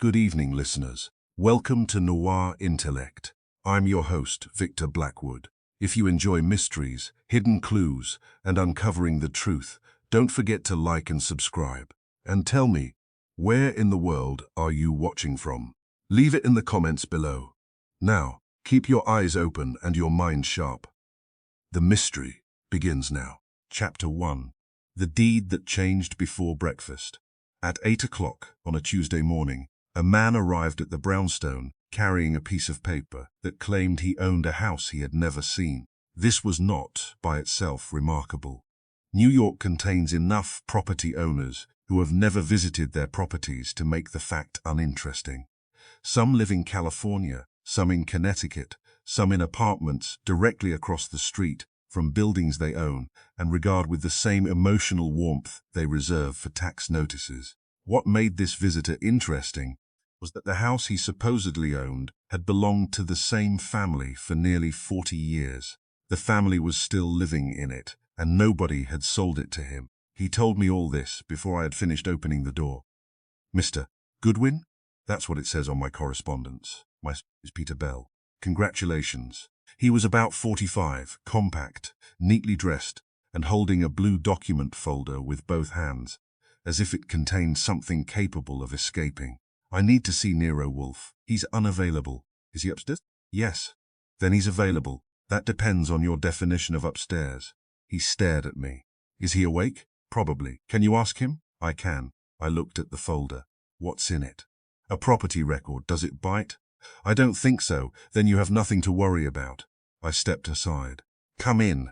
Good evening, listeners. Welcome to Noir Intellect. I'm your host, Victor Blackwood. If you enjoy mysteries, hidden clues, and uncovering the truth, don't forget to like and subscribe. And tell me, where in the world are you watching from? Leave it in the comments below. Now, keep your eyes open and your mind sharp. The mystery begins now. Chapter 1. The Deed That Changed Before Breakfast. At 8 o'clock on a Tuesday morning, a man arrived at the brownstone carrying a piece of paper that claimed he owned a house he had never seen. This was not, by itself, remarkable. New York contains enough property owners who have never visited their properties to make the fact uninteresting. Some live in California, some in Connecticut, some in apartments directly across the street from buildings they own and regard with the same emotional warmth they reserve for tax notices. What made this visitor interesting was that the house he supposedly owned had belonged to the same family for nearly 40 years. The family was still living in it, and nobody had sold it to him. He told me all this before I had finished opening the door. Mr. Goodwin? That's what it says on my correspondence. My name is Peter Bell. Congratulations. He was about 45, compact, neatly dressed, and holding a blue document folder with both hands, as if it contained something capable of escaping. I need to see Nero Wolfe. He's unavailable. Is he upstairs? Yes. Then he's available. That depends on your definition of upstairs. He stared at me. Is he awake? Probably. Can you ask him? I can. I looked at the folder. What's in it? A property record. Does it bite? I don't think so. Then you have nothing to worry about. I stepped aside. Come in.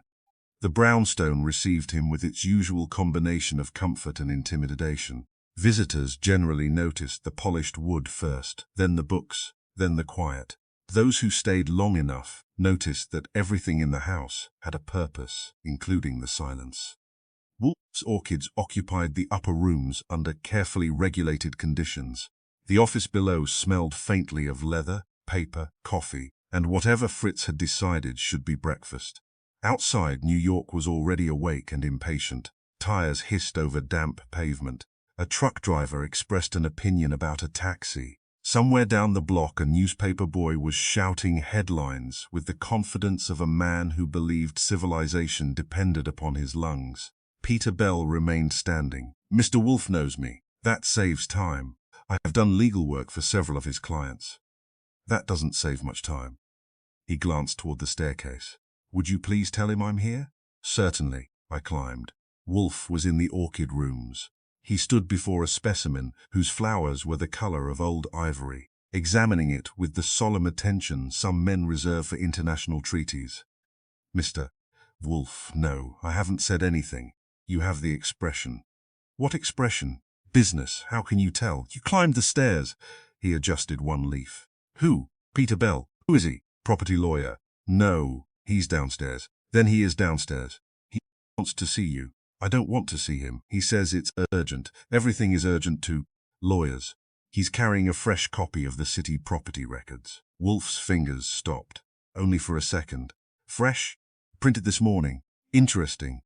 The brownstone received him with its usual combination of comfort and intimidation. Visitors generally noticed the polished wood first, then the books, then the quiet. Those who stayed long enough noticed that everything in the house had a purpose, including the silence. Wolfe's orchids occupied the upper rooms under carefully regulated conditions. The office below smelled faintly of leather, paper, coffee, and whatever Fritz had decided should be breakfast. Outside, New York was already awake and impatient. Tires hissed over damp pavement. A truck driver expressed an opinion about a taxi. Somewhere down the block, a newspaper boy was shouting headlines with the confidence of a man who believed civilization depended upon his lungs. Peter Bell remained standing. Mr. Wolfe knows me. That saves time. I have done legal work for several of his clients. That doesn't save much time. He glanced toward the staircase. Would you please tell him I'm here? Certainly. I climbed. Wolfe was in the orchid rooms. He stood before a specimen whose flowers were the color of old ivory, examining it with the solemn attention some men reserve for international treaties. Mr. Wolfe, no, I haven't said anything. You have the expression. What expression? Business. How can you tell? You climbed the stairs. He adjusted one leaf. Who? Peter Bell. Who is he? Property lawyer. No, he's downstairs. Then he is downstairs. He wants to see you. I don't want to see him. He says it's urgent. Everything is urgent to lawyers. He's carrying a fresh copy of the city property records. Wolfe's fingers stopped. Only for a second. Fresh? Printed this morning. Interesting.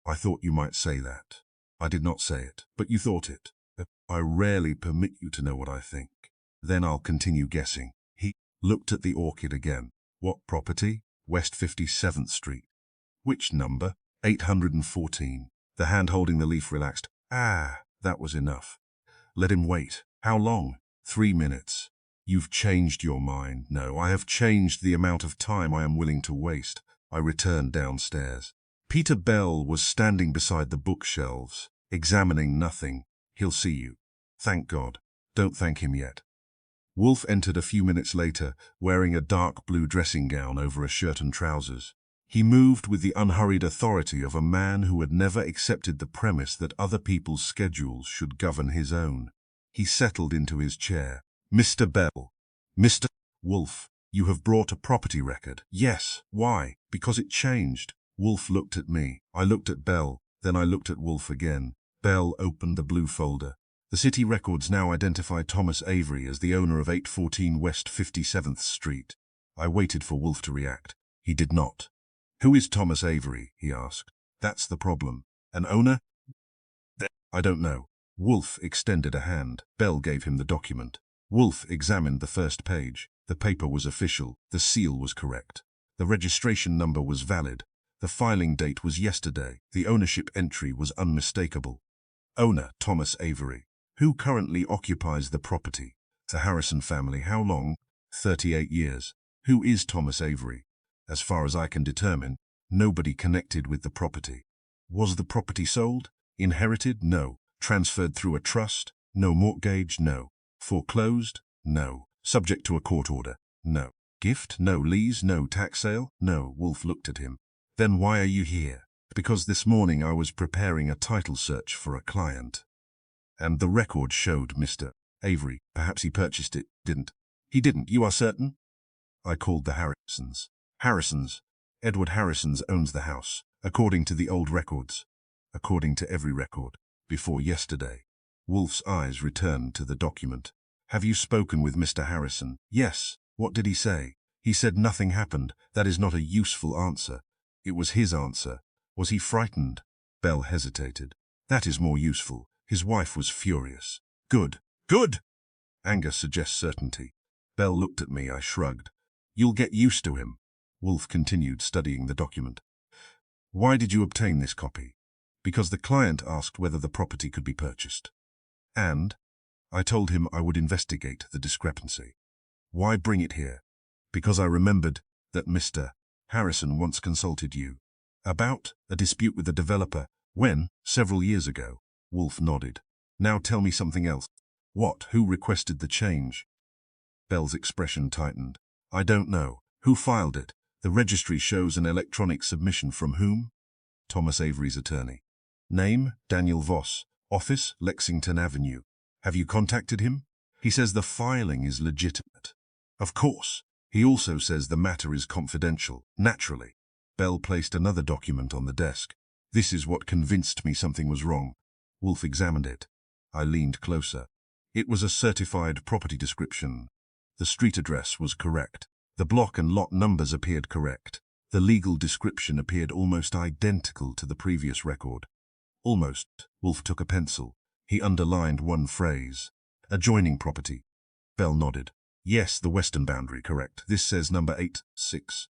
I thought you might say that. I did not say it, but you thought it. I rarely permit you to know what I think. Then I'll continue guessing. He looked at the orchid again. What property? West 57th Street. Which number? 814. The hand holding the leaf relaxed. Ah, that was enough. Let him wait. How long? 3 minutes. You've changed your mind. No, I have changed the amount of time I am willing to waste. I returned downstairs. Peter Bell was standing beside the bookshelves, examining nothing. He'll see you. Thank God. Don't thank him yet. Wolfe entered a few minutes later, wearing a dark blue dressing gown over a shirt and trousers. He moved with the unhurried authority of a man who had never accepted the premise that other people's schedules should govern his own. He settled into his chair. Mr. Bell. Mr. Wolfe, you have brought a property record. Yes. Why? Because it changed. Wolfe looked at me. I looked at Bell. Then I looked at Wolfe again. Bell opened the blue folder. The city records now identify Thomas Avery as the owner of 814 West 57th Street. I waited for Wolfe to react. He did not. Who is Thomas Avery? He asked. That's the problem. An owner? I don't know. Wolfe extended a hand. Bell gave him the document. Wolfe examined the first page. The paper was official. The seal was correct. The registration number was valid. The filing date was yesterday. The ownership entry was unmistakable. Owner, Thomas Avery. Who currently occupies the property? The Harrison family. How long? 38 years. Who is Thomas Avery? As far as I can determine, nobody connected with the property. Was the property sold? Inherited? No. Transferred through a trust? No. Mortgage? No. Foreclosed? No. Subject to a court order? No. Gift? No. Lease? No. Tax sale? No. Wolfe looked at him. Then why are you here? Because this morning I was preparing a title search for a client. And the record showed Mr. Avery. Perhaps he purchased it, didn't? He didn't. You are certain? I called the Harrisons. Harrisons. Edward Harrisons owns the house, according to the old records. According to every record. Before yesterday. Wolfe's eyes returned to the document. Have you spoken with Mr. Harrison? Yes. What did he say? He said nothing happened. That is not a useful answer. It was his answer. Was he frightened? Bell hesitated. That is more useful. His wife was furious. Good. Good! Anger suggests certainty. Bell looked at me. I shrugged. You'll get used to him. Wolfe continued studying the document. Why did you obtain this copy? Because the client asked whether the property could be purchased. And I told him I would investigate the discrepancy. Why bring it here? Because I remembered that Mr. Harrison once consulted you. About a dispute with the developer. When? Several years ago. Wolfe nodded. Now tell me something else. What? Who requested the change? Bell's expression tightened. I don't know. Who filed it? The registry shows an electronic submission from whom? Thomas Avery's attorney. Name? Daniel Voss. Office? Lexington Avenue. Have you contacted him? He says the filing is legitimate. Of course. He also says the matter is confidential. Naturally. Bell placed another document on the desk. This is what convinced me something was wrong. Wolfe examined it. I leaned closer. It was a certified property description. The street address was correct. The block and lot numbers appeared correct. The legal description appeared almost identical to the previous record. Almost. Wolfe took a pencil. He underlined one phrase. Adjoining property. Bell nodded. Yes, the western boundary, correct. This says number 8-6.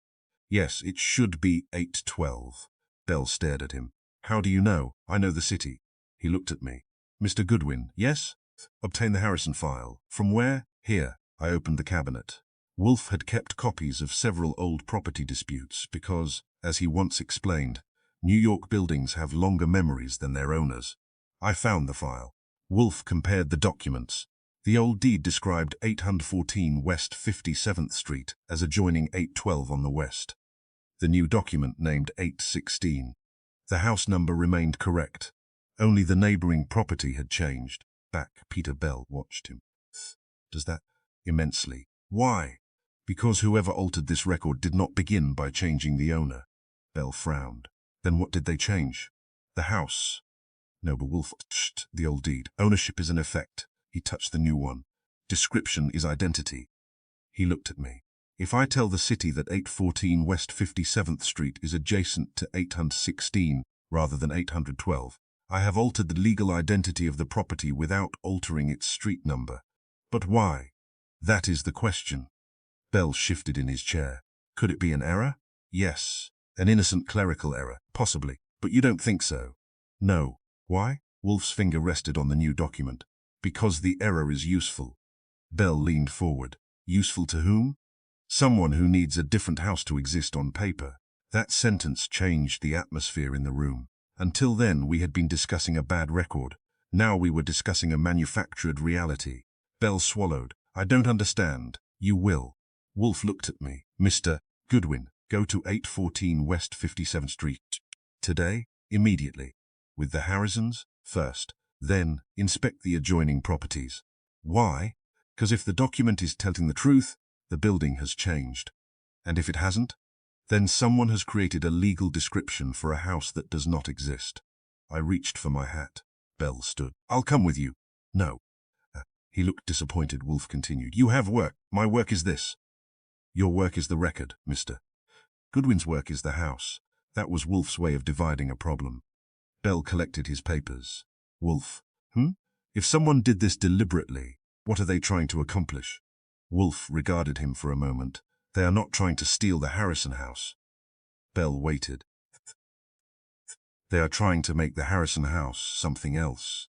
Yes, it should be 812. Bell stared at him. How do you know? I know the city. He looked at me. Mr. Goodwin, yes? Obtain the Harrison file. From where? Here. I opened the cabinet. Wolfe had kept copies of several old property disputes because, as he once explained, New York buildings have longer memories than their owners. I found the file. Wolfe compared the documents. The old deed described 814 West 57th Street as adjoining 812 on the west. The new document named 816. The house number remained correct. Only the neighboring property had changed. Back, Peter Bell watched him. Does that? Immensely. Why? Because whoever altered this record did not begin by changing the owner. Bell frowned. Then what did they change? The house. No, but Wolfe touched the old deed. Ownership is an effect. He touched the new one. Description is identity. He looked at me. If I tell the city that 814 West 57th Street is adjacent to 816 rather than 812, I have altered the legal identity of the property without altering its street number. But why? That is the question. Bell shifted in his chair. Could it be an error? Yes. An innocent clerical error, possibly. But you don't think so? No. Why? Wolfe's finger rested on the new document. Because the error is useful. Bell leaned forward. Useful to whom? Someone who needs a different house to exist on paper. That sentence changed the atmosphere in the room. Until then we had been discussing a bad record. Now we were discussing a manufactured reality. Bell swallowed. I don't understand. You will. Wolfe looked at me. Mr. Goodwin, go to 814 West 57th Street. Today? Immediately. With the Harrisons? First. Then, inspect the adjoining properties. Why? Because if the document is telling the truth, the building has changed. And if it hasn't, then someone has created a legal description for a house that does not exist. I reached for my hat. Bell stood. I'll come with you. No. He looked disappointed. Wolfe continued. You have work. My work is this. Your work is the record, Mr. Goodwin's work is the house. That was Wolfe's way of dividing a problem. Bell collected his papers. Wolfe. If someone did this deliberately, What are they trying to accomplish? Wolfe regarded him for a moment. They are not trying to steal the Harrison house. Bell waited. They are trying to make the Harrison house something else.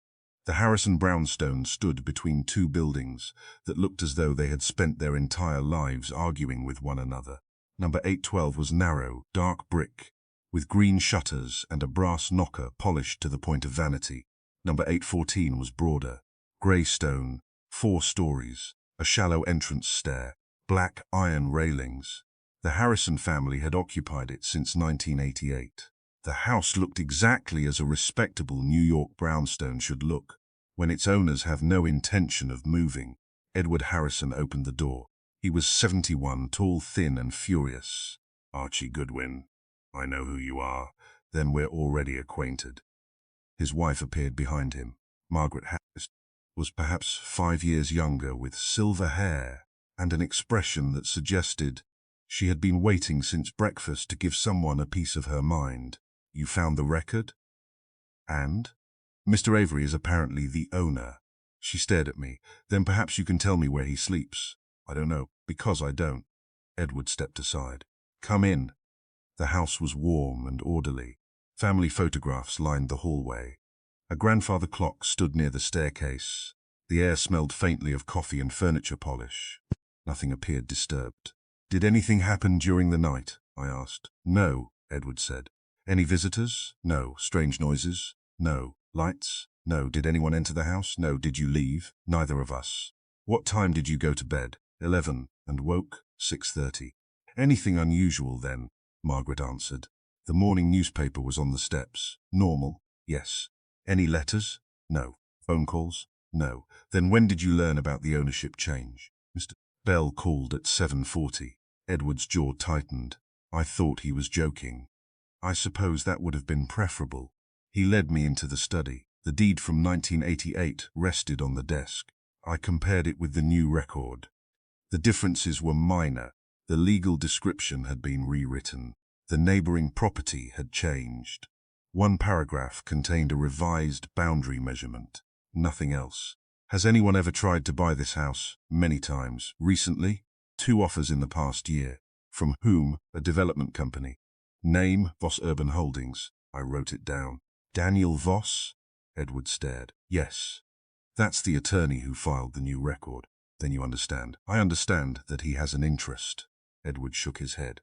The Harrison brownstone stood between two buildings that looked as though they had spent their entire lives arguing with one another. Number 812 was narrow, dark brick, with green shutters and a brass knocker polished to the point of vanity. Number 814 was broader, grey stone, 4 stories, a shallow entrance stair, black iron railings. The Harrison family had occupied it since 1988. The house looked exactly as a respectable New York brownstone should look, when its owners have no intention of moving. Edward Harrison opened the door. He was 71, tall, thin, and furious. "Archie Goodwin, I know who you are. Then we're already acquainted." His wife appeared behind him. Margaret Harris was perhaps 5 years younger, with silver hair and an expression that suggested she had been waiting since breakfast to give someone a piece of her mind. "You found the record? And? Mr. Avery is apparently the owner." She stared at me. "Then perhaps you can tell me where he sleeps." "I don't know, because I don't." Edward stepped aside. "Come in." The house was warm and orderly. Family photographs lined the hallway. A grandfather clock stood near the staircase. The air smelled faintly of coffee and furniture polish. Nothing appeared disturbed. "Did anything happen during the night?" I asked. "No," Edward said. "Any visitors?" "No." "Strange noises?" "No." "Lights?" "No." "Did anyone enter the house?" "No." "Did you leave?" "Neither of us." "What time did you go to bed?" 11, and woke 6:30. "Anything unusual then?" Margaret answered. "The morning newspaper was on the steps." "Normal?" "Yes." "Any letters?" "No." "Phone calls?" "No." "Then when did you learn about the ownership change?" Mr. Bell called at 7:40. Edward's jaw tightened. I thought he was joking. I suppose that would have been preferable. He led me into the study. The deed from 1988 rested on the desk. I compared it with the new record. The differences were minor. The legal description had been rewritten. The neighboring property had changed. One paragraph contained a revised boundary measurement. Nothing else. "Has anyone ever tried to buy this house?" "Many times." "Recently?" "2 offers in the past year." "From whom?" "A development company." "Name?" "Voss Urban Holdings." I wrote it down. "Daniel Voss?" Edward stared. "Yes. That's the attorney who filed the new record." "Then you understand." "I understand that he has an interest." Edward shook his head.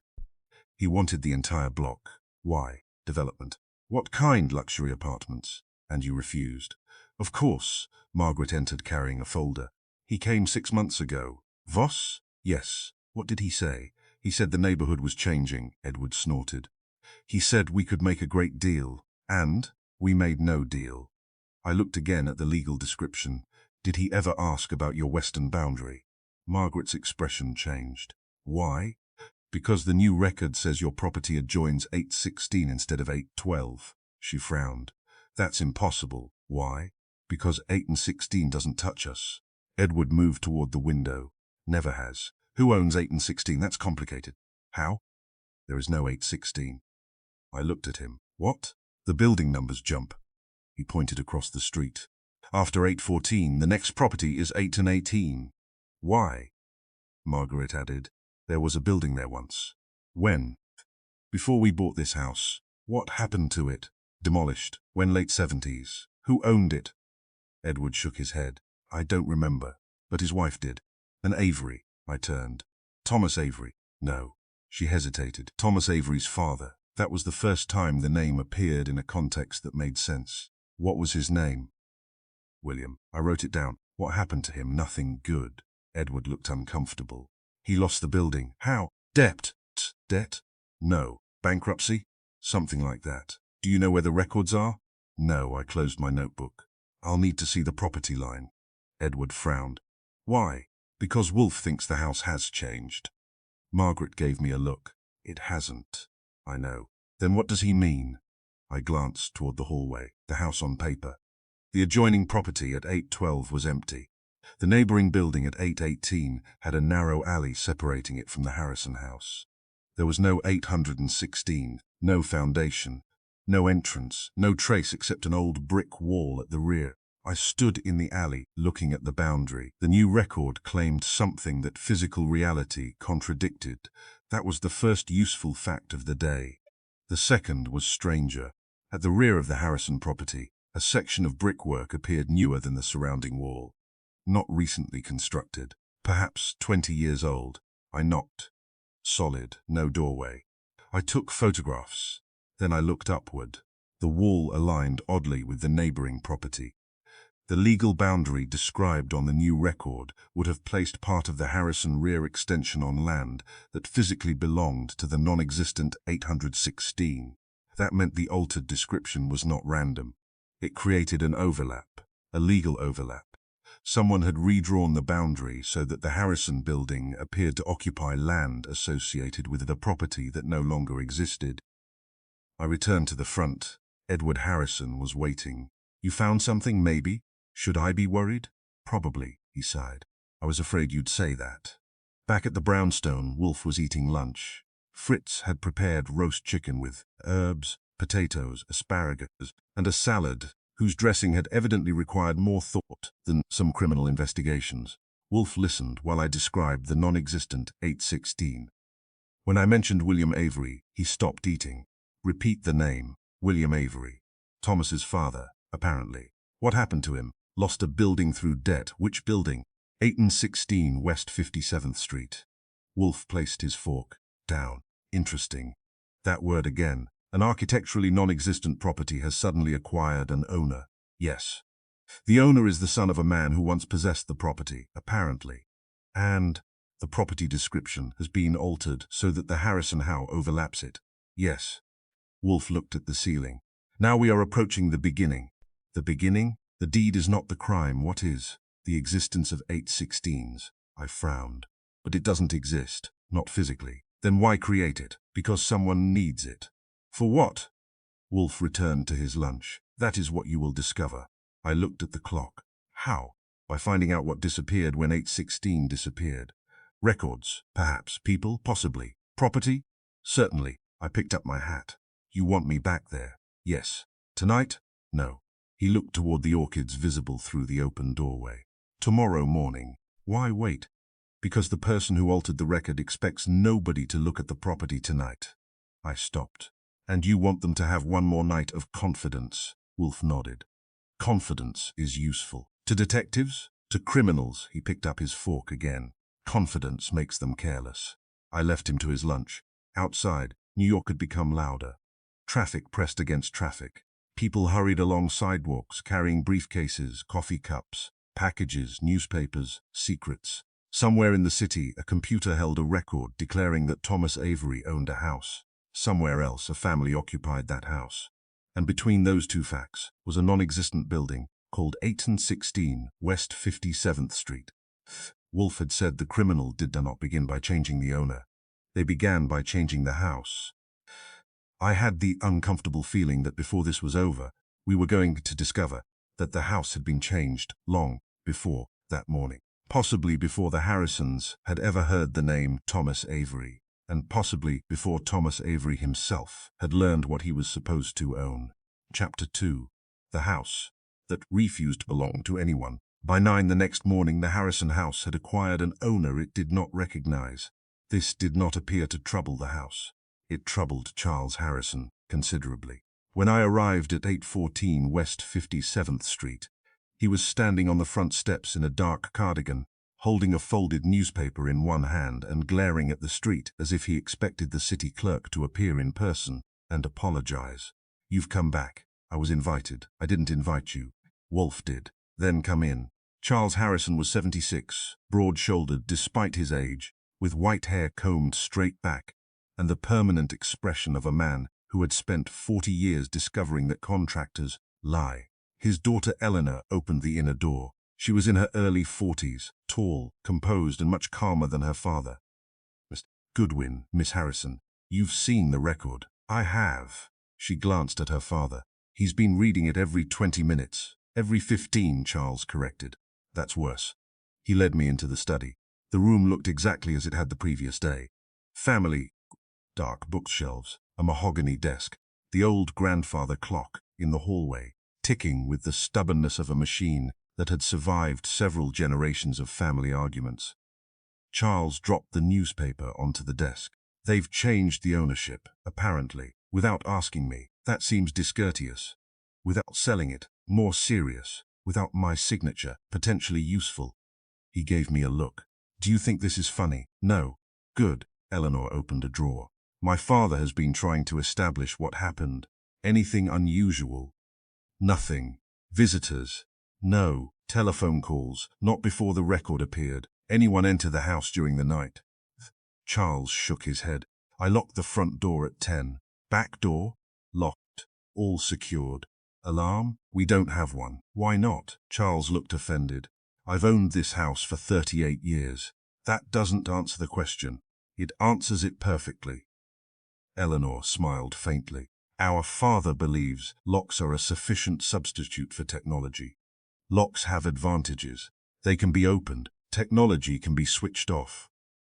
"He wanted the entire block." "Why?" "Development." "What kind?" "Luxury apartments." "And you refused?" "Of course." Margaret entered carrying a folder. "He came 6 months ago." "Voss?" "Yes." "What did he say?" "He said the neighborhood was changing." Edward snorted. "He said we could make a great deal. And we made no deal." I looked again at the legal description. "Did he ever ask about your western boundary?" Margaret's expression changed. "Why?" "Because the new record says your property adjoins 816 instead of 812. She frowned. "That's impossible." "Why?" "Because 8 and 16 doesn't touch us." Edward moved toward the window. "Never has." "Who owns 8 and 16? That's complicated." "How?" "There is no 816. I looked at him. "What?" "The building numbers jump." He pointed across the street. "After 814, the next property is 8 and 18. "Why?" Margaret added. "There was a building there once." "When?" "Before we bought this house." "What happened to it?" "Demolished." "When?" "Late 70s. "Who owned it?" Edward shook his head. "I don't remember, but his wife did." "An Avery?" I turned. "Thomas Avery?" "No." She hesitated. "Thomas Avery's father." That was the first time the name appeared in a context that made sense. "What was his name?" "William." I wrote it down. "What happened to him?" "Nothing good." Edward looked uncomfortable. "He lost the building." "How?" "Debt." "Debt?" "No." "Bankruptcy?" "Something like that." "Do you know where the records are?" "No." I closed my notebook. "I'll need to see the property line." Edward frowned. "Why?" "Because Wolfe thinks the house has changed." Margaret gave me a look. "It hasn't." "I know." "Then what does he mean?" I glanced toward the hallway. The house on paper. The adjoining property at 812 was empty. The neighboring building at 818 had a narrow alley separating it from the Harrison house. There was no 816, no foundation, no entrance, no trace except an old brick wall at the rear. I stood in the alley, looking at the boundary. The new record claimed something that physical reality contradicted. That was the first useful fact of the day. The second was stranger. At the rear of the Harrison property, a section of brickwork appeared newer than the surrounding wall. Not recently constructed, perhaps 20 years old. I knocked. Solid, no doorway. I took photographs. Then I looked upward. The wall aligned oddly with the neighboring property. The legal boundary described on the new record would have placed part of the Harrison rear extension on land that physically belonged to the non-existent 816. That meant the altered description was not random. It created an overlap, a legal overlap. Someone had redrawn the boundary so that the Harrison building appeared to occupy land associated with the property that no longer existed. I returned to the front. Edward Harrison was waiting. "You found something, maybe? Should I be worried?" "Probably," he sighed. "I was afraid you'd say that." Back at the brownstone, Wolfe was eating lunch. Fritz had prepared roast chicken with herbs, potatoes, asparagus, and a salad whose dressing had evidently required more thought than some criminal investigations. Wolfe listened while I described the non-existent 816. When I mentioned William Avery, he stopped eating. "Repeat the name. William Avery. Thomas's father, apparently. What happened to him? Lost a building through debt. Which building?" 816 West 57th Street. Wolfe placed his fork down. "Interesting. That word again. An architecturally non-existent property has suddenly acquired an owner." "Yes. The owner is the son of a man who once possessed the property, apparently. And the property description has been altered so that the Harrison house overlaps it." "Yes." Wolfe looked at the ceiling. "Now we are approaching the beginning." "The beginning? The deed is not the crime. What is?" "The existence of 816s. I frowned. "But it doesn't exist. Not physically." "Then why create it?" "Because someone needs it." "For what?" Wolfe returned to his lunch. "That is what you will discover." I looked at the clock. "How?" "By finding out what disappeared when 816 disappeared. Records, perhaps. People, possibly. Property? Certainly." I picked up my hat. "You want me back there?" "Yes." "Tonight?" "No." He looked toward the orchids visible through the open doorway. "Tomorrow morning." "Why wait?" "Because the person who altered the record expects nobody to look at the property tonight." I stopped. "And you want them to have one more night of confidence?" Wolfe nodded. "Confidence is useful. To detectives? To criminals." He picked up his fork again. "Confidence makes them careless." I left him to his lunch. Outside, New York had become louder. Traffic pressed against traffic. People hurried along sidewalks, carrying briefcases, coffee cups, packages, newspapers, secrets. Somewhere in the city, a computer held a record declaring that Thomas Avery owned a house. Somewhere else, a family occupied that house. And between those two facts was a non-existent building called 816 West 57th Street. Wolfe had said the criminal did not begin by changing the owner. They began by changing the house. I had the uncomfortable feeling that before this was over, we were going to discover that the house had been changed long before that morning. Possibly before the Harrisons had ever heard the name Thomas Avery, and possibly before Thomas Avery himself had learned what he was supposed to own. Chapter 2. The house that refused to belong to anyone. By 9 the next morning, the Harrison house had acquired an owner it did not recognize. This did not appear to trouble the house. It troubled Charles Harrison considerably. When I arrived at 814 West 57th Street, he was standing on the front steps in a dark cardigan, holding a folded newspaper in one hand and glaring at the street as if he expected the city clerk to appear in person and apologize. "You've come back. I was invited." "I didn't invite you." "Wolfe did." "Then come in." Charles Harrison was 76, broad-shouldered despite his age, with white hair combed straight back, and the permanent expression of a man who had spent 40 years discovering that contractors lie. His daughter Eleanor opened the inner door. She was in her early 40s, tall, composed, and much calmer than her father. "Mr. Goodwin, Miss Harrison, you've seen the record." "I have." She glanced at her father. "He's been reading it every 20 minutes. "Every 15, Charles corrected. "That's worse." He led me into the study. The room looked exactly as it had the previous day. Family, dark bookshelves, a mahogany desk, the old grandfather clock in the hallway, ticking with the stubbornness of a machine that had survived several generations of family arguments. Charles dropped the newspaper onto the desk. They've changed the ownership, apparently, without asking me. That seems discourteous. Without selling it, more serious. Without my signature, potentially useful. He gave me a look. Do you think this is funny? No. Good. Eleanor opened a drawer. My father has been trying to establish what happened. Anything unusual? Nothing. Visitors? No. Telephone calls? Not before the record appeared. Anyone enter the house during the night? Charles shook his head. I locked the front door at 10. Back door? Locked. All secured. Alarm? We don't have one. Why not? Charles looked offended. I've owned this house for 38 years. That doesn't answer the question. It answers it perfectly. Eleanor smiled faintly. Our father believes locks are a sufficient substitute for technology. Locks have advantages. They can be opened. Technology can be switched off.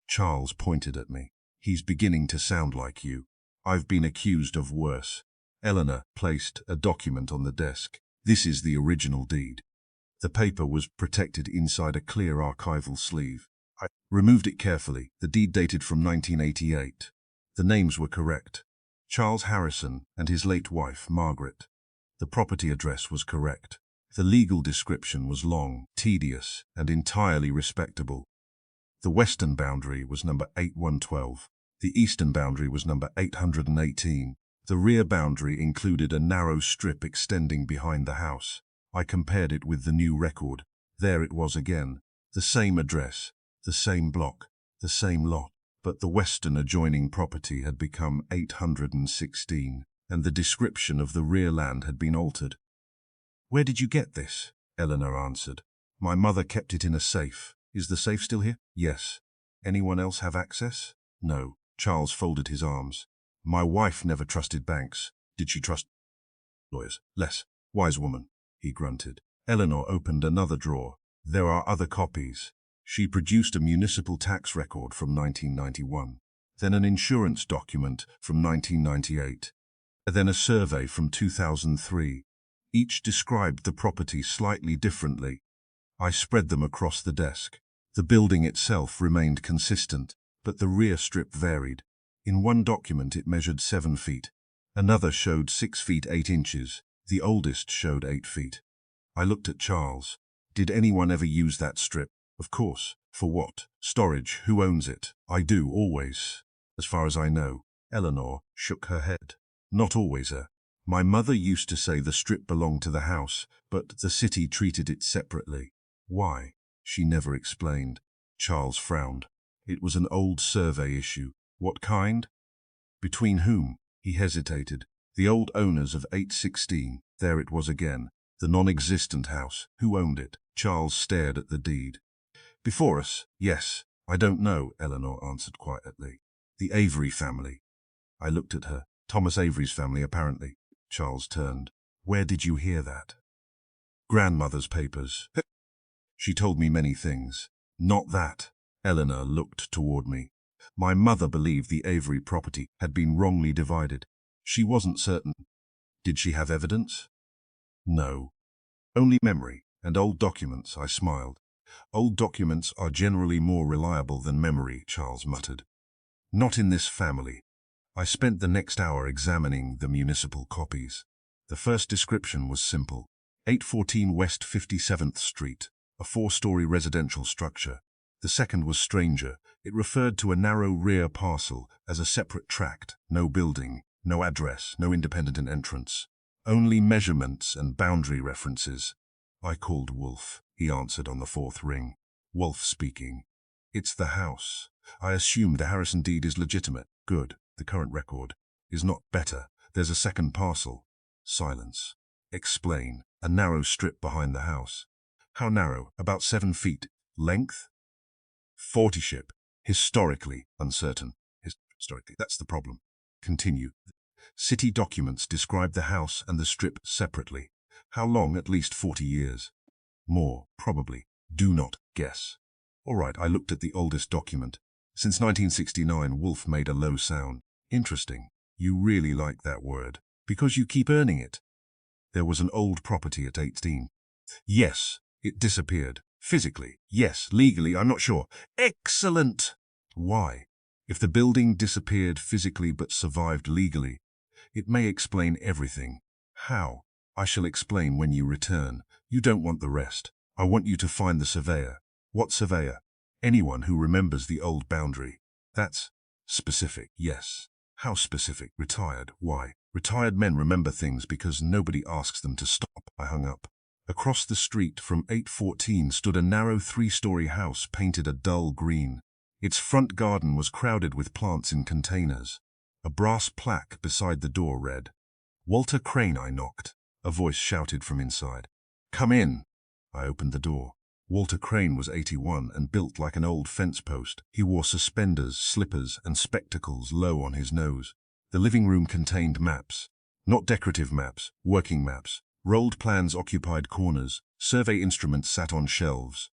Charles pointed at me. He's beginning to sound like you. I've been accused of worse. Eleanor placed a document on the desk. This is the original deed. The paper was protected inside a clear archival sleeve. I removed it carefully. The deed dated from 1988. The names were correct. Charles Harrison and his late wife, Margaret. The property address was correct. The legal description was long, tedious, and entirely respectable. The western boundary was number 8112. The eastern boundary was number 818. The rear boundary included a narrow strip extending behind the house. I compared it with the new record. There it was again. The same address, the same block, the same lot. But the western adjoining property had become 816, and the description of the rear land had been altered. Where did you get this? Eleanor answered. My mother kept it in a safe. Is the safe still here? Yes. Anyone else have access? No. Charles folded his arms. My wife never trusted banks. Did she trust lawyers? Less. Wise woman, he grunted. Eleanor opened another drawer. There are other copies. She produced a municipal tax record from 1991, then an insurance document from 1998, then a survey from 2003. Each described the property slightly differently. I spread them across the desk. The building itself remained consistent, but the rear strip varied. In one document it measured 7 feet. Another showed 6 feet 8 inches. The oldest showed 8 feet. I looked at Charles. Did anyone ever use that strip? Of course. For what? Storage. Who owns it? I do, always. As far as I know. Eleanor shook her head. Not always, My mother used to say the strip belonged to the house, but the city treated it separately. Why? She never explained. Charles frowned. It was an old survey issue. What kind? Between whom? He hesitated. The old owners of 816. There it was again. The non-existent house. Who owned it? Charles stared at the deed. Before us, yes. I don't know, Eleanor answered quietly. The Avery family. I looked at her. Thomas Avery's family, apparently. Charles turned. Where did you hear that? Grandmother's papers. She told me many things. Not that. Eleanor looked toward me. My mother believed the Avery property had been wrongly divided. She wasn't certain. Did she have evidence? No. Only memory and old documents, I smiled. Old documents are generally more reliable than memory, Charles muttered. Not in this family. I spent the next hour examining the municipal copies. The first description was simple. 814 West 57th Street, a 4-story residential structure. The second was stranger. It referred to a narrow rear parcel as a separate tract, no building, no address, no independent entrance. Only measurements and boundary references. I called Wolfe. He answered on the 4th ring. Wolfe speaking. It's the house. I assume the Harrison deed is legitimate. Good. The current record is not better. There's a second parcel. Silence. Explain. A narrow strip behind the house. How narrow? About 7 feet. Length? 40 ship. Historically uncertain. Historically. That's the problem. Continue. City documents describe the house and the strip separately. How long? At least 40 years. More, probably. Do not guess. All right, I looked at the oldest document. Since 1969, Wolfe made a low sound. Interesting. You really like that word. Because you keep earning it. There was an old property at 18. Yes, it disappeared. Physically. Yes, legally, I'm not sure. Excellent! Why? If the building disappeared physically but survived legally, it may explain everything. How? I shall explain when you return. You don't want the rest. I want you to find the surveyor. What surveyor? Anyone who remembers the old boundary. That's specific, yes. How specific? Retired. Why? Retired men remember things because nobody asks them to stop. I hung up. Across the street from 814 stood a narrow 3-story house painted a dull green. Its front garden was crowded with plants in containers. A brass plaque beside the door read, "Walter Crane." I knocked. A voice shouted from inside, "Come in." I opened the door. Walter Crane was 81 and built like an old fence post. He wore suspenders, slippers, and spectacles low on his nose. The living room contained maps. Not decorative maps, working maps. Rolled plans occupied corners. Survey instruments sat on shelves.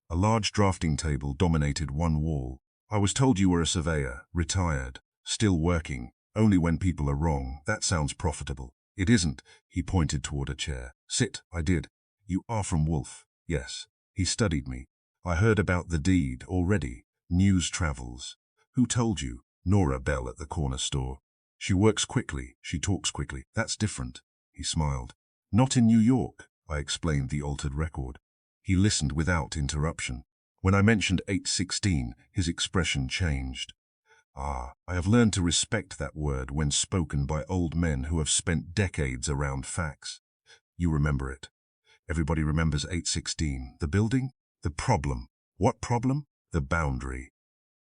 A large drafting table dominated one wall. I was told you were a surveyor, retired, still working, only when people are wrong. That sounds profitable. It isn't. He pointed toward a chair. Sit. I did. You are from Wolfe? Yes. He studied me. I heard about the deed already. News travels. Who told you? Nora Bell at the corner store. She works quickly. She talks quickly. That's different. He smiled. Not in New York. I explained the altered record. He listened without interruption. When I mentioned 816, his expression changed. I have learned to respect that word when spoken by old men who have spent decades around facts. You remember it. Everybody remembers 816. The building? The problem. What problem? The boundary.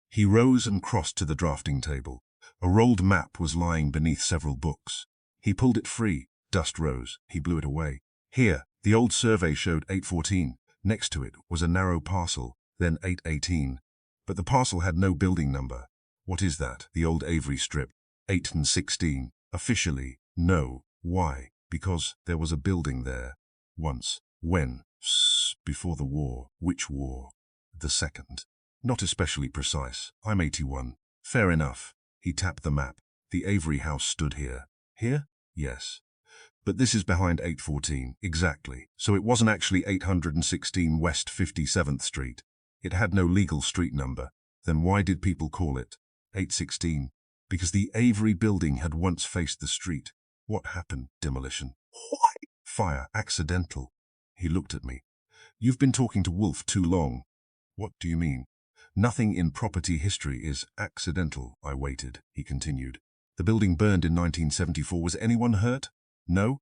He rose and crossed to the drafting table. A rolled map was lying beneath several books. He pulled it free. Dust rose. He blew it away. Here, the old survey showed 814. Next to it was a narrow parcel, then 818. But the parcel had no building number. What is that? The old Avery strip. 8 and 16. Officially, no. Why? Because there was a building there. Once. When? Before the war. Which war? The second. Not especially precise. I'm 81. Fair enough. He tapped the map. The Avery house stood here. Here? Yes. But this is behind 814. Exactly. So it wasn't actually 816 West 57th Street. It had no legal street number. Then why did people call it 816? Because the Avery building had once faced the street. What happened? Demolition. Why? Fire. Accidental. He looked at me. You've been talking to Wolfe too long. What do you mean? Nothing in property history is accidental. I waited. He continued. The building burned in 1974. Was anyone hurt? No?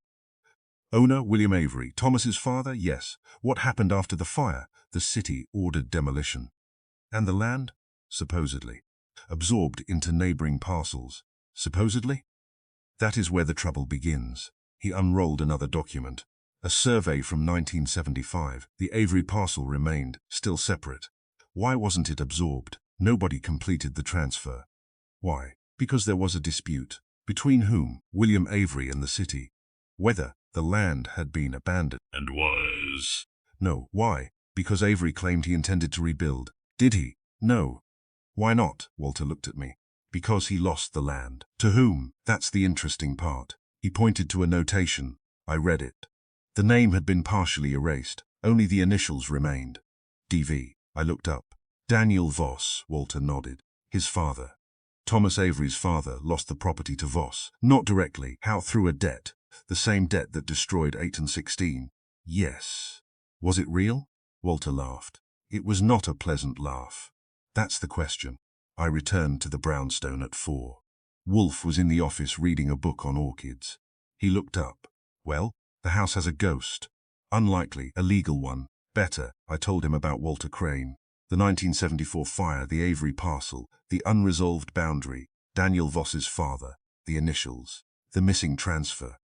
Owner, William Avery. Thomas's father? Yes. What happened after the fire? The city ordered demolition. And the land? Supposedly. Absorbed into neighboring parcels. Supposedly? That is where the trouble begins. He unrolled another document. A survey from 1975. The Avery parcel remained, still separate. Why wasn't it absorbed? Nobody completed the transfer. Why? Because there was a dispute. Between whom? William Avery and the city. Whether the land had been abandoned. And was. No. Why? Because Avery claimed he intended to rebuild. Did he? No. Why not? Walter looked at me. Because he lost the land. To whom? That's the interesting part. He pointed to a notation. I read it. The name had been partially erased. Only the initials remained. DV. I looked up. Daniel Voss. Walter nodded. His father. Thomas Avery's father lost the property to Voss. Not directly. How? Through a debt. The same debt that destroyed 8 and 16. Yes. Was it real? Walter laughed. It was not a pleasant laugh. That's the question. I returned to the brownstone at 4. Wolfe was in the office reading a book on orchids. He looked up. Well, the house has a ghost. Unlikely, a legal one. Better. I told him about Walter Crane. The 1974 fire, the Avery parcel, the unresolved boundary, Daniel Voss's father, the initials, the missing transfer.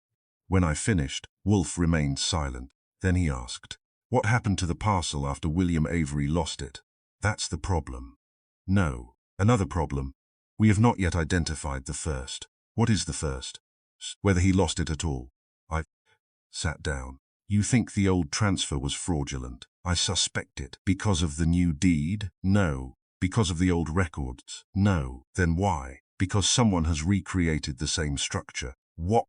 When I finished, Wolfe remained silent. Then he asked, what happened to the parcel after William Avery lost it? That's the problem. No. Another problem. We have not yet identified the first. What is the first? Whether he lost it at all. I sat down. You think the old transfer was fraudulent? I suspect it. Because of the new deed? No. Because of the old records? No. Then why? Because someone has recreated the same structure. What?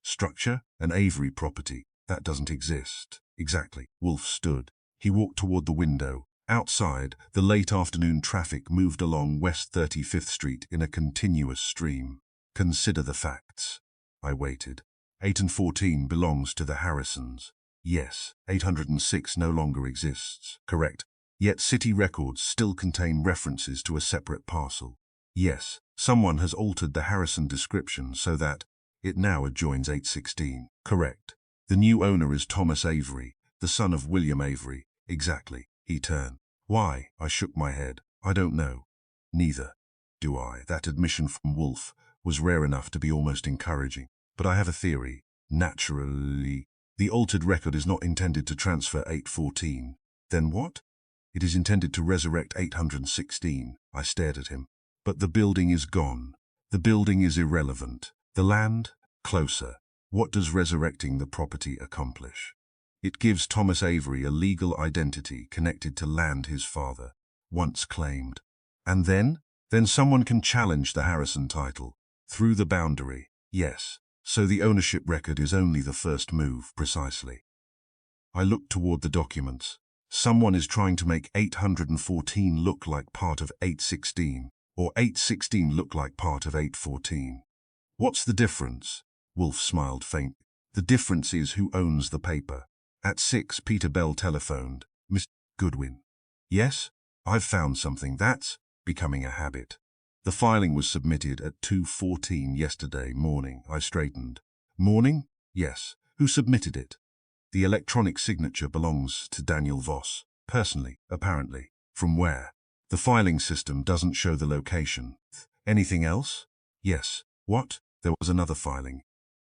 Structure? An Avery property. That doesn't exist. Exactly. Wolfe stood. He walked toward the window. Outside, the late afternoon traffic moved along West 35th Street in a continuous stream. Consider the facts. I waited. 8 and 14 belongs to the Harrisons. Yes, 806 no longer exists. Correct. Yet city records still contain references to a separate parcel. Yes, someone has altered the Harrison description so that it now adjoins 816. Correct. The new owner is Thomas Avery, the son of William Avery. Exactly. He turned. Why? I shook my head. I don't know. Neither do I. That admission from Wolfe was rare enough to be almost encouraging. But I have a theory. Naturally, the altered record is not intended to transfer 814. Then what? It is intended to resurrect 816. I stared at him. But the building is gone. The building is irrelevant. The land? Closer. What does resurrecting the property accomplish? It gives Thomas Avery a legal identity connected to land his father once claimed. And then? Then someone can challenge the Harrison title. Through the boundary. Yes. So the ownership record is only the first move, precisely. I looked toward the documents. Someone is trying to make 814 look like part of 816, or 816 look like part of 814. What's the difference? Wolfe smiled faintly. The difference is who owns the paper. At 6, Peter Bell telephoned. Mr. Goodwin. Yes? I've found something. That's becoming a habit. The filing was submitted at 2:14 yesterday morning. I straightened. Morning? Yes. Who submitted it? The electronic signature belongs to Daniel Voss. Personally, apparently. From where? The filing system doesn't show the location. Anything else? Yes. What? There was another filing.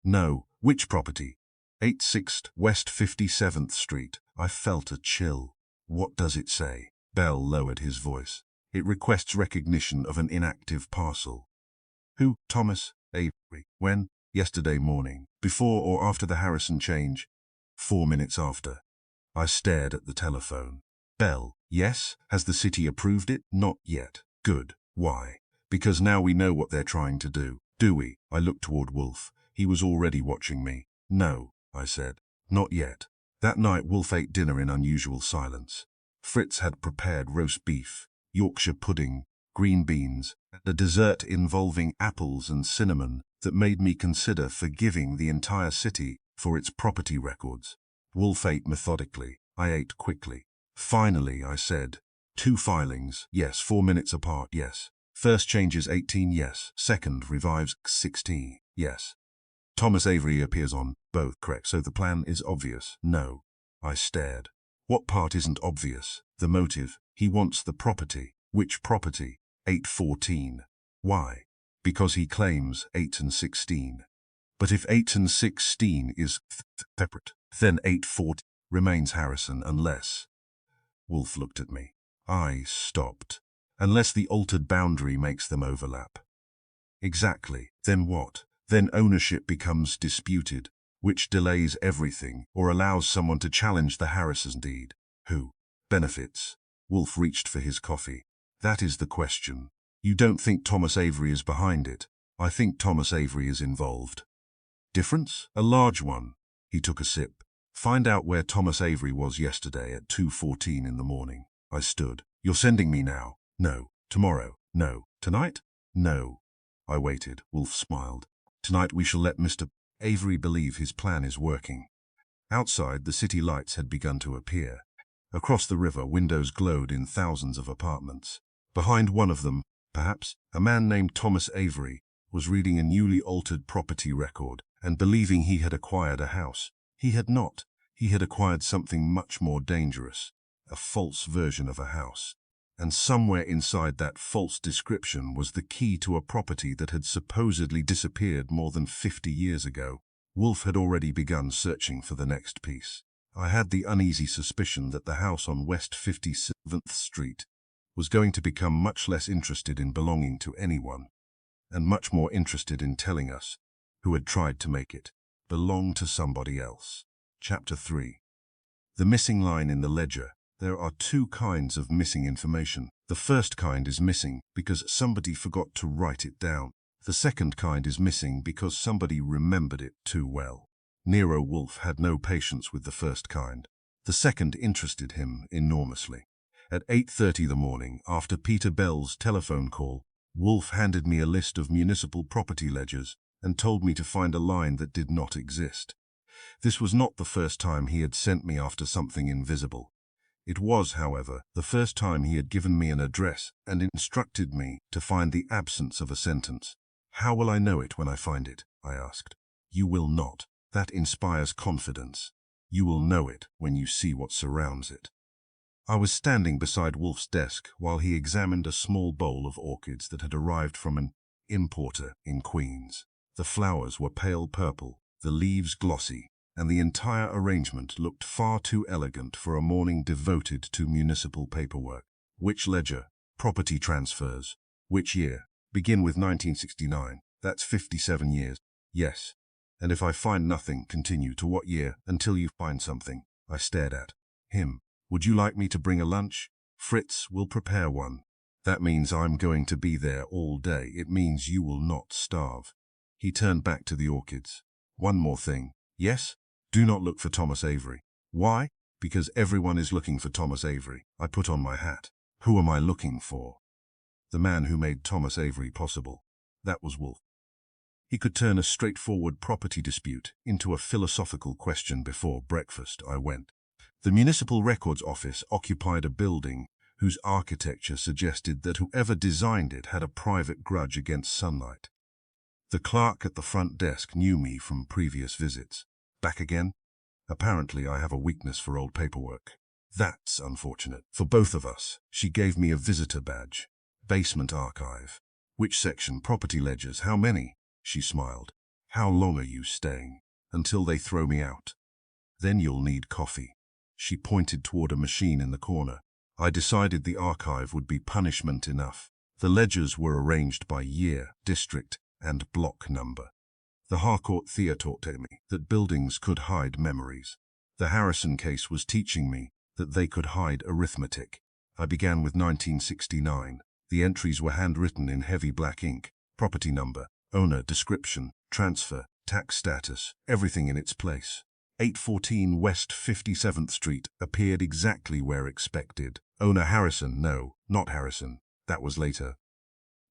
No. Which property? 86 West 57th Street. I felt a chill. What does it say? Bell lowered his voice. It requests recognition of an inactive parcel. Who? Thomas Avery. When? Yesterday morning. Before or after the Harrison change? 4 minutes after. I stared at the telephone. Bell. Yes? Has the city approved it? Not yet. Good. Why? Because now we know what they're trying to do. Do we? I looked toward Wolfe. He was already watching me. No, I said. Not yet. That night Wolfe ate dinner in unusual silence. Fritz had prepared roast beef, Yorkshire pudding, green beans, and a dessert involving apples and cinnamon that made me consider forgiving the entire city for its property records. Wolfe ate methodically. I ate quickly. Finally, I said, 2 filings, yes. 4 minutes apart, yes. First changes 18, yes. Second revives 16, yes. Thomas Avery appears on both, correct. So the plan is obvious. No. I stared. What part isn't obvious? The motive. He wants the property. Which property? 814. Why? Because he claims 8 and 16. But if 8 and 16 is separate, then 814 remains Harrison unless... Wolfe looked at me. I stopped. Unless the altered boundary makes them overlap. Exactly. Then what? Then ownership becomes disputed, which delays everything or allows someone to challenge the Harrison deed. Who benefits? Wolfe reached for his coffee. That is the question. You don't think Thomas Avery is behind it. I think Thomas Avery is involved. Difference? A large one. He took a sip. Find out where Thomas Avery was yesterday at 2:14 in the morning. I stood. You're sending me now? No. Tomorrow? No. Tonight? No. I waited. Wolfe smiled. Tonight we shall let Mr. Avery believe his plan is working. Outside, the city lights had begun to appear. Across the river, windows glowed in thousands of apartments. Behind one of them, perhaps, a man named Thomas Avery was reading a newly altered property record and believing he had acquired a house. He had not. He had acquired something much more dangerous, a false version of a house. And somewhere inside that false description was the key to a property that had supposedly disappeared more than 50 years ago. Wolfe had already begun searching for the next piece. I had the uneasy suspicion that the house on West 57th Street was going to become much less interested in belonging to anyone, and much more interested in telling us, who had tried to make it, belong to somebody else. Chapter 3. The missing line in the ledger. There are 2 kinds of missing information. The first kind is missing because somebody forgot to write it down. The second kind is missing because somebody remembered it too well. Nero Wolfe had no patience with the first kind. The second interested him enormously. At 8:30 the morning, after Peter Bell's telephone call, Wolfe handed me a list of municipal property ledgers and told me to find a line that did not exist. This was not the first time he had sent me after something invisible. It was, however, the first time he had given me an address and instructed me to find the absence of a sentence. "How will I know it when I find it?" I asked. "You will not. That inspires confidence. You will know it when you see what surrounds it." I was standing beside Wolfe's desk while he examined a small bowl of orchids that had arrived from an importer in Queens. The flowers were pale purple, the leaves glossy, and the entire arrangement looked far too elegant for a morning devoted to municipal paperwork. "Which ledger? Property transfers. Which year?" "Begin with 1969. That's 57 years. "Yes. And if I find nothing, continue to what year until you find something?" I stared at him. "Would you like me to bring a lunch?" "Fritz will prepare one." "That means I'm going to be there all day. It means you will not starve." He turned back to the orchids. "One more thing." "Yes?" "Do not look for Thomas Avery." "Why?" "Because everyone is looking for Thomas Avery." I put on my hat. "Who am I looking for?" "The man who made Thomas Avery possible." That was Wolfe. He could turn a straightforward property dispute into a philosophical question. Before breakfast, I went. The Municipal Records Office occupied a building whose architecture suggested that whoever designed it had a private grudge against sunlight. The clerk at the front desk knew me from previous visits. "Back again?" "Apparently I have a weakness for old paperwork." "That's unfortunate for both of us." She gave me a visitor badge. "Basement archive." "Which section?" "Property ledgers." "How many?" She smiled. "How long are you staying?" "Until they throw me out." "Then you'll need coffee." She pointed toward a machine in the corner. I decided the archive would be punishment enough. The ledgers were arranged by year, district, and block number. The Harcourt Theatre taught me that buildings could hide memories. The Harrison case was teaching me that they could hide arithmetic. I began with 1969. The entries were handwritten in heavy black ink. Property number, owner, description, transfer, tax status, everything in its place. 814 West 57th Street appeared exactly where expected. Owner Harrison, no, not Harrison. That was later.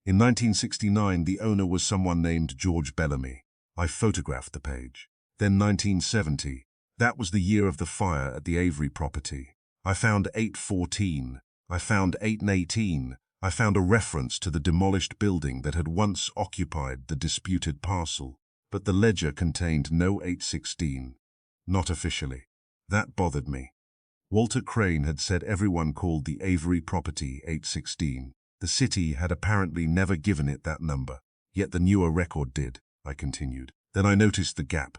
In 1969, the owner was someone named George Bellamy. I photographed the page. Then 1970. That was the year of the fire at the Avery property. I found 814. I found 818. I found a reference to the demolished building that had once occupied the disputed parcel. But the ledger contained no 816. Not officially. That bothered me. Walter Crane had said everyone called the Avery property 816. The city had apparently never given it that number. Yet the newer record did, I continued. Then I noticed the gap.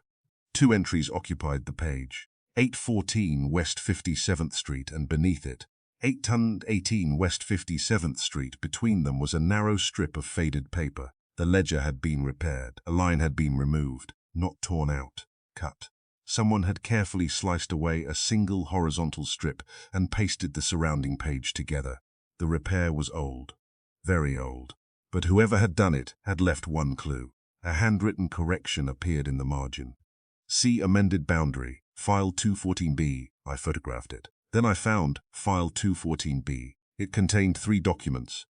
2 entries occupied the page. 814 West 57th Street and beneath it, 818 West 57th Street. Between them was a narrow strip of faded paper. The ledger had been repaired. A line had been removed, not torn out, cut. Someone had carefully sliced away a single horizontal strip and pasted the surrounding page together. The repair was old, very old. But whoever had done it had left one clue. A handwritten correction appeared in the margin. "See amended boundary, file 214B. I photographed it. Then I found file 214B. It contained 3 documents.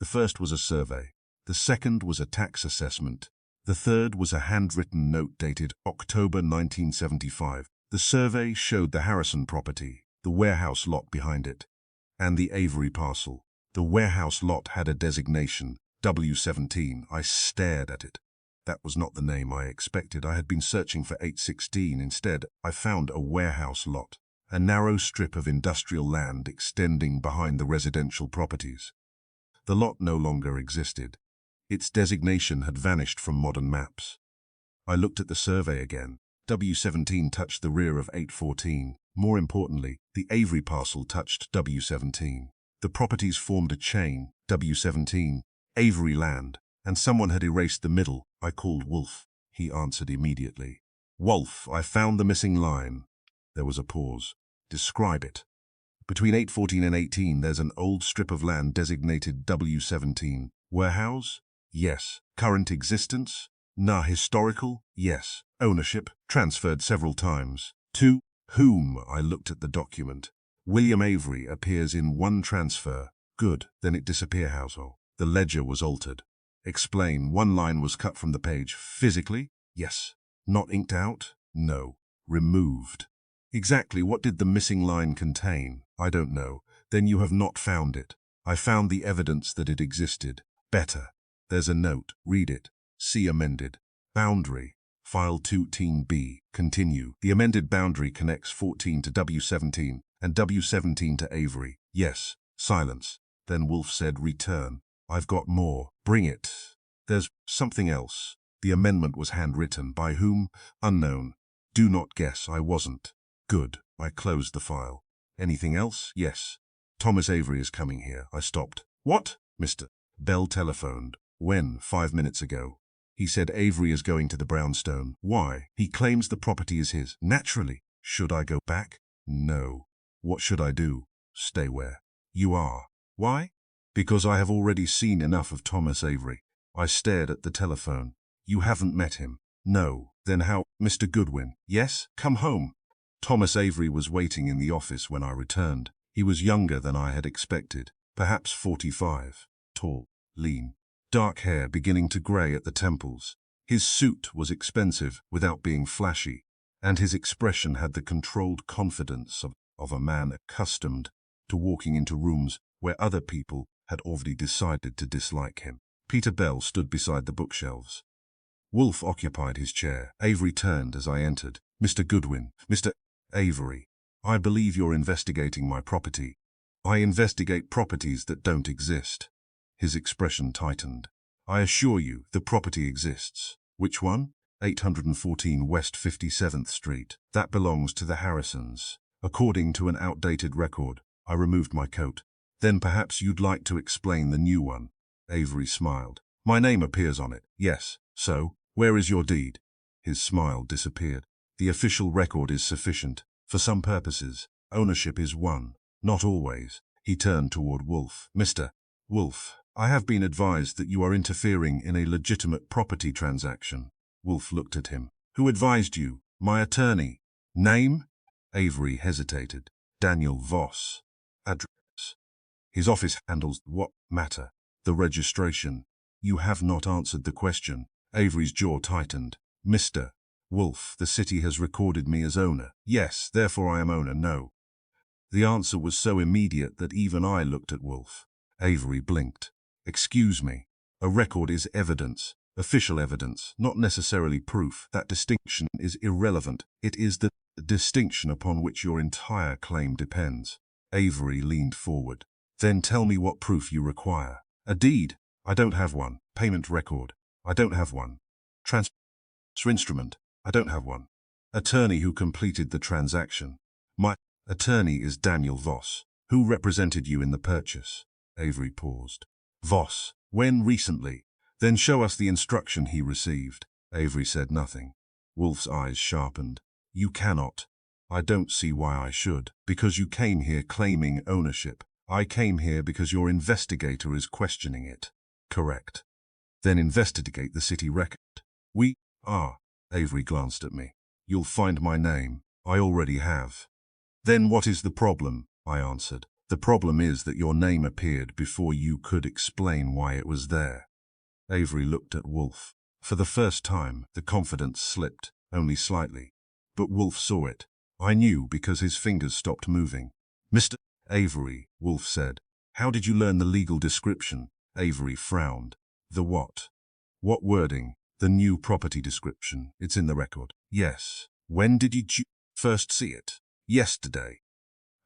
The first was a survey. The second was a tax assessment. The third was a handwritten note dated October 1975. The survey showed the Harrison property, the warehouse lot behind it, and the Avery parcel. The warehouse lot had a designation, W17. I stared at it. That was not the name I expected. I had been searching for 816. Instead, I found a warehouse lot, a narrow strip of industrial land extending behind the residential properties. The lot no longer existed. Its designation had vanished from modern maps. I looked at the survey again. W17 touched the rear of 814. More importantly, the Avery parcel touched W17. The properties formed a chain, W17, Avery land, and someone had erased the middle. I called Wolfe. He answered immediately. "Wolfe, I found the missing line." There was a pause. "Describe it." "Between 814 and 18, there's an old strip of land designated W17. Warehouse?" "Yes." Current existence? Nah. Historical? Yes. Ownership? Transferred several times. To whom? I looked at the document. William Avery appears in one transfer. Good. Then it disappear household. The ledger was altered. Explain. One line was cut from the page. Physically? Yes. Not inked out? No. Removed. Exactly what did the missing line contain? I don't know. Then you have not found it. I found the evidence that it existed. Better. There's a note. Read it. See amended. Boundary. File 2-B. Continue. The amended boundary connects 14 to W17 and W17 to Avery. Yes. Silence. Then Wolfe said, return. I've got more. Bring it. There's something else. The amendment was handwritten. By whom? Unknown. Do not guess. I wasn't. Good. I closed the file. Anything else? Yes. Thomas Avery is coming here. I stopped. What? Mr. Bell telephoned. When? 5 minutes ago. He said Avery is going to the brownstone. Why? He claims the property is his. Naturally. Should I go back? No. What should I do? Stay where you are. Why? Because I have already seen enough of Thomas Avery. I stared at the telephone. You haven't met him? No. Then how? Mr. Goodwin. Yes? Come home. Thomas Avery was waiting in the office when I returned. He was younger than I had expected, perhaps 45, tall, lean, dark hair beginning to grey at the temples. His suit was expensive without being flashy, and his expression had the controlled confidence of a man accustomed to walking into rooms where other people had already decided to dislike him. Peter Bell stood beside the bookshelves. Wolfe occupied his chair. Avery turned as I entered. Mr. Goodwin. Mr. Avery, I believe you're investigating my property. I investigate properties that don't exist. His expression tightened. I assure you, the property exists. Which one? 814 West 57th Street. That belongs to the Harrisons. According to an outdated record. I removed my coat. Then perhaps you'd like to explain the new one. Avery smiled. My name appears on it. Yes. So, where is your deed? His smile disappeared. The official record is sufficient. For some purposes, ownership is one. Not always. He turned toward Wolfe. Mr. Wolfe, I have been advised that you are interfering in a legitimate property transaction. Wolfe looked at him. Who advised you? My attorney. Name? Avery hesitated. Daniel Voss. Address. His office handles what matter? The registration. You have not answered the question. Avery's jaw tightened. Mr. Wolfe, the city has recorded me as owner. Yes, therefore I am owner. No. The answer was so immediate that even I looked at Wolfe. Avery blinked. Excuse me. A record is evidence, official evidence, not necessarily proof. That distinction is irrelevant. It is the distinction upon which your entire claim depends. Avery leaned forward. Then tell me what proof you require. A deed? I don't have one. Payment record? I don't have one. Transfer instrument? I don't have one. Attorney who completed the transaction? My attorney is Daniel Voss. Who represented you in the purchase? Avery paused. Voss. When? Recently. Then show us the instruction he received. Avery said nothing. Wolfe's eyes sharpened. You cannot. I don't see why I should. Because you came here claiming ownership. I came here because your investigator is questioning it. Correct. Then investigate the city record. We are. Avery glanced at me. You'll find my name. I already have. Then what is the problem? I answered. The problem is that your name appeared before you could explain why it was there. Avery looked at Wolfe. For the first time, the confidence slipped, only slightly. But Wolfe saw it. I knew because his fingers stopped moving. Mr. Avery, Wolfe said. How did you learn the legal description? Avery frowned. The what? What wording? The new property description. It's in the record. Yes. When did you first see it? Yesterday.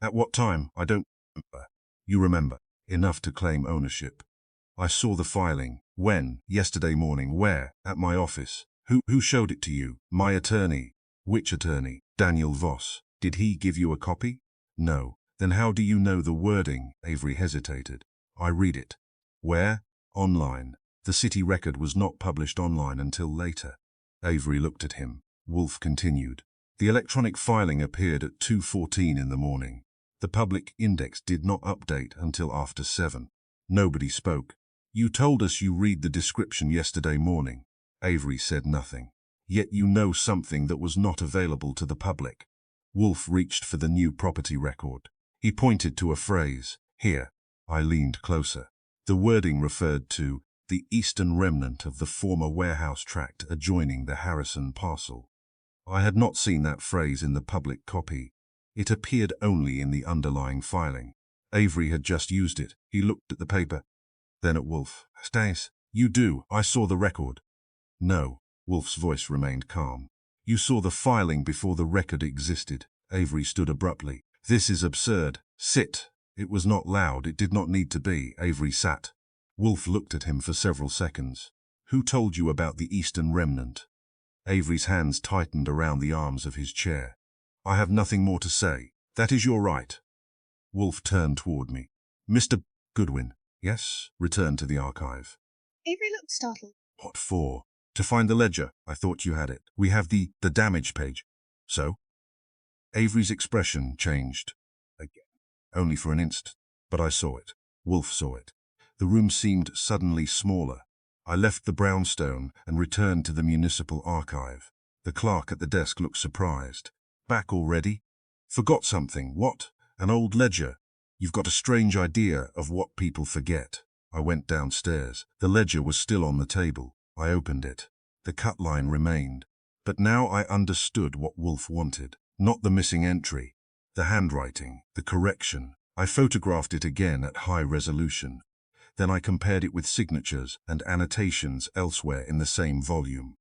At what time? I don't remember. You remember. Enough to claim ownership. I saw the filing. When? Yesterday morning. Where? At my office. Who showed it to you? My attorney. Which attorney? Daniel Voss. Did he give you a copy? No. Then how do you know the wording? Avery hesitated. I read it. Where? Online. The city record was not published online until later. Avery looked at him. Wolfe continued. The electronic filing appeared at 2:14 in the morning. The public index did not update until after 7. Nobody spoke. You told us you read the description yesterday morning. Avery said nothing. Yet you know something that was not available to the public. Wolfe reached for the new property record. He pointed to a phrase, here. I leaned closer. The wording referred to the eastern remnant of the former warehouse tract adjoining the Harrison parcel. I had not seen that phrase in the public copy. It appeared only in the underlying filing. Avery had just used it. He looked at the paper, then at Wolfe. Stace, you do. I saw the record. No. Wolfe's voice remained calm. You saw the filing before the record existed. Avery stood abruptly. This is absurd. Sit. It was not loud. It did not need to be. Avery sat. Wolfe looked at him for several seconds. Who told you about the eastern remnant? Avery's hands tightened around the arms of his chair. I have nothing more to say. That is your right. Wolfe turned toward me. Mr. Goodwin. Yes? Returned to the archive. Avery looked startled. What for? To find the ledger. I thought you had it. We have the damage page. So? Avery's expression changed. Again. Only for an instant. But I saw it. Wolfe saw it. The room seemed suddenly smaller. I left the brownstone and returned to the municipal archive. The clerk at the desk looked surprised. Back already? Forgot something. What? An old ledger. You've got a strange idea of what people forget. I went downstairs. The ledger was still on the table. I opened it. The cut line remained. But now I understood what Wolfe wanted. Not the missing entry. The handwriting. The correction. I photographed it again at high resolution. Then I compared it with signatures and annotations elsewhere in the same volume.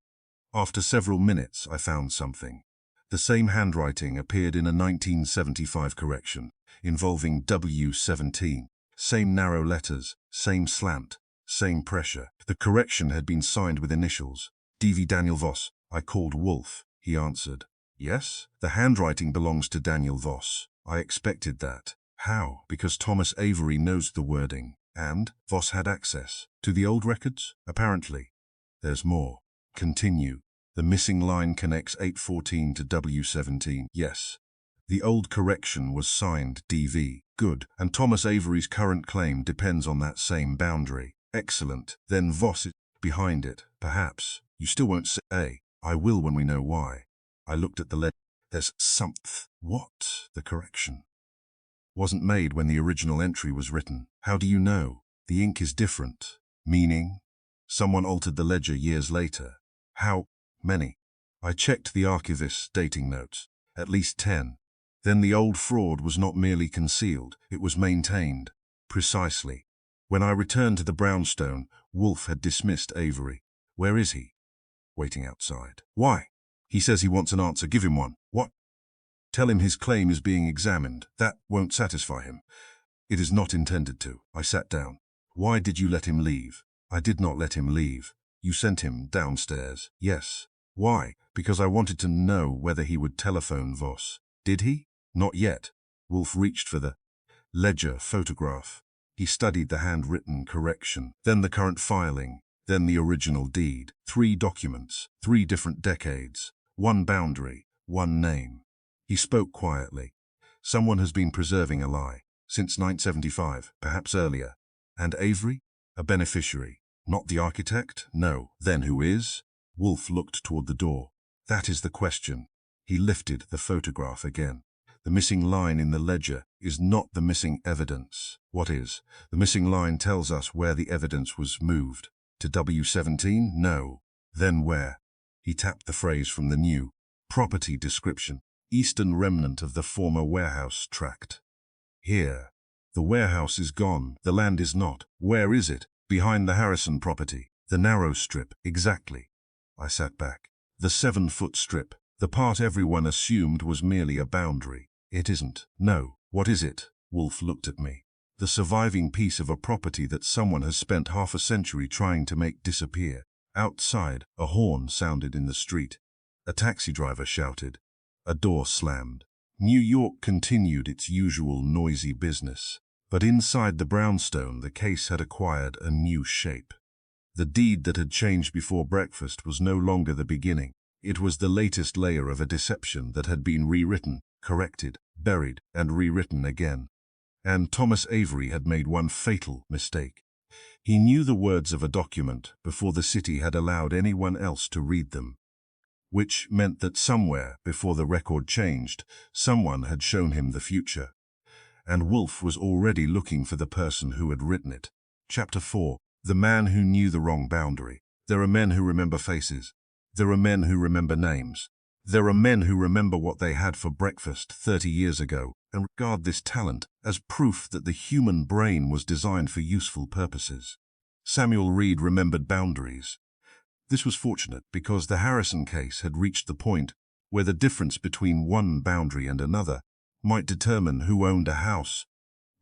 After several minutes, I found something. The same handwriting appeared in a 1975 correction, involving W17. Same narrow letters, same slant, same pressure. The correction had been signed with initials. D.V. Daniel Voss. I called Wolfe. He answered. Yes, the handwriting belongs to Daniel Voss. I expected that. How? Because Thomas Avery knows the wording. And Voss had access to the old records? Apparently. There's more. Continue. The missing line connects 814 to W17. Yes. The old correction was signed DV. Good. And Thomas Avery's current claim depends on that same boundary. Excellent. Then Voss is behind it. Perhaps. You still won't say. I will when we know why. I looked at the letter. There's something. What? The correction wasn't made when the original entry was written. How do you know? The ink is different. Meaning? Someone altered the ledger years later. How many? I checked the archivist's dating notes. At least 10. Then the old fraud was not merely concealed, it was maintained. Precisely. When I returned to the brownstone, Wolfe had dismissed Avery. Where is he? Waiting outside. Why? He says he wants an answer. Give him one. What? Tell him his claim is being examined. That won't satisfy him. It is not intended to. I sat down. Why did you let him leave? I did not let him leave. You sent him downstairs. Yes. Why? Because I wanted to know whether he would telephone Voss. Did he? Not yet. Wolfe reached for the ledger photograph. He studied the handwritten correction, then the current filing, then the original deed. 3 documents, 3 different decades, 1 boundary, 1 name. He spoke quietly. Someone has been preserving a lie, since 1975, perhaps earlier. And Avery? A beneficiary. Not the architect? No. Then who is? Wolfe looked toward the door. That is the question. He lifted the photograph again. The missing line in the ledger is not the missing evidence. What is? The missing line tells us where the evidence was moved. To W17? No. Then where? He tapped the phrase from the new property description. Eastern remnant of the former warehouse tract. Here. The warehouse is gone. The land is not. Where is it? Behind the Harrison property. The narrow strip. Exactly. I sat back. The 7-foot strip. The part everyone assumed was merely a boundary. It isn't. No. What is it? Wolfe looked at me. The surviving piece of a property that someone has spent half a century trying to make disappear. Outside, a horn sounded in the street. A taxi driver shouted. A door slammed. New York continued its usual noisy business. But inside the brownstone, the case had acquired a new shape. The deed that had changed before breakfast was no longer the beginning. It was the latest layer of a deception that had been rewritten, corrected, buried, and rewritten again. And Thomas Avery had made one fatal mistake. He knew the words of a document before the city had allowed anyone else to read them, which meant that somewhere before the record changed, someone had shown him the future. And Wolfe was already looking for the person who had written it. Chapter 4. The man who knew the wrong boundary. There are men who remember faces. There are men who remember names. There are men who remember what they had for breakfast 30 years ago and regard this talent as proof that the human brain was designed for useful purposes. Samuel Reed remembered boundaries. This was fortunate because the Harrison case had reached the point where the difference between one boundary and another might determine who owned a house,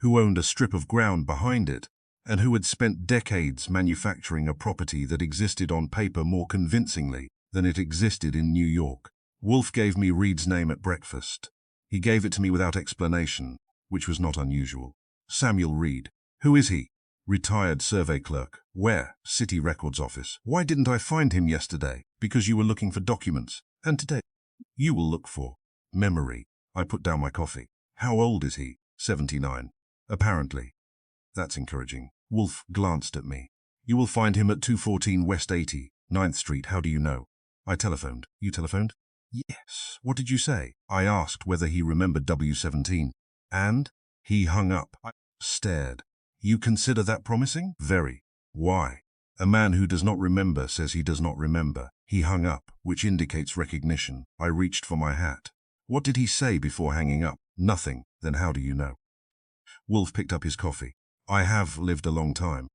who owned a strip of ground behind it, and who had spent decades manufacturing a property that existed on paper more convincingly than it existed in New York. Wolfe gave me Reed's name at breakfast. He gave it to me without explanation, which was not unusual. Samuel Reed. Who is he? Retired survey clerk. Where? City Records Office. Why didn't I find him yesterday? Because you were looking for documents. And today? You will look for memory. I put down my coffee. How old is he? 79. Apparently. That's encouraging. Wolfe glanced at me. You will find him at 214 West 80, 9th Street. How do you know? I telephoned. You telephoned? Yes. What did you say? I asked whether he remembered W17. And? He hung up. I stared. You consider that promising? Very. Why? A man who does not remember says he does not remember. He hung up, which indicates recognition. I reached for my hat. What did he say before hanging up? Nothing. Then how do you know? Wolfe picked up his coffee. I have lived a long time.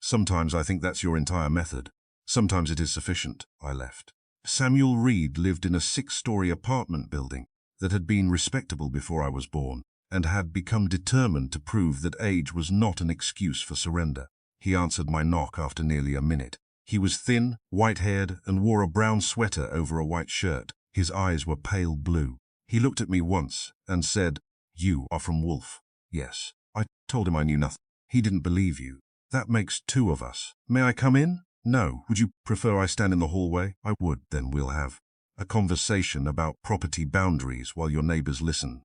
Sometimes I think that's your entire method. Sometimes it is sufficient. I left. Samuel Reed lived in a 6-story apartment building that had been respectable before I was born and had become determined to prove that age was not an excuse for surrender. He answered my knock after nearly a minute. He was thin, white-haired, and wore a brown sweater over a white shirt. His eyes were pale blue. He looked at me once and said, "You are from Wolfe." Yes. I told him I knew nothing. He didn't believe you. That makes 2 of us. May I come in? No. Would you prefer I stand in the hallway? I would. Then we'll have a conversation about property boundaries while your neighbors listen.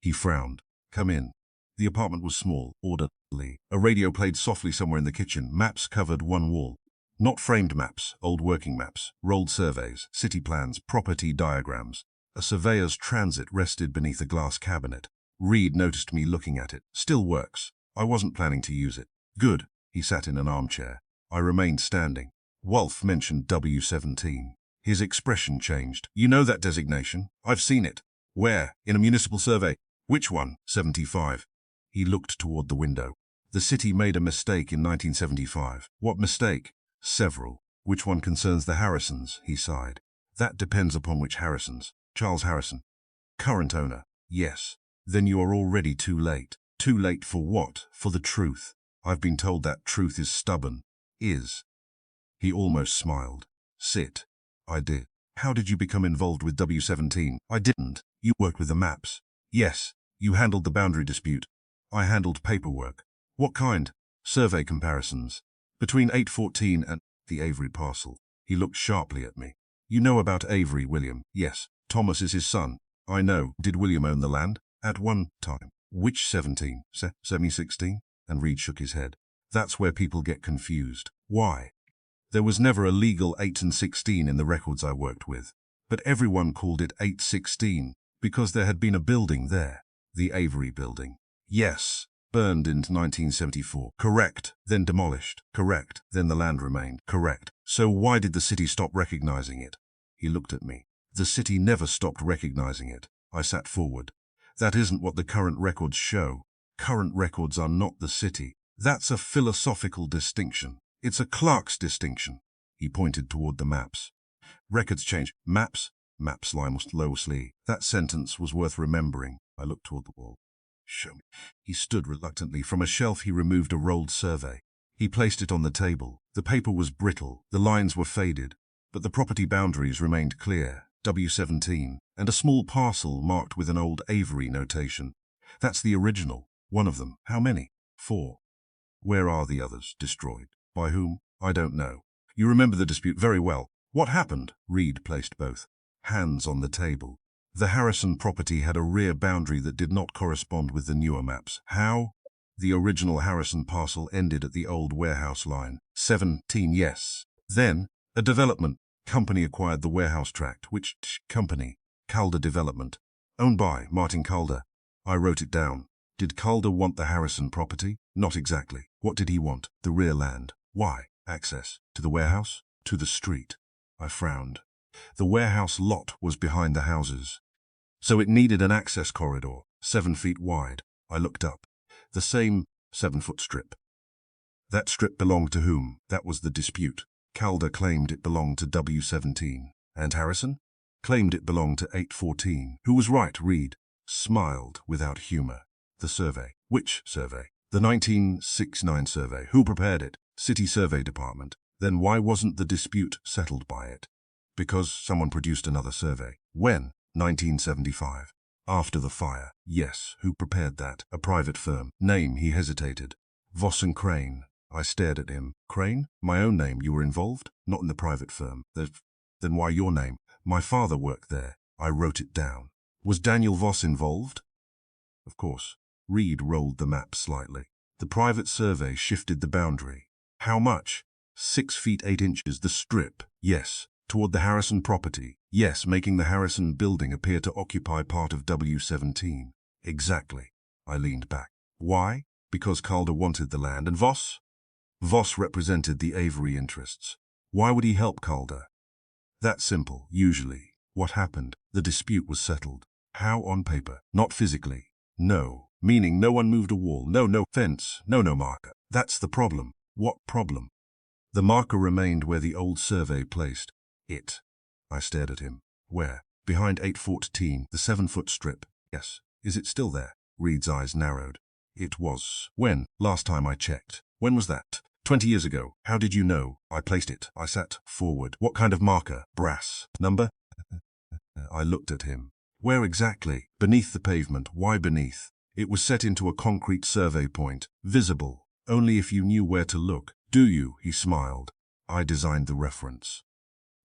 He frowned. Come in. The apartment was small, orderly. A radio played softly somewhere in the kitchen. Maps covered one wall. Not framed maps, old working maps, rolled surveys, city plans, property diagrams. A surveyor's transit rested beneath a glass cabinet. Reed noticed me looking at it. Still works. I wasn't planning to use it. Good. He sat in an armchair. I remained standing. Wolfe mentioned W17. His expression changed. You know that designation? I've seen it. Where? In a municipal survey. Which one? 75. He looked toward the window. The city made a mistake in 1975. What mistake? Several. Which one concerns the Harrisons? He sighed. That depends upon which Harrisons. Charles Harrison. Current owner. Yes. Then you are already too late. Too late for what? For the truth. I've been told that truth is stubborn. Is. He almost smiled. Sit. I did. How did you become involved with W17? I didn't. You worked with the maps. Yes. You handled the boundary dispute. I handled paperwork. What kind? Survey comparisons. Between 814 and the Avery parcel. He looked sharply at me. You know about Avery, William? Yes. Thomas is his son. I know. Did William own the land? At one time. Which 17? 16? And Reed shook his head. That's where people get confused. Why? There was never a legal 8 and 16 in the records I worked with. But everyone called it 816 because there had been a building there. The Avery building. Yes. Burned in 1974. Correct. Then demolished. Correct. Then the land remained. Correct. So why did the city stop recognizing it? He looked at me. The city never stopped recognizing it. I sat forward. That isn't what the current records show. Current records are not the city. That's a philosophical distinction. It's a clerk's distinction. He pointed toward the maps. Records change. Maps? Maps lowly. That sentence was worth remembering. I looked toward the wall. Show me. He stood reluctantly. From a shelf he removed a rolled survey. He placed it on the table. The paper was brittle. The lines were faded. But the property boundaries remained clear. W17. And a small parcel marked with an old Avery notation. That's the original. One of them. How many? 4. Where are the others? Destroyed. By whom? I don't know. You remember the dispute very well. What happened? Reed placed both hands on the table. The Harrison property had a rear boundary that did not correspond with the newer maps. How? The original Harrison parcel ended at the old warehouse line. 17, yes. Then, a development company acquired the warehouse tract. Which company? Calder Development. Owned by Martin Calder. I wrote it down. Did Calder want the Harrison property? Not exactly. What did he want? The rear land. Why? Access. To the warehouse? To the street. I frowned. The warehouse lot was behind the houses, so it needed an access corridor, 7 feet wide. I looked up. The same 7-foot strip. That strip belonged to whom? That was the dispute. Calder claimed it belonged to W17. And Harrison? Claimed it belonged to 814. Who was right? Reed smiled without humor. The survey. Which survey? The 1969 survey. Who prepared it? City Survey Department. Then why wasn't the dispute settled by it? Because someone produced another survey. When? 1975. After the fire. Yes. Who prepared that? A private firm. Name? He hesitated. Voss and Crane. I stared at him. Crane? My own name. You were involved? Not in the private firm. Then why your name? My father worked there. I wrote it down. Was Daniel Voss involved? Of course. Reed rolled the map slightly. The private survey shifted the boundary. How much? 6 feet 8 inches. The strip. Yes. Toward the Harrison property. Yes, making the Harrison building appear to occupy part of W17. Exactly. I leaned back. Why? Because Calder wanted the land. And Voss? Voss represented the Avery interests. Why would he help Calder? That simple, usually. What happened? The dispute was settled. How? On paper. Not physically. No. Meaning no one moved a wall. No fence. No marker. That's the problem. What problem? The marker remained where the old survey placed it. I stared at him. Where? Behind 814, the 7-foot strip. Yes. Is it still there? Reed's eyes narrowed. It was. When? Last time I checked. When was that? 20 years ago. How did you know? I placed it. I sat forward. What kind of marker? Brass. Number? I looked at him. Where exactly? Beneath the pavement. Why beneath? It was set into a concrete survey point. Visible. Only if you knew where to look. Do you? He smiled. I designed the reference.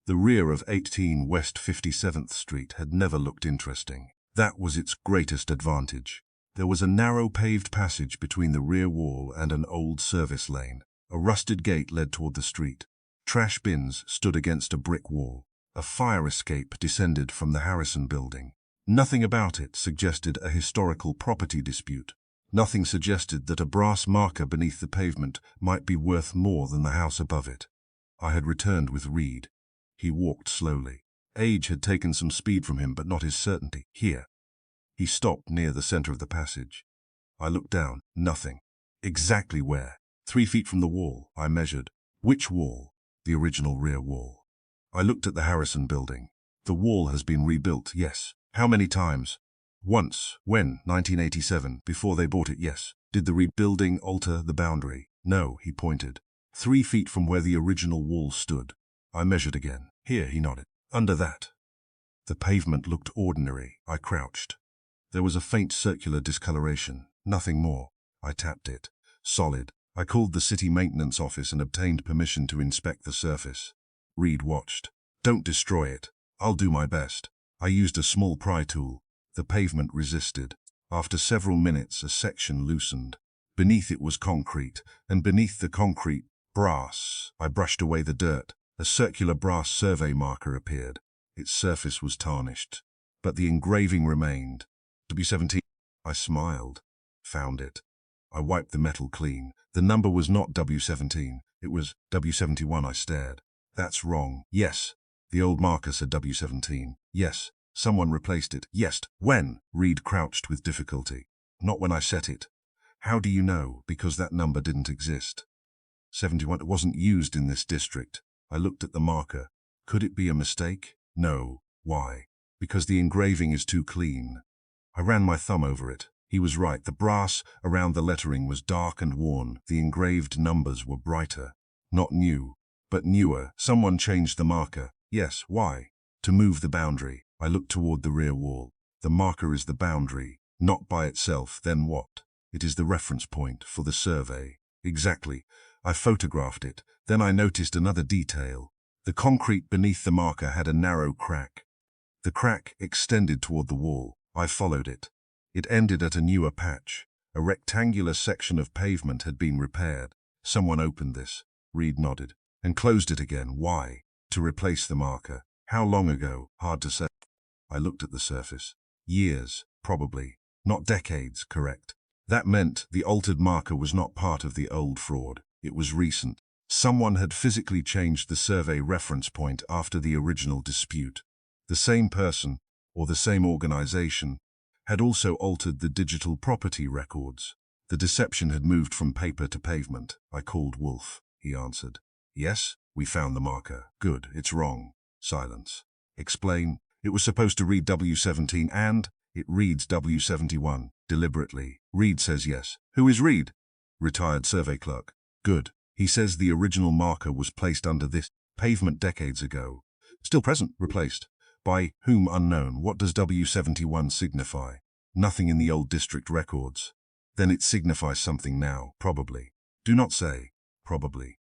The rear of 18 West 57th Street had never looked interesting. That was its greatest advantage. There was a narrow paved passage between the rear wall and an old service lane. A rusted gate led toward the street. Trash bins stood against a brick wall. A fire escape descended from the Harrison building. Nothing about it suggested a historical property dispute. Nothing suggested that a brass marker beneath the pavement might be worth more than the house above it. I had returned with Reed. He walked slowly. Age had taken some speed from him, but not his certainty. Here. He stopped near the center of the passage. I looked down. Nothing. Exactly where? 3 feet from the wall, I measured. Which wall? The original rear wall. I looked at the Harrison building. The wall has been rebuilt, yes. How many times? Once. When? 1987, before they bought it, yes. Did the rebuilding alter the boundary? No, he pointed. 3 feet from where the original wall stood. I measured again. Here, he nodded. Under that. The pavement looked ordinary. I crouched. There was a faint circular discoloration. Nothing more. I tapped it. Solid. I called the city maintenance office and obtained permission to inspect the surface. Reed watched. Don't destroy it. I'll do my best. I used a small pry tool. The pavement resisted. After several minutes, a section loosened. Beneath it was concrete, and beneath the concrete, brass. I brushed away the dirt. A circular brass survey marker appeared. Its surface was tarnished, but the engraving remained. W17. I smiled. Found it. I wiped the metal clean. The number was not W17. It was W71. I stared. That's wrong. Yes. The old marker said W17. Yes. Someone replaced it. Yes. When? Reed crouched with difficulty. Not when I set it. How do you know? Because that number didn't exist. 71. It wasn't used in this district. I looked at the marker. Could it be a mistake? No. Why? Because the engraving is too clean. I ran my thumb over it. He was right. The brass around the lettering was dark and worn. The engraved numbers were brighter. Not new, but newer. Someone changed the marker. Yes. Why? To move the boundary. I looked toward the rear wall. The marker is the boundary. Not by itself. Then what? It is the reference point for the survey. Exactly. I photographed it. Then I noticed another detail. The concrete beneath the marker had a narrow crack. The crack extended toward the wall. I followed it. It ended at a newer patch. A rectangular section of pavement had been repaired. Someone opened this. Reed nodded. And closed it again. Why? To replace the marker. How long ago? Hard to say. I looked at the surface. Years, probably. Not decades, correct. That meant the altered marker was not part of the old fraud. It was recent. Someone had physically changed the survey reference point after the original dispute. The same person, or the same organization, had also altered the digital property records. The deception had moved from paper to pavement. I called Wolfe. He answered. Yes, we found the marker. Good, it's wrong. Silence. Explain. It was supposed to read W17 and it reads W71. Deliberately. Reed says yes. Who is Reed? Retired survey clerk. Good. He says the original marker was placed under this pavement decades ago. Still present, replaced. By whom unknown. What does W71 signify? Nothing in the old district records. Then it signifies something now, probably. Do not say, probably.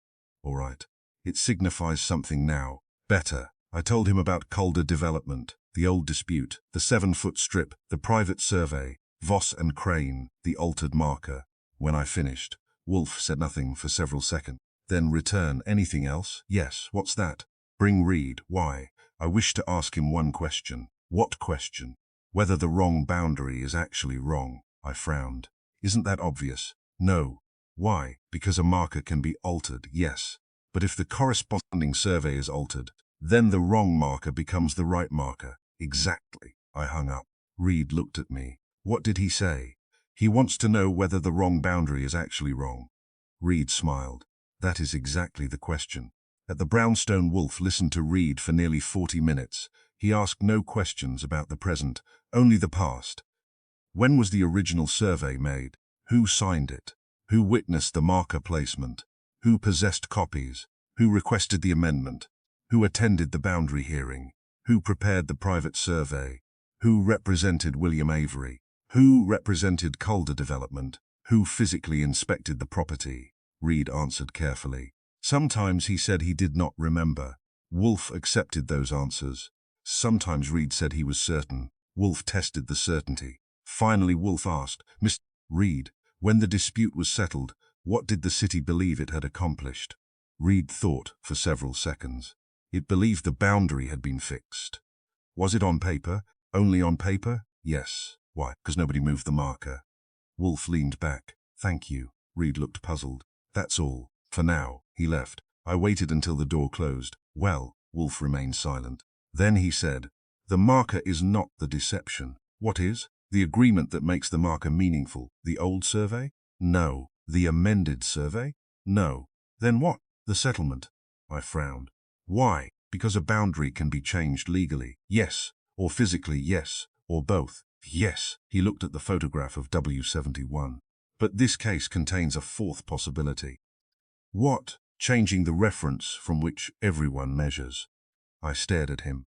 All right. It signifies something now. Better. I told him about Calder development, the old dispute, the 7-foot strip, the private survey, Voss and Crane, the altered marker. When I finished, Wolfe said nothing for several seconds. Then return. Anything else? Yes. What's that? Bring Reed. Why? I wish to ask him one question. What question? Whether the wrong boundary is actually wrong. I frowned. Isn't that obvious? No. Why? Because a marker can be altered, yes. But if the corresponding survey is altered, then the wrong marker becomes the right marker. Exactly. I hung up. Reed looked at me. What did he say? He wants to know whether the wrong boundary is actually wrong. Reed smiled. That is exactly the question. At the brownstone, Wolfe listened to Reed for nearly 40 minutes. He asked no questions about the present, only the past. When was the original survey made? Who signed it? Who witnessed the marker placement? Who possessed copies? Who requested the amendment? Who attended the boundary hearing? Who prepared the private survey? Who represented William Avery? Who represented Calder development? Who physically inspected the property? Reed answered carefully. Sometimes he said he did not remember. Wolfe accepted those answers. Sometimes Reed said he was certain. Wolfe tested the certainty. Finally Wolfe asked, Mr. Reed, when the dispute was settled, what did the city believe it had accomplished? Reed thought for several seconds. It believed the boundary had been fixed. Was it on paper? Only on paper? Yes. Why? Because nobody moved the marker. Wolfe leaned back. Thank you. Reed looked puzzled. That's all. For now. He left. I waited until the door closed. Well, Wolfe remained silent. Then he said, the marker is not the deception. What is? The agreement that makes the marker meaningful. The old survey? No. The amended survey? No. Then what? The settlement. I frowned. Why? Because a boundary can be changed legally. Yes. Or physically, yes. Or both. Yes. He looked at the photograph of W71. But this case contains a fourth possibility. What? Changing the reference from which everyone measures. I stared at him.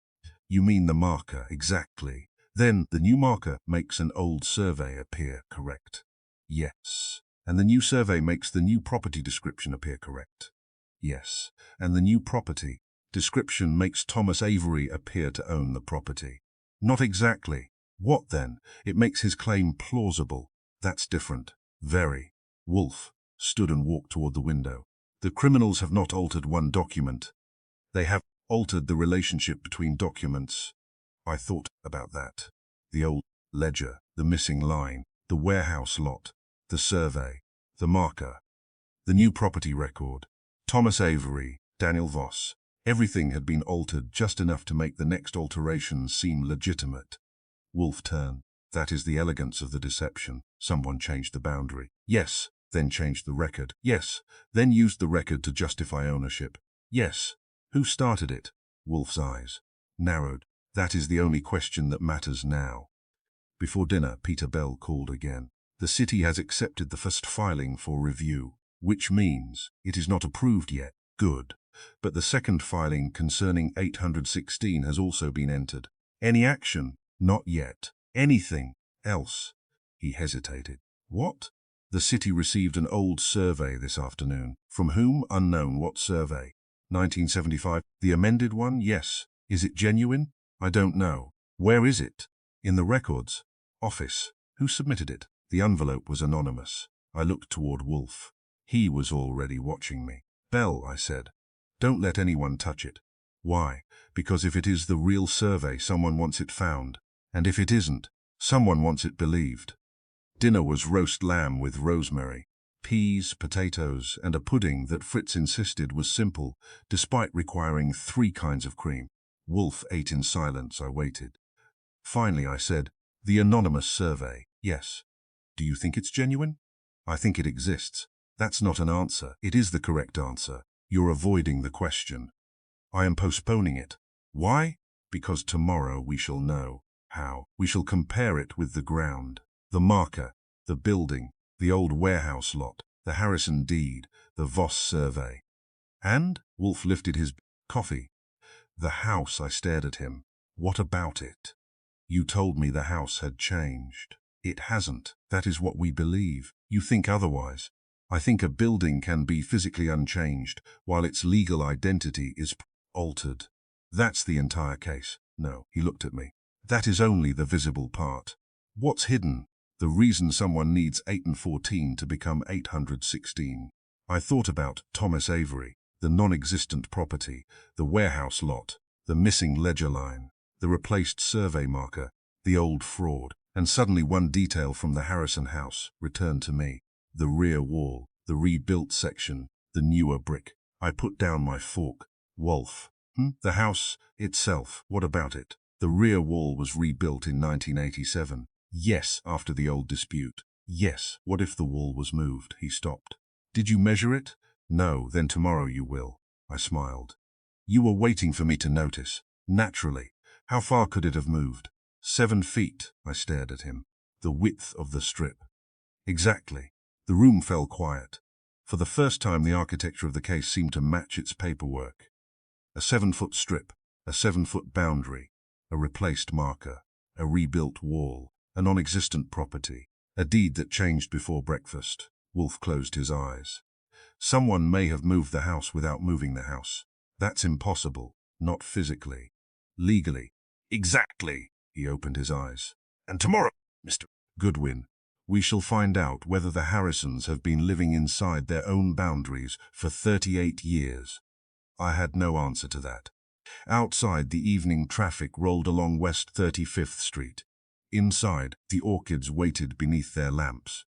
You mean the marker, exactly. Then the new marker makes an old survey appear correct. Yes. And the new survey makes the new property description appear correct. Yes. And the new property description makes Thomas Avery appear to own the property. Not exactly. What then? It makes his claim plausible. That's different. Very. Wolfe stood and walked toward the window. The criminals have not altered one document. They have altered the relationship between documents. I thought about that. The old ledger, the missing line, the warehouse lot, the survey, the marker, the new property record, Thomas Avery, Daniel Voss. Everything had been altered just enough to make the next alteration seem legitimate. Wolfe turned. That is the elegance of the deception. Someone changed the boundary. Yes. Then changed the record. Yes. Then used the record to justify ownership. Yes. Who started it? Wolfe's eyes narrowed. That is the only question that matters now. Before dinner, Peter Bell called again. The city has accepted the first filing for review, which means it is not approved yet. Good. But the second filing concerning 816 has also been entered. Any action? Not yet. Anything else? He hesitated. What? The city received an old survey this afternoon. From whom? Unknown. What survey? 1975. The amended one? Yes. Is it genuine? I don't know. Where is it? In the records office. Who submitted it? The envelope was anonymous. I looked toward Wolfe. He was already watching me. "Bell," I said, "don't let anyone touch it." "Why?" "Because if it is the real survey, someone wants it found. And if it isn't, someone wants it believed." Dinner was roast lamb with rosemary, peas, potatoes, and a pudding that Fritz insisted was simple, despite requiring 3 kinds of cream. Wolfe ate in silence. I waited. Finally, I said, "The anonymous survey, yes. Do you think it's genuine?" "I think it exists." "That's not an answer. It is the correct answer. You're avoiding the question." "I am postponing it." "Why?" "Because tomorrow we shall know." "How?" "We shall compare it with the ground. The marker, the building, the old warehouse lot, the Harrison deed, the Voss survey." "And?" Wolfe lifted his coffee. "The house." I stared at him. "What about it?" "You told me the house had changed." "It hasn't. That is what we believe. You think otherwise." "I think a building can be physically unchanged while its legal identity is altered." "That's the entire case." "No." He looked at me. "That is only the visible part. What's hidden? The reason someone needs 8 and 14 to become 816. I thought about Thomas Avery, the non-existent property, the warehouse lot, the missing ledger line, the replaced survey marker, the old fraud, and suddenly one detail from the Harrison house returned to me. The rear wall, the rebuilt section, the newer brick. I put down my fork. "Wolfe." "The house itself, what about it?" "The rear wall was rebuilt in 1987. "Yes." "After the old dispute." "Yes." "What if the wall was moved?" He stopped. "Did you measure it?" "No." "Then tomorrow you will." I smiled. "You were waiting for me to notice." "Naturally." "How far could it have moved?" 7 feet. I stared at him. "The width of the strip." "Exactly." The room fell quiet. For the first time, the architecture of the case seemed to match its paperwork. A 7-foot strip, a 7-foot boundary, a replaced marker, a rebuilt wall, a non-existent property, a deed that changed before breakfast. Wolfe closed his eyes. "Someone may have moved the house without moving the house. That's impossible. Not physically. Legally." "Exactly." He opened his eyes. "And tomorrow, Mr. Goodwin, we shall find out whether the Harrisons have been living inside their own boundaries for 38 years. I had no answer to that. Outside, the evening traffic rolled along West 35th Street. Inside, the orchids waited beneath their lamps.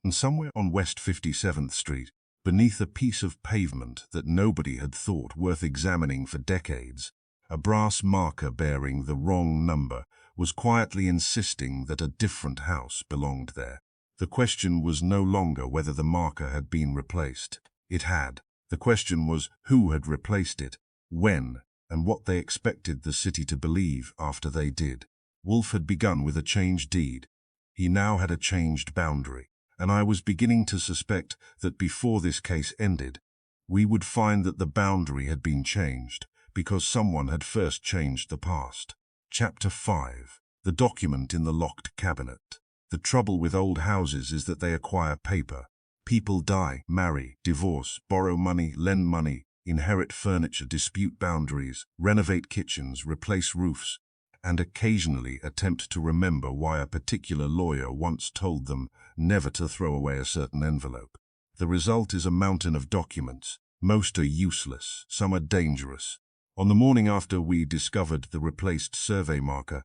And somewhere on West 57th Street, beneath a piece of pavement that nobody had thought worth examining for decades, a brass marker bearing the wrong number was quietly insisting that a different house belonged there. The question was no longer whether the marker had been replaced. It had. The question was who had replaced it, when, and what they expected the city to believe after they did. Wolfe had begun with a changed deed. He now had a changed boundary, and I was beginning to suspect that before this case ended, we would find that the boundary had been changed because someone had first changed the past. Chapter 5. The document in the locked cabinet. The trouble with old houses is that they acquire paper. People die, marry, divorce, borrow money, lend money, inherit furniture, dispute boundaries, renovate kitchens, replace roofs, and occasionally attempt to remember why a particular lawyer once told them never to throw away a certain envelope. The result is a mountain of documents. Most are useless, some are dangerous. On the morning after we discovered the replaced survey marker,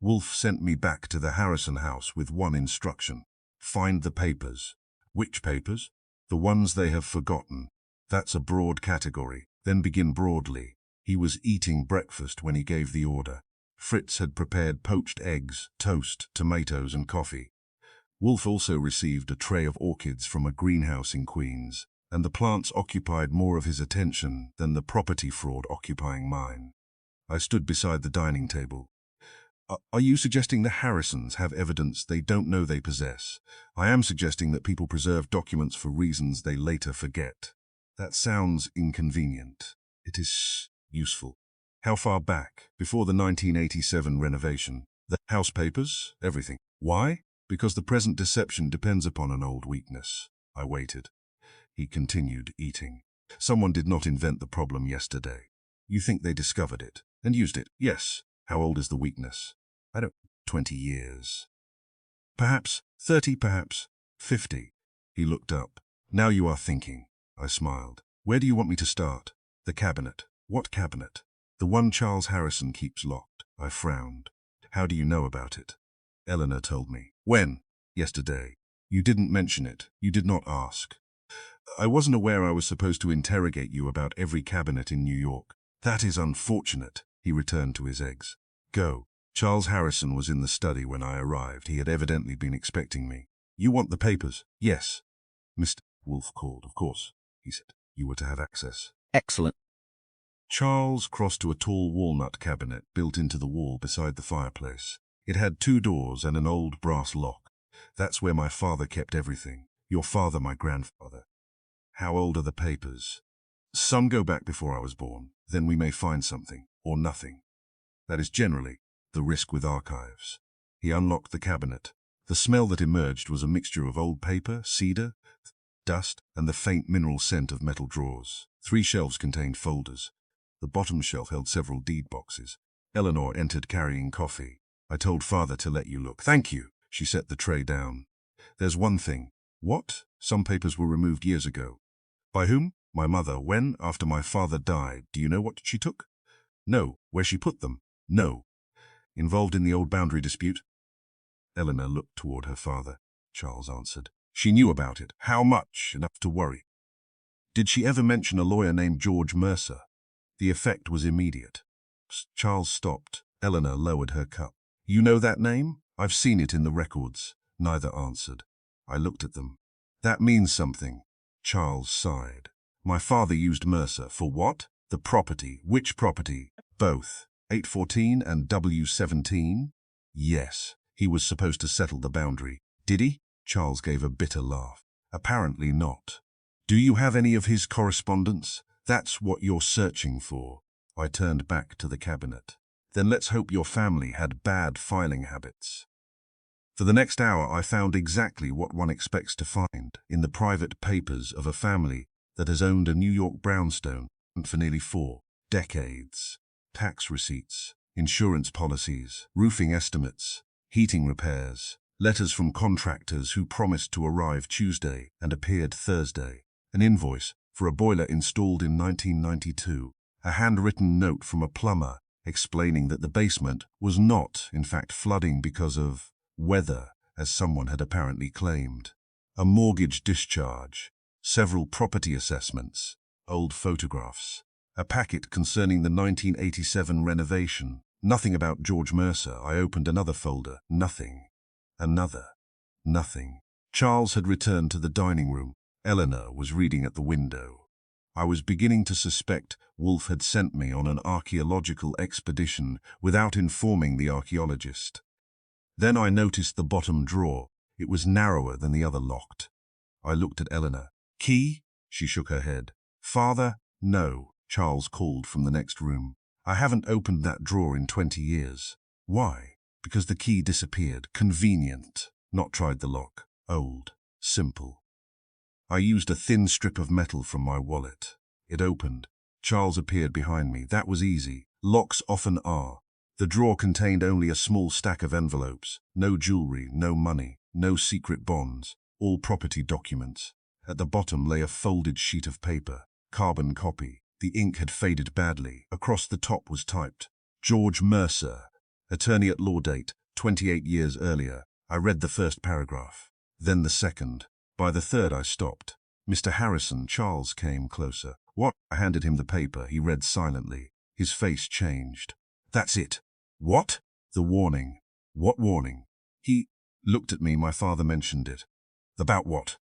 Wolfe sent me back to the Harrison house with one instruction: find the papers. Which papers? The ones they have forgotten. That's a broad category. Then begin broadly. He was eating breakfast when he gave the order. Fritz had prepared poached eggs, toast, tomatoes, and coffee. Wolfe also received a tray of orchids from a greenhouse in Queens, and the plants occupied more of his attention than the property fraud occupying mine. I stood beside the dining table. Are you suggesting the Harrisons have evidence they don't know they possess? I am suggesting that people preserve documents for reasons they later forget. That sounds inconvenient. It is useful. How far back? Before the 1987 renovation. The house papers? Everything. Why? Because the present deception depends upon an old weakness. I waited. He continued eating. Someone did not invent the problem yesterday. You think they discovered it and used it? Yes. How old is the weakness? I don't. 20 years. Perhaps 30 perhaps. 50. He looked up. Now you are thinking. I smiled. Where do you want me to start? The cabinet. What cabinet? The one Charles Harrison keeps locked. I frowned. How do you know about it? Eleanor told me. When? Yesterday. You didn't mention it. You did not ask. I wasn't aware I was supposed to interrogate you about every cabinet in New York. That is unfortunate. He returned to his eggs. Go. Charles Harrison was in the study when I arrived. He had evidently been expecting me. You want the papers? Yes. Mr. Wolfe called. Of course, he said. You were to have access. Excellent. Charles crossed to a tall walnut cabinet built into the wall beside the fireplace. It had 2 doors and an old brass lock. That's where my father kept everything. Your father, my grandfather. How old are the papers? Some go back before I was born. Then we may find something, or nothing. That is generally the risk with archives. He unlocked the cabinet. The smell that emerged was a mixture of old paper, cedar, dust, and the faint mineral scent of metal drawers. 3 shelves contained folders. The bottom shelf held several deed boxes. Eleanor entered carrying coffee. I told father to let you look. Thank you. She set the tray down. There's one thing. What? Some papers were removed years ago. By whom? My mother. When? After my father died. Do you know what she took? No. Where she put them? No. Involved in the old boundary dispute? Eleanor looked toward her father. Charles answered. She knew about it. How much? Enough to worry. Did she ever mention a lawyer named George Mercer? The effect was immediate. Charles stopped. Eleanor lowered her cup. You know that name? I've seen it in the records. Neither answered. I looked at them. That means something. Charles sighed. My father used Mercer for what? The property. Which property? Both. 814 and W17? Yes. He was supposed to settle the boundary. Did he? Charles gave a bitter laugh. Apparently not. Do you have any of his correspondence? That's what you're searching for. I turned back to the cabinet. Then let's hope your family had bad filing habits. For the next hour I found exactly what one expects to find in the private papers of a family that has owned a New York brownstone for nearly 4 decades. Tax receipts, insurance policies, roofing estimates, heating repairs, letters from contractors who promised to arrive Tuesday and appeared Thursday, an invoice for a boiler installed in 1992, a handwritten note from a plumber explaining that the basement was not, in fact, flooding because of weather, as someone had apparently claimed, a mortgage discharge, several property assessments, old photographs, a packet concerning the 1987 renovation, nothing about George Mercer. I opened another folder. Nothing. Another. Nothing. Charles had returned to the dining room. Eleanor was reading at the window. I was beginning to suspect Wolfe had sent me on an archaeological expedition without informing the archaeologist. Then I noticed the bottom drawer. It was narrower than the other locked. I looked at Eleanor. Key? She shook her head. Father? No, Charles called from the next room. I haven't opened that drawer in 20 years. Why? Because the key disappeared. Convenient. Not tried the lock. Old. Simple. I used a thin strip of metal from my wallet. It opened. Charles appeared behind me. That was easy. Locks often are. The drawer contained only a small stack of envelopes. No jewelry, no money, no secret bonds. All property documents. At the bottom lay a folded sheet of paper. Carbon copy. The ink had faded badly. Across the top was typed, George Mercer, attorney at law, date 28 years earlier. I read the first paragraph. Then the second. By the third I stopped. Mr. Harrison. Charles came closer. What? I handed him the paper. He read silently. His face changed. That's it. What? The warning. What warning? He looked at me. My father mentioned it. About what?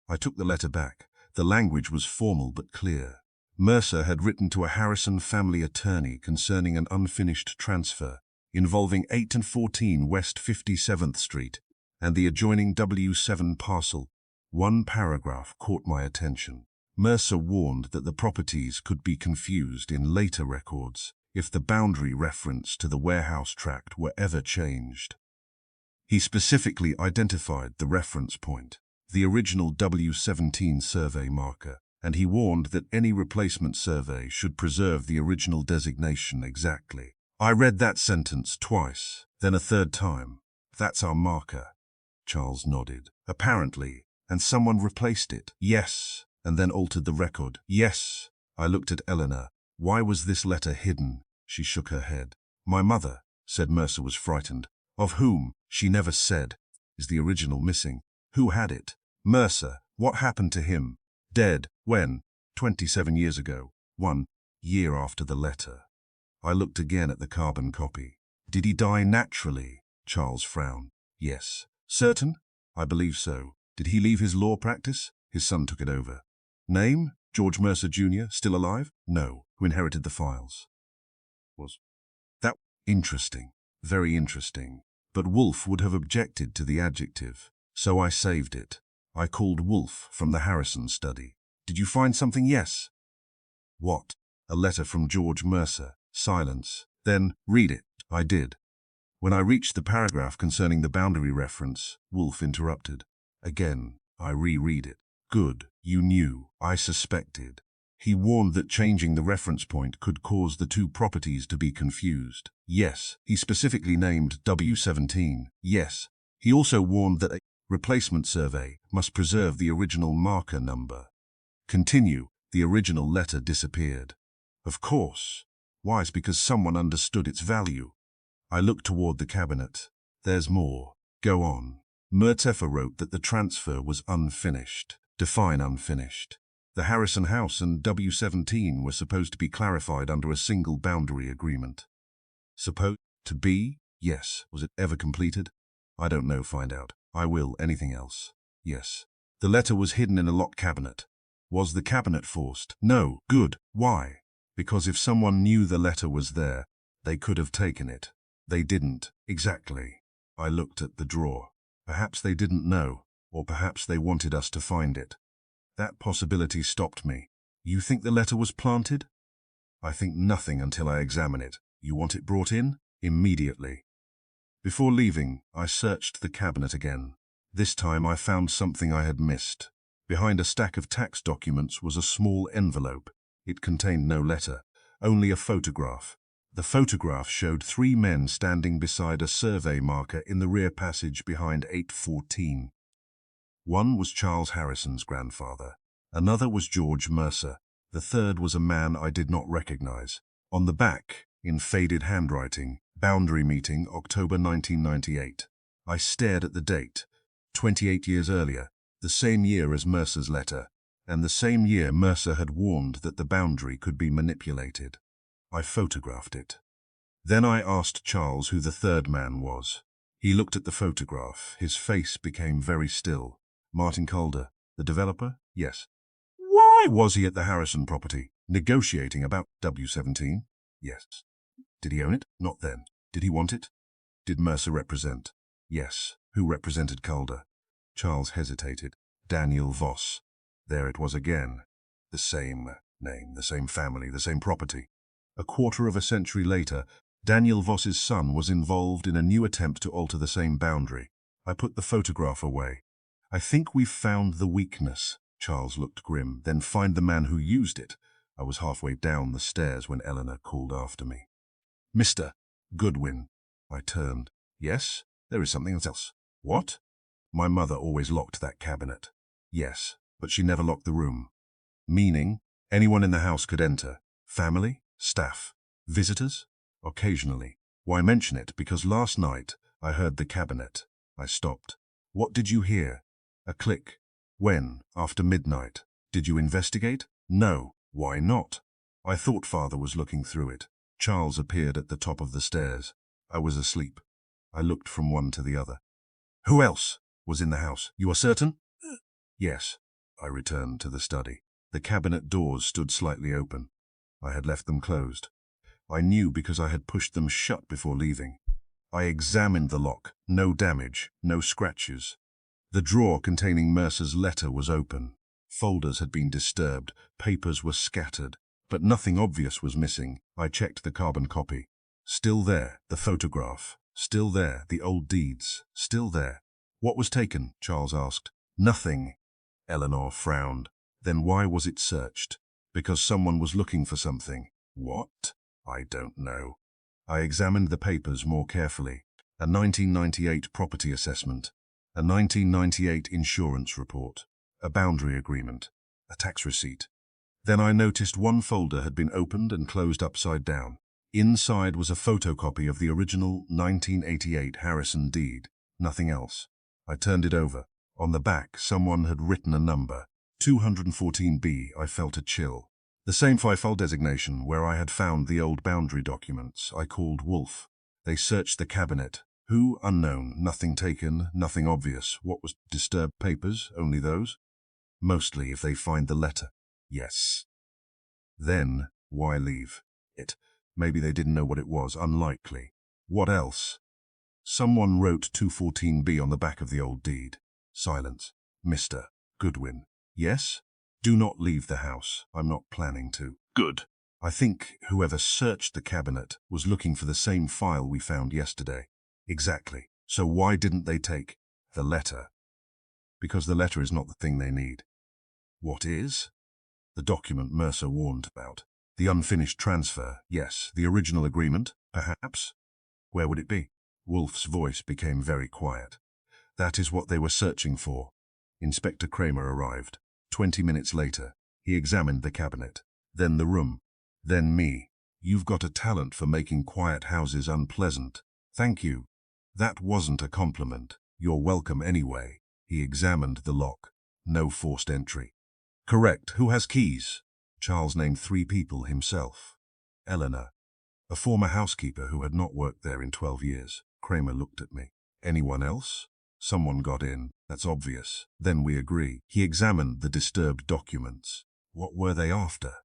I took the letter back. The language was formal but clear. Mercer had written to a Harrison family attorney concerning an unfinished transfer involving 8 and 14 West 57th Street and the adjoining W7 parcel. One paragraph caught my attention. Mercer warned that the properties could be confused in later records if the boundary reference to the warehouse tract were ever changed. He specifically identified the reference point, the original W17 survey marker, and he warned that any replacement survey should preserve the original designation exactly. I read that sentence twice, then a third time. That's our marker. Charles nodded. Apparently. And someone replaced it. Yes. And then altered the record. Yes. I looked at Eleanor. Why was this letter hidden? She shook her head. My mother, said. Mercer was frightened. Of whom? She never said. Is the original missing? Who had it? Mercer. What happened to him? Dead. When? 27 years ago. 1 year after the letter. I looked again at the carbon copy. Did he die naturally? Charles frowned. Yes. Certain? I believe so. Did he leave his law practice? His son took it over. Name? George Mercer Jr., still alive? No. Who inherited the files? Was that interesting? Very interesting. But Wolfe would have objected to the adjective. So I saved it. I called Wolfe from the Harrison study. Did you find something? Yes. What? A letter from George Mercer. Silence. Then, read it. I did. When I reached the paragraph concerning the boundary reference, Wolfe interrupted. Again, I reread it. Good. You knew. I suspected. He warned that changing the reference point could cause the two properties to be confused. Yes. He specifically named W17. Yes. He also warned that a replacement survey must preserve the original marker number. Continue. The original letter disappeared. Of course. Why? It's because someone understood its value. I looked toward the cabinet. There's more. Go on. Mertefer wrote that the transfer was unfinished. Define unfinished. The Harrison house and W17 were supposed to be clarified under a single boundary agreement. Supposed to be? Yes. Was it ever completed? I don't know. Find out. I will. Anything else? Yes. The letter was hidden in a locked cabinet. Was the cabinet forced? No. Good. Why? Because if someone knew the letter was there, they could have taken it. They didn't. Exactly. I looked at the drawer. Perhaps they didn't know, or perhaps they wanted us to find it. That possibility stopped me. You think the letter was planted? I think nothing until I examine it. You want it brought in? Immediately. Before leaving, I searched the cabinet again. This time I found something I had missed. Behind a stack of tax documents was a small envelope. It contained no letter, only a photograph. The photograph showed 3 men standing beside a survey marker in the rear passage behind 814. One was Charles Harrison's grandfather. Another was George Mercer. The third was a man I did not recognize. On the back, in faded handwriting, boundary meeting, October 1998. I stared at the date. 28 years earlier, the same year as Mercer's letter, and the same year Mercer had warned that the boundary could be manipulated. I photographed it. Then I asked Charles who the third man was. He looked at the photograph. His face became very still. Martin Calder, the developer? Yes. Why was he at the Harrison property, negotiating about W17? Yes. Did he own it? Not then. Did he want it? Did Mercer represent? Yes. Who represented Calder? Charles hesitated. Daniel Voss. There it was again. The same name, the same family, the same property. A quarter of a century later, Daniel Voss's son was involved in a new attempt to alter the same boundary. I put the photograph away. I think we've found the weakness. Charles looked grim. Then find the man who used it. I was halfway down the stairs when Eleanor called after me. Mr. Goodwin. I turned. Yes, there is something else. What? My mother always locked that cabinet. Yes, but she never locked the room. Meaning, anyone in the house could enter. Family? Staff? Visitors? Occasionally. Why mention it? Because last night I heard the cabinet. I stopped. What did you hear? A click. When? After midnight. Did you investigate? No. Why not? I thought Father was looking through it. Charles appeared at the top of the stairs. I was asleep. I looked from one to the other. Who else was in the house? You are certain? Yes. I returned to the study. The cabinet doors stood slightly open. I had left them closed. I knew because I had pushed them shut before leaving. I examined the lock. No damage, no scratches. The drawer containing Mercer's letter was open. Folders had been disturbed, papers were scattered, but nothing obvious was missing. I checked the carbon copy. Still there, the photograph. Still there, the old deeds. Still there. What was taken? Charles asked. Nothing. Eleanor frowned. Then why was it searched? Because someone was looking for something. What? I don't know. I examined the papers more carefully. A 1998 property assessment. a 1998 insurance report, a boundary agreement, a tax receipt. Then I noticed one folder had been opened and closed upside down. Inside was a photocopy of the original 1988 Harrison deed, nothing else. I turned it over. On the back, someone had written a number, 214B. I felt a chill. The same file designation where I had found the old boundary documents. I called Wolfe. They searched the cabinet. Who? Unknown. Nothing taken, nothing obvious. What was disturbed papers? Only those? Mostly if they find the letter. Yes. Then, why leave it? Maybe they didn't know what it was. Unlikely. What else? Someone wrote 214B on the back of the old deed. Silence. Mr. Goodwin. Yes? Do not leave the house. I'm not planning to. Good. I think whoever searched the cabinet was looking for the same file we found yesterday. Exactly. So why didn't they take the letter? Because the letter is not the thing they need. What is? The document Mercer warned about. The unfinished transfer, yes. The original agreement, perhaps? Where would it be? Wolfe's voice became very quiet. That is what they were searching for. Inspector Kramer arrived. 20 minutes later, he examined the cabinet, then the room, then me. You've got a talent for making quiet houses unpleasant. Thank you. That wasn't a compliment. You're welcome anyway. He examined the lock. No forced entry. Correct. Who has keys? Charles named 3 people himself. Eleanor, a former housekeeper who had not worked there in 12 years. Kramer looked at me. Anyone else? Someone got in. That's obvious. Then we agree. He examined the disturbed documents. What were they after?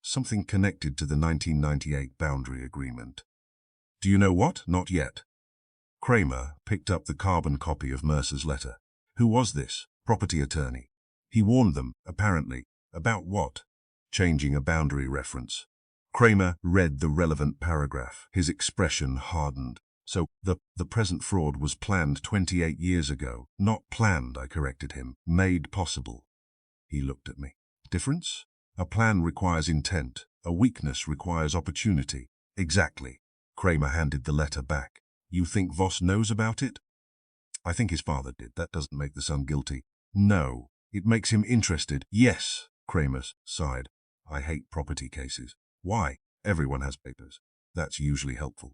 Something connected to the 1998 boundary agreement. Do you know what? Not yet. Kramer picked up the carbon copy of Mercer's letter. Who was this? Property attorney. He warned them, apparently. About what? Changing a boundary reference. Kramer read the relevant paragraph. His expression hardened. So, the present fraud was planned 28 years ago. Not planned, I corrected him. Made possible. He looked at me. Difference? A plan requires intent. A weakness requires opportunity. Exactly. Kramer handed the letter back. You think Voss knows about it? I think his father did. That doesn't make the son guilty. No. It makes him interested. Yes. Kramer sighed. I hate property cases. Why? Everyone has papers. That's usually helpful.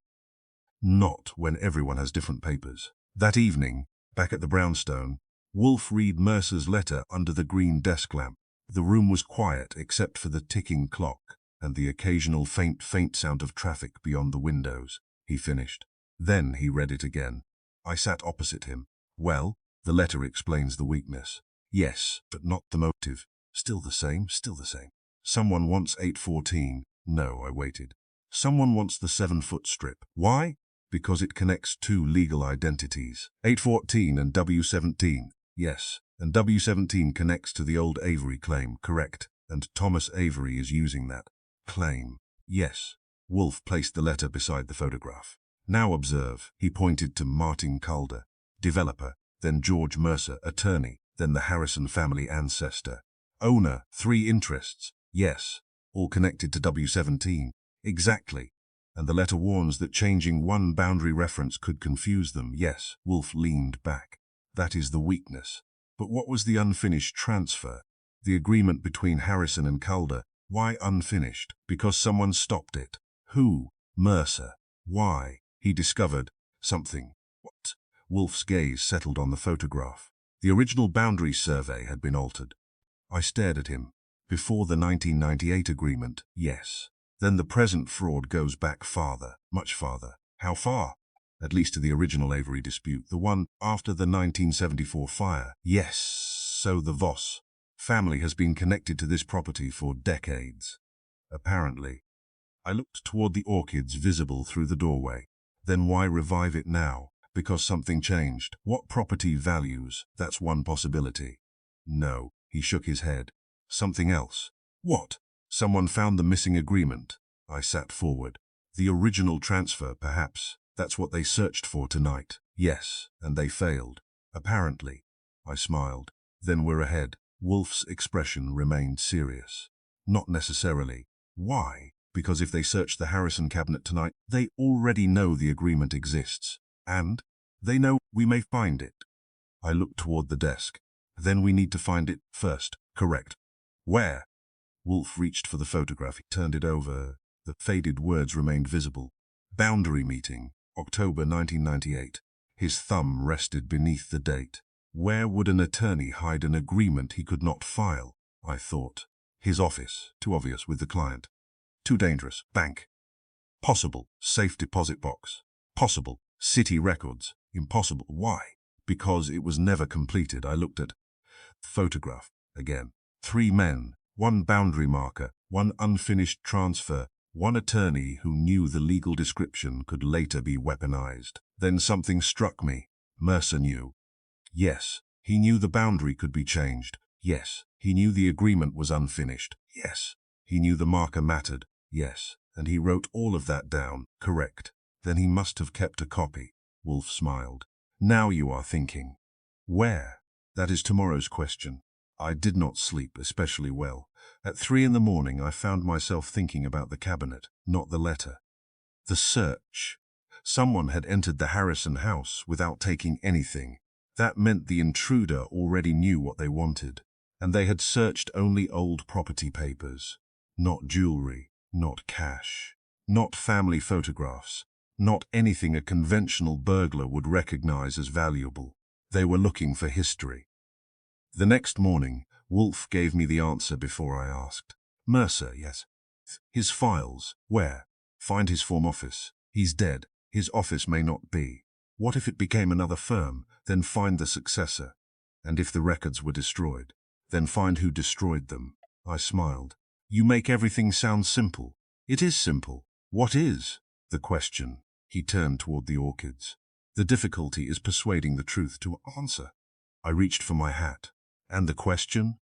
Not when everyone has different papers. That evening, back at the brownstone, Wolfe read Mercer's letter under the green desk lamp. The room was quiet except for the ticking clock and the occasional faint sound of traffic beyond the windows. He finished. Then he read it again. I sat opposite him. Well, the letter explains the weakness. Yes, but not the motive. Still the same, still the same. Someone wants 814. No, I waited. Someone wants the 7-foot strip. Why? Because it connects 2 legal identities. 814 and W17. Yes, and W17 connects to the old Avery claim, correct, and Thomas Avery is using that claim. Yes. Wolfe placed the letter beside the photograph. Now observe, he pointed to Martin Calder, developer, then George Mercer, attorney, then the Harrison family ancestor. Owner, 3 interests. Yes, all connected to W17. Exactly. And the letter warns that changing one boundary reference could confuse them. Yes, Wolfe leaned back. That is the weakness. But what was the unfinished transfer? The agreement between Harrison and Calder. Why unfinished? Because someone stopped it. Who? Mercer. Why? He discovered something. What? Wolfe's gaze settled on the photograph. The original boundary survey had been altered. I stared at him. Before the 1998 agreement, yes. Then the present fraud goes back farther, much farther. How far? At least to the original Avery dispute, the one after the 1974 fire. Yes, so the Voss family has been connected to this property for decades. Apparently. I looked toward the orchids visible through the doorway. Then why revive it now? Because something changed. What property values? That's one possibility. No, he shook his head. Something else. What? Someone found the missing agreement. I sat forward. The original transfer, perhaps. That's what they searched for tonight. Yes, and they failed. Apparently. I smiled. Then we're ahead. Wolfe's expression remained serious. Not necessarily. Why? Because if they search the Harrison cabinet tonight, they already know the agreement exists. And they know we may find it. I looked toward the desk. Then we need to find it first. Correct. Where? Wolfe reached for the photograph. He turned it over. The faded words remained visible. Boundary meeting, October 1998. His thumb rested beneath the date. Where would an attorney hide an agreement he could not file? I thought. His office, too obvious with the client. Too dangerous, bank. Possible, safe deposit box. Possible, city records. Impossible. Why? Because it was never completed. I looked at photograph again. 3 men, 1 boundary marker, 1 unfinished transfer, 1 attorney who knew the legal description could later be weaponized. Then something struck me. Mercer knew. Yes, he knew the boundary could be changed. Yes, he knew the agreement was unfinished. Yes, he knew the marker mattered. Yes, and he wrote all of that down. Correct. Then he must have kept a copy. Wolfe smiled. Now you are thinking. Where? That is tomorrow's question. I did not sleep especially well. At 3 in the morning I found myself thinking about the cabinet, not the letter. The search. Someone had entered the Harrison house without taking anything. That meant the intruder already knew what they wanted, and they had searched only old property papers. Not jewelry, not cash, not family photographs, not anything a conventional burglar would recognize as valuable. They were looking for history. The next morning, Wolfe gave me the answer before I asked. Mercer, yes. His files. Where? Find his form office. He's dead. His office may not be. What if it became another firm? Then find the successor. And if the records were destroyed, then find who destroyed them. I smiled. You make everything sound simple. It is simple. What is the question? He turned toward the orchids. The difficulty is persuading the truth to answer. I reached for my hat. And the question?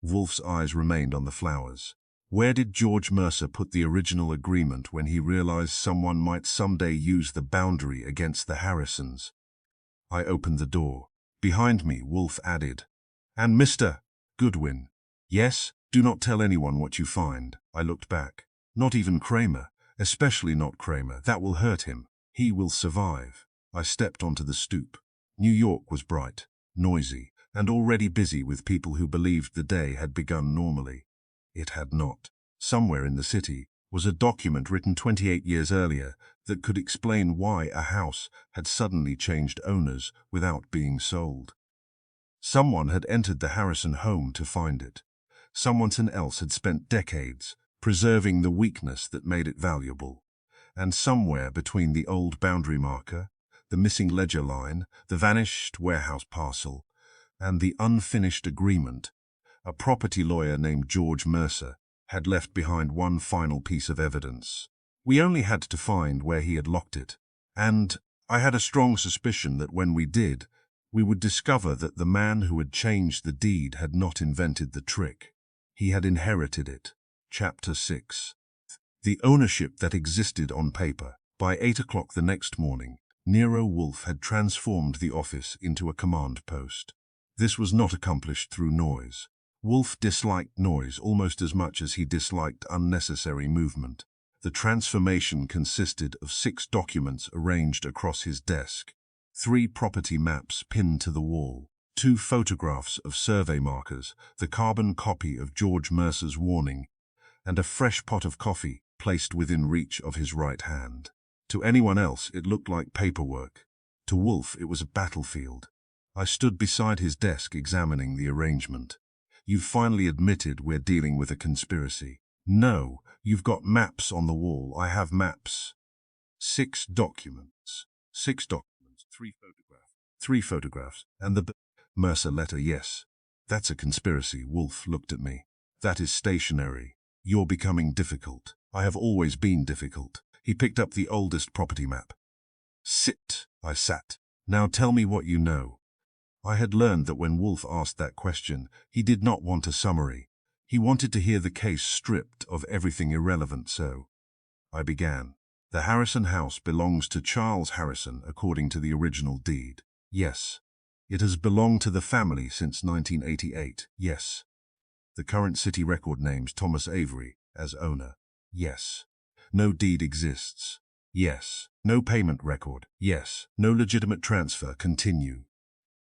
Wolfe's eyes remained on the flowers. Where did George Mercer put the original agreement when he realized someone might someday use the boundary against the Harrisons? I opened the door. Behind me, Wolfe added, And Mr. Goodwin. Yes, do not tell anyone what you find. I looked back. Not even Kramer, especially not Kramer. That will hurt him. He will survive. I stepped onto the stoop. New York was bright, noisy, and already busy with people who believed the day had begun normally. It had not. Somewhere in the city was a document written 28 years earlier that could explain why a house had suddenly changed owners without being sold. Someone had entered the Harrison home to find it. Someone else had spent decades preserving the weakness that made it valuable. And somewhere between the old boundary marker, the missing ledger line, the vanished warehouse parcel, and the unfinished agreement, a property lawyer named George Mercer had left behind one final piece of evidence. We only had to find where he had locked it, and I had a strong suspicion that when we did, we would discover that the man who had changed the deed had not invented the trick. He had inherited it. Chapter 6. The ownership that existed on paper. By 8 o'clock the next morning, Nero Wolfe had transformed the office into a command post. This was not accomplished through noise. Wolfe disliked noise almost as much as he disliked unnecessary movement. The transformation consisted of 6 documents arranged across his desk, 3 property maps pinned to the wall, 2 photographs of survey markers, the carbon copy of George Mercer's warning, and a fresh pot of coffee placed within reach of his right hand. To anyone else, it looked like paperwork. To Wolfe, it was a battlefield. I stood beside his desk examining the arrangement. You've finally admitted we're dealing with a conspiracy. No, you've got maps on the wall. I have maps. 6 documents. 6 documents. 3 photographs. And the Mercer letter, yes. That's a conspiracy. Wolfe looked at me. That is stationary. You're becoming difficult. I have always been difficult. He picked up the oldest property map. Sit. I sat. Now tell me what you know. I had learned that when Wolfe asked that question, he did not want a summary. He wanted to hear the case stripped of everything irrelevant, so I began. The Harrison house belongs to Charles Harrison according to the original deed. Yes. It has belonged to the family since 1988. Yes. The current city record names Thomas Avery as owner. Yes. No deed exists. Yes. No payment record. Yes. No legitimate transfer. Continue.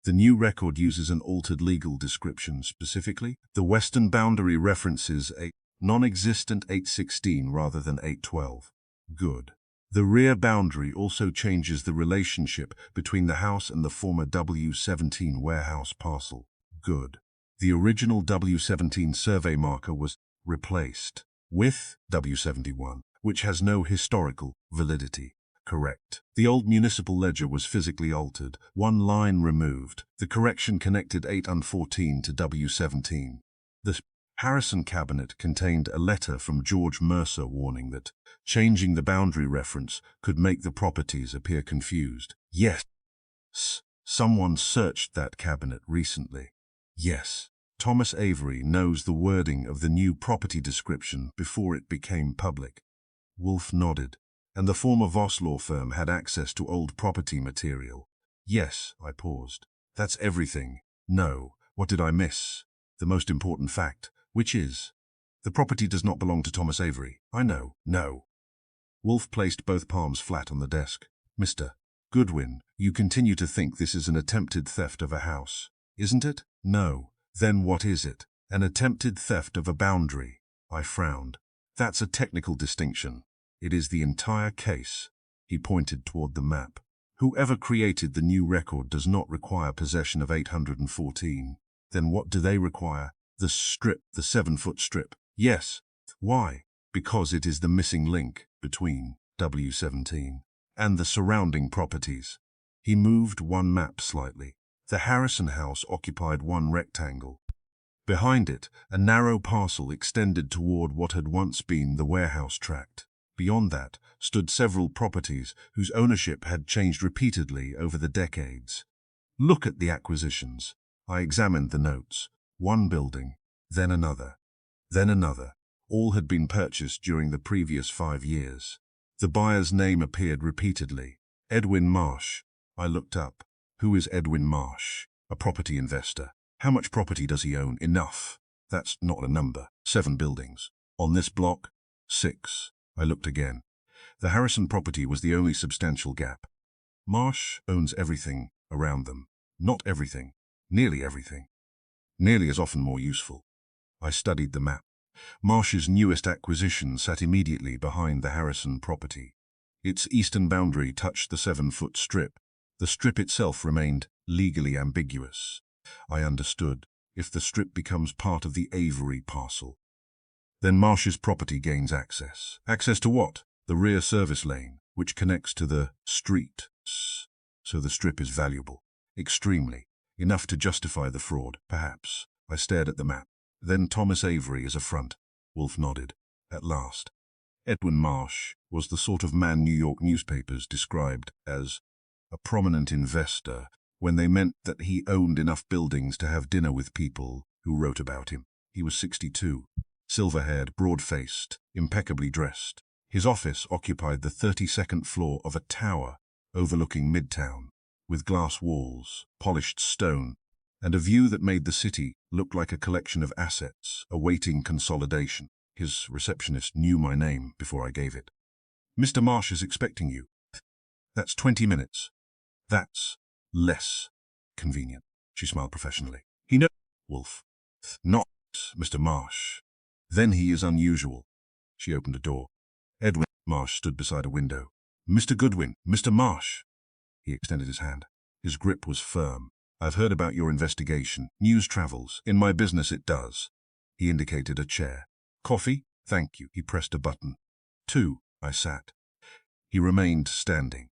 The new record uses an altered legal description. Specifically, the western boundary references a non-existent 816 rather than 812. Good. The rear boundary also changes the relationship between the house and the former W17 warehouse parcel. Good. The original W17 survey marker was replaced with W71, which has no historical validity. Correct. The old municipal ledger was physically altered, one line removed. The correction connected 814 to W17. The Harrison cabinet contained a letter from George Mercer warning that changing the boundary reference could make the properties appear confused. Yes. Someone searched that cabinet recently. Yes. Thomas Avery knows the wording of the new property description before it became public. Wolfe nodded. And the former Voss law firm had access to old property material. Yes, I paused. That's everything. No. What did I miss? The most important fact, which is, the property does not belong to Thomas Avery. I know. No. Wolfe placed both palms flat on the desk. Mr. Goodwin, you continue to think this is an attempted theft of a house, isn't it? No. Then what is it? An attempted theft of a boundary. I frowned. That's a technical distinction. It is the entire case. He pointed toward the map. Whoever created the new record does not require possession of 814. Then what do they require? The strip, the 7-foot strip. Yes. Why? Because it is the missing link between W17 and the surrounding properties. He moved one map slightly. The Harrison house occupied one rectangle. Behind it, a narrow parcel extended toward what had once been the warehouse tract. Beyond that stood several properties whose ownership had changed repeatedly over the decades. Look at the acquisitions. I examined the notes. One building, then another, then another. All had been purchased during the previous 5 years. The buyer's name appeared repeatedly. Edwin Marsh. I looked up. Who is Edwin Marsh? A property investor. How much property does he own? Enough. That's not a number. 7 buildings. On this block? 6. I looked again. The Harrison property was the only substantial gap. Marsh owns everything around them. Not everything. Nearly everything. Nearly is often more useful. I studied the map. Marsh's newest acquisition sat immediately behind the Harrison property. Its eastern boundary touched the 7-foot strip. The strip itself remained legally ambiguous. I understood. If the strip becomes part of the Avery parcel, then Marsh's property gains access. Access to what? The rear service lane, which connects to the street. So the strip is valuable. Extremely. Enough to justify the fraud, perhaps. I stared at the map. Then Thomas Avery is a front. Wolfe nodded. At last. Edwin Marsh was the sort of man New York newspapers described as a prominent investor when they meant that he owned enough buildings to have dinner with people who wrote about him. He was 62. Silver-haired, broad-faced, impeccably dressed. His office occupied the 32nd floor of a tower overlooking Midtown, with glass walls, polished stone, and a view that made the city look like a collection of assets awaiting consolidation. His receptionist knew my name before I gave it. Mr. Marsh is expecting you. That's 20 minutes. That's less convenient. She smiled professionally. He knows. Wolfe. Not Mr. Marsh. Then he is unusual. She opened a door. Edwin Marsh stood beside a window. Mr. Goodwin, Mr. Marsh. He extended his hand. His grip was firm. I've heard about your investigation. News travels. In my business it does. He indicated a chair. Coffee? Thank you. He pressed a button. 2. I sat. He remained standing.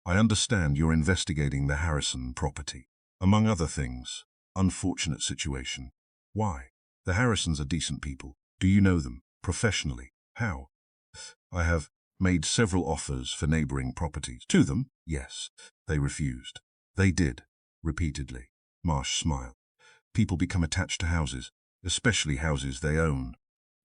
I understand you're investigating the Harrison property. Among other things, unfortunate situation. Why? The Harrisons are decent people. Do you know them? Professionally? How? I have made several offers for neighboring properties. To them? Yes. They refused. They did. Repeatedly. Marsh smiled. People become attached to houses, especially houses they own.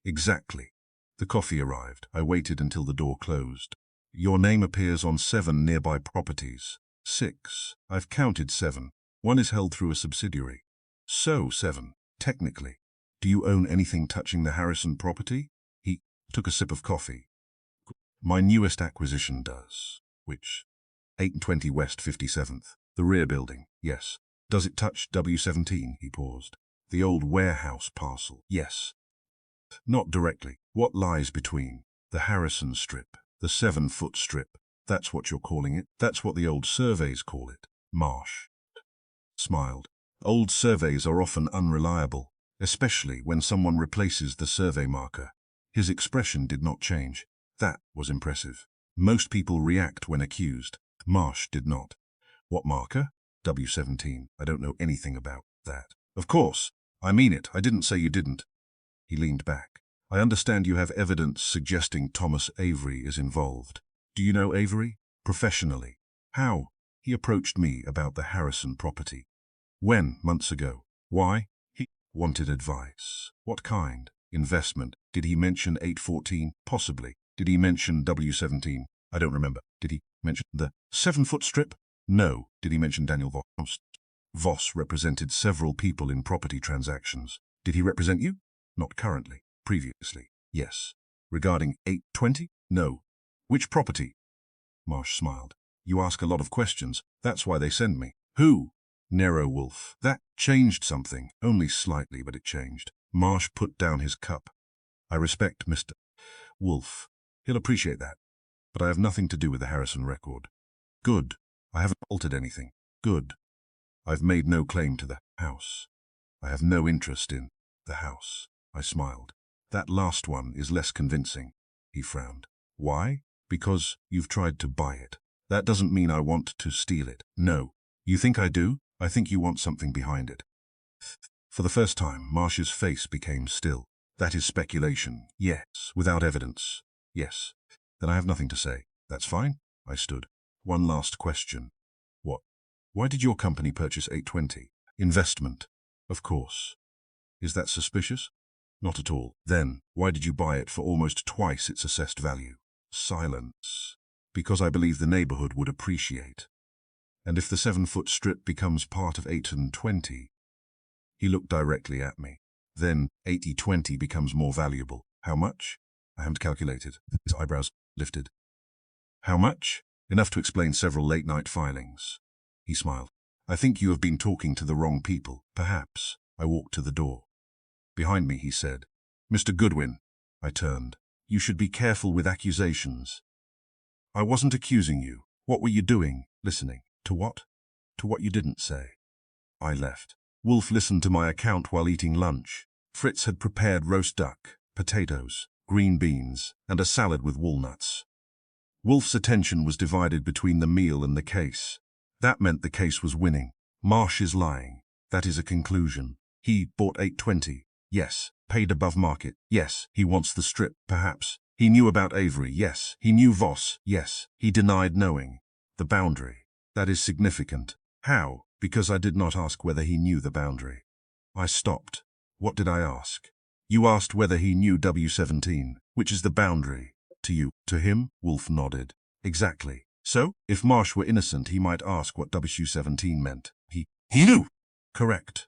Exactly. The coffee arrived. I waited until the door closed. Your name appears on 7 nearby properties. 6. I've counted 7. 1 is held through a subsidiary. So 7, technically. Do you own anything touching the Harrison property? He took a sip of coffee. My newest acquisition does. Which? 820 West 57th. The rear building, yes. Does it touch W17? He paused. The old warehouse parcel. Yes. Not directly. What lies between? The Harrison strip. The 7-foot strip. That's what you're calling it? That's what the old surveys call it. Marsh smiled. Old surveys are often unreliable, especially when someone replaces the survey marker. His expression did not change. That was impressive. Most people react when accused. Marsh did not. What marker? W17. I don't know anything about that. Of course. I mean it. I didn't say you didn't. He leaned back. I understand you have evidence suggesting Thomas Avery is involved. Do you know Avery? Professionally. How? He approached me about the Harrison property. When? Months ago. Why? He wanted advice. What kind? Investment. Did he mention 814? Possibly. Did he mention W17? I don't remember. Did he mention the 7-foot strip? No. Did he mention Daniel Voss? Voss represented several people in property transactions. Did he represent you? Not currently. Previously. Yes. Regarding 820? No. Which property? Marsh smiled. You ask a lot of questions. That's why they send me. Who? Nero Wolfe. That changed something. Only slightly, but it changed. Marsh put down his cup. I respect Mr. Wolfe. He'll appreciate that. But I have nothing to do with the Harrison record. Good. I haven't altered anything. Good. I've made no claim to the house. I have no interest in the house. I smiled. That last one is less convincing. He frowned. Why? Because you've tried to buy it. That doesn't mean I want to steal it. No. You think I do? I think you want something behind it. For the first time, Marsh's face became still. That is speculation. Yes. Without evidence. Yes. Then I have nothing to say. That's fine. I stood. One last question. What? Why did your company purchase 820? Investment. Of course. Is that suspicious? Not at all. Then, why did you buy it for almost twice its assessed value? Silence. Because I believe the neighborhood would appreciate. And if the 7-foot strip becomes part of 820, he looked directly at me. Then 8020 becomes more valuable. How much? I haven't calculated. His eyebrows lifted. How much? Enough to explain several late-night filings. He smiled. I think you have been talking to the wrong people. Perhaps. I walked to the door. Behind me, he said. Mr. Goodwin. I turned. You should be careful with accusations. I wasn't accusing you. What were you doing? Listening. To what? To what you didn't say. I left. Wolfe listened to my account while eating lunch. Fritz had prepared roast duck, potatoes, green beans, and a salad with walnuts. Wolfe's attention was divided between the meal and the case. That meant the case was winning. Marsh is lying. That is a conclusion. He bought 820. Yes. Paid above market. Yes. He wants the strip, perhaps. He knew about Avery. Yes. He knew Voss. Yes. He denied knowing. The boundary. That is significant. How? Because I did not ask whether he knew the boundary. I stopped. What did I ask? You asked whether he knew W17, which is the boundary. To you. To him? Wolfe nodded. Exactly. So, if Marsh were innocent, he might ask what W17 meant. He knew! Correct.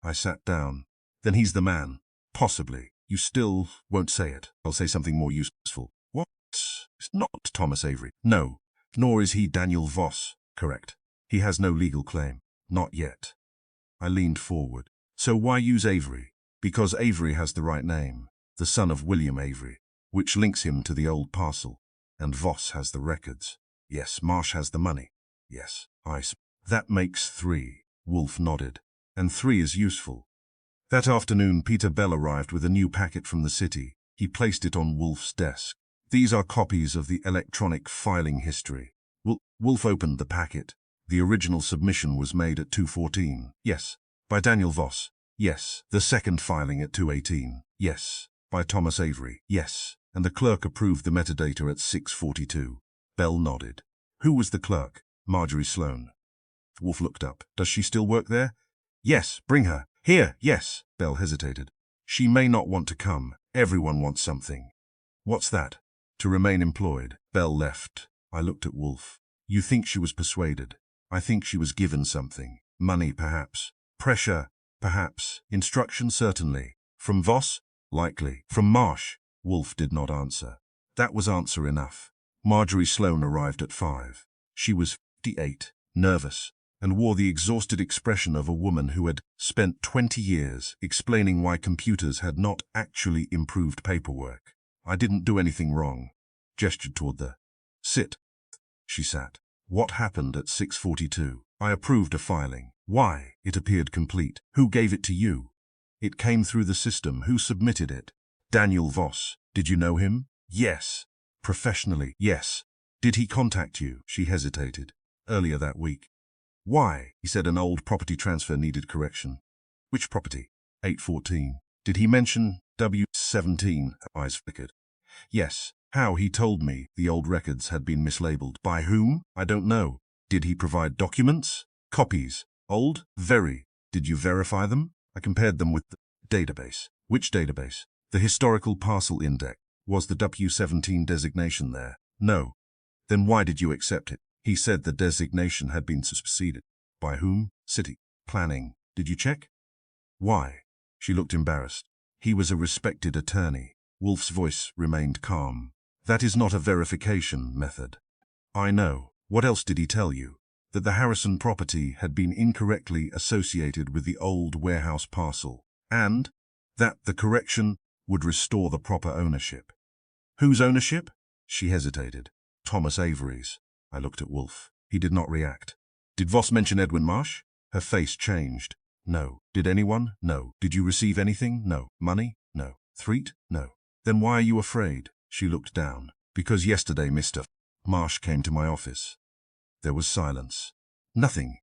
I sat down. Then he's the man. Possibly. You still won't say it. I'll say something more useful. What? It's not Thomas Avery. No. Nor is he Daniel Voss. Correct. He has no legal claim. Not yet. I leaned forward. So why use Avery? Because Avery has the right name. The son of William Avery, which links him to the old parcel. And Voss has the records. Yes, Marsh has the money. Yes, That makes 3. Wolfe nodded. And 3 is useful. That afternoon, Peter Bell arrived with a new packet from the city. He placed it on Wolfe's desk. These are copies of the electronic filing history. Wolfe opened the packet. The original submission was made at 2:14. Yes. By Daniel Voss. Yes. The second filing at 2:18. Yes. By Thomas Avery. Yes. And the clerk approved the metadata at 6:42. Bell nodded. Who was the clerk? Marjorie Sloane. Wolfe looked up. Does she still work there? Yes. Bring her. Here. Yes. Bell hesitated. She may not want to come. Everyone wants something. What's that? To remain employed. Bell left. I looked at Wolfe. You think she was persuaded? I think she was given something. Money, perhaps. Pressure, perhaps. Instruction, certainly. From Voss? Likely. From Marsh? Wolfe did not answer. That was answer enough. Marjorie Sloane arrived at 5. She was 58, nervous, and wore the exhausted expression of a woman who had spent 20 years explaining why computers had not actually improved paperwork. I didn't do anything wrong. Gestured toward the sit. She sat. What happened at 6:42? I approved a filing. Why? It appeared complete. Who gave it to you? It came through the system. Who submitted it? Daniel Voss. Did you know him? Yes. Professionally? Yes. Did he contact you? She hesitated. Earlier that week. Why? He said an old property transfer needed correction. Which property? 814. Did he mention W17? Her eyes flickered. Yes. How? He told me the old records had been mislabeled. By whom? I don't know. Did he provide documents? Copies. Old? Very. Did you verify them? I compared them with the database. Which database? The historical parcel index. Was the W17 designation there? No. Then why did you accept it? He said the designation had been superseded. By whom? City. Planning. Did you check? Why? She looked embarrassed. He was a respected attorney. Wolfe's voice remained calm. That is not a verification method. I know. What else did he tell you? That the Harrison property had been incorrectly associated with the old warehouse parcel, and that the correction would restore the proper ownership. Whose ownership? She hesitated. Thomas Avery's. I looked at Wolfe. He did not react. Did Voss mention Edwin Marsh? Her face changed. No. Did anyone? No. Did you receive anything? No. Money? No. Threat? No. Then why are you afraid? She looked down. Because yesterday Mr. Marsh came to my office. There was silence. Nothing.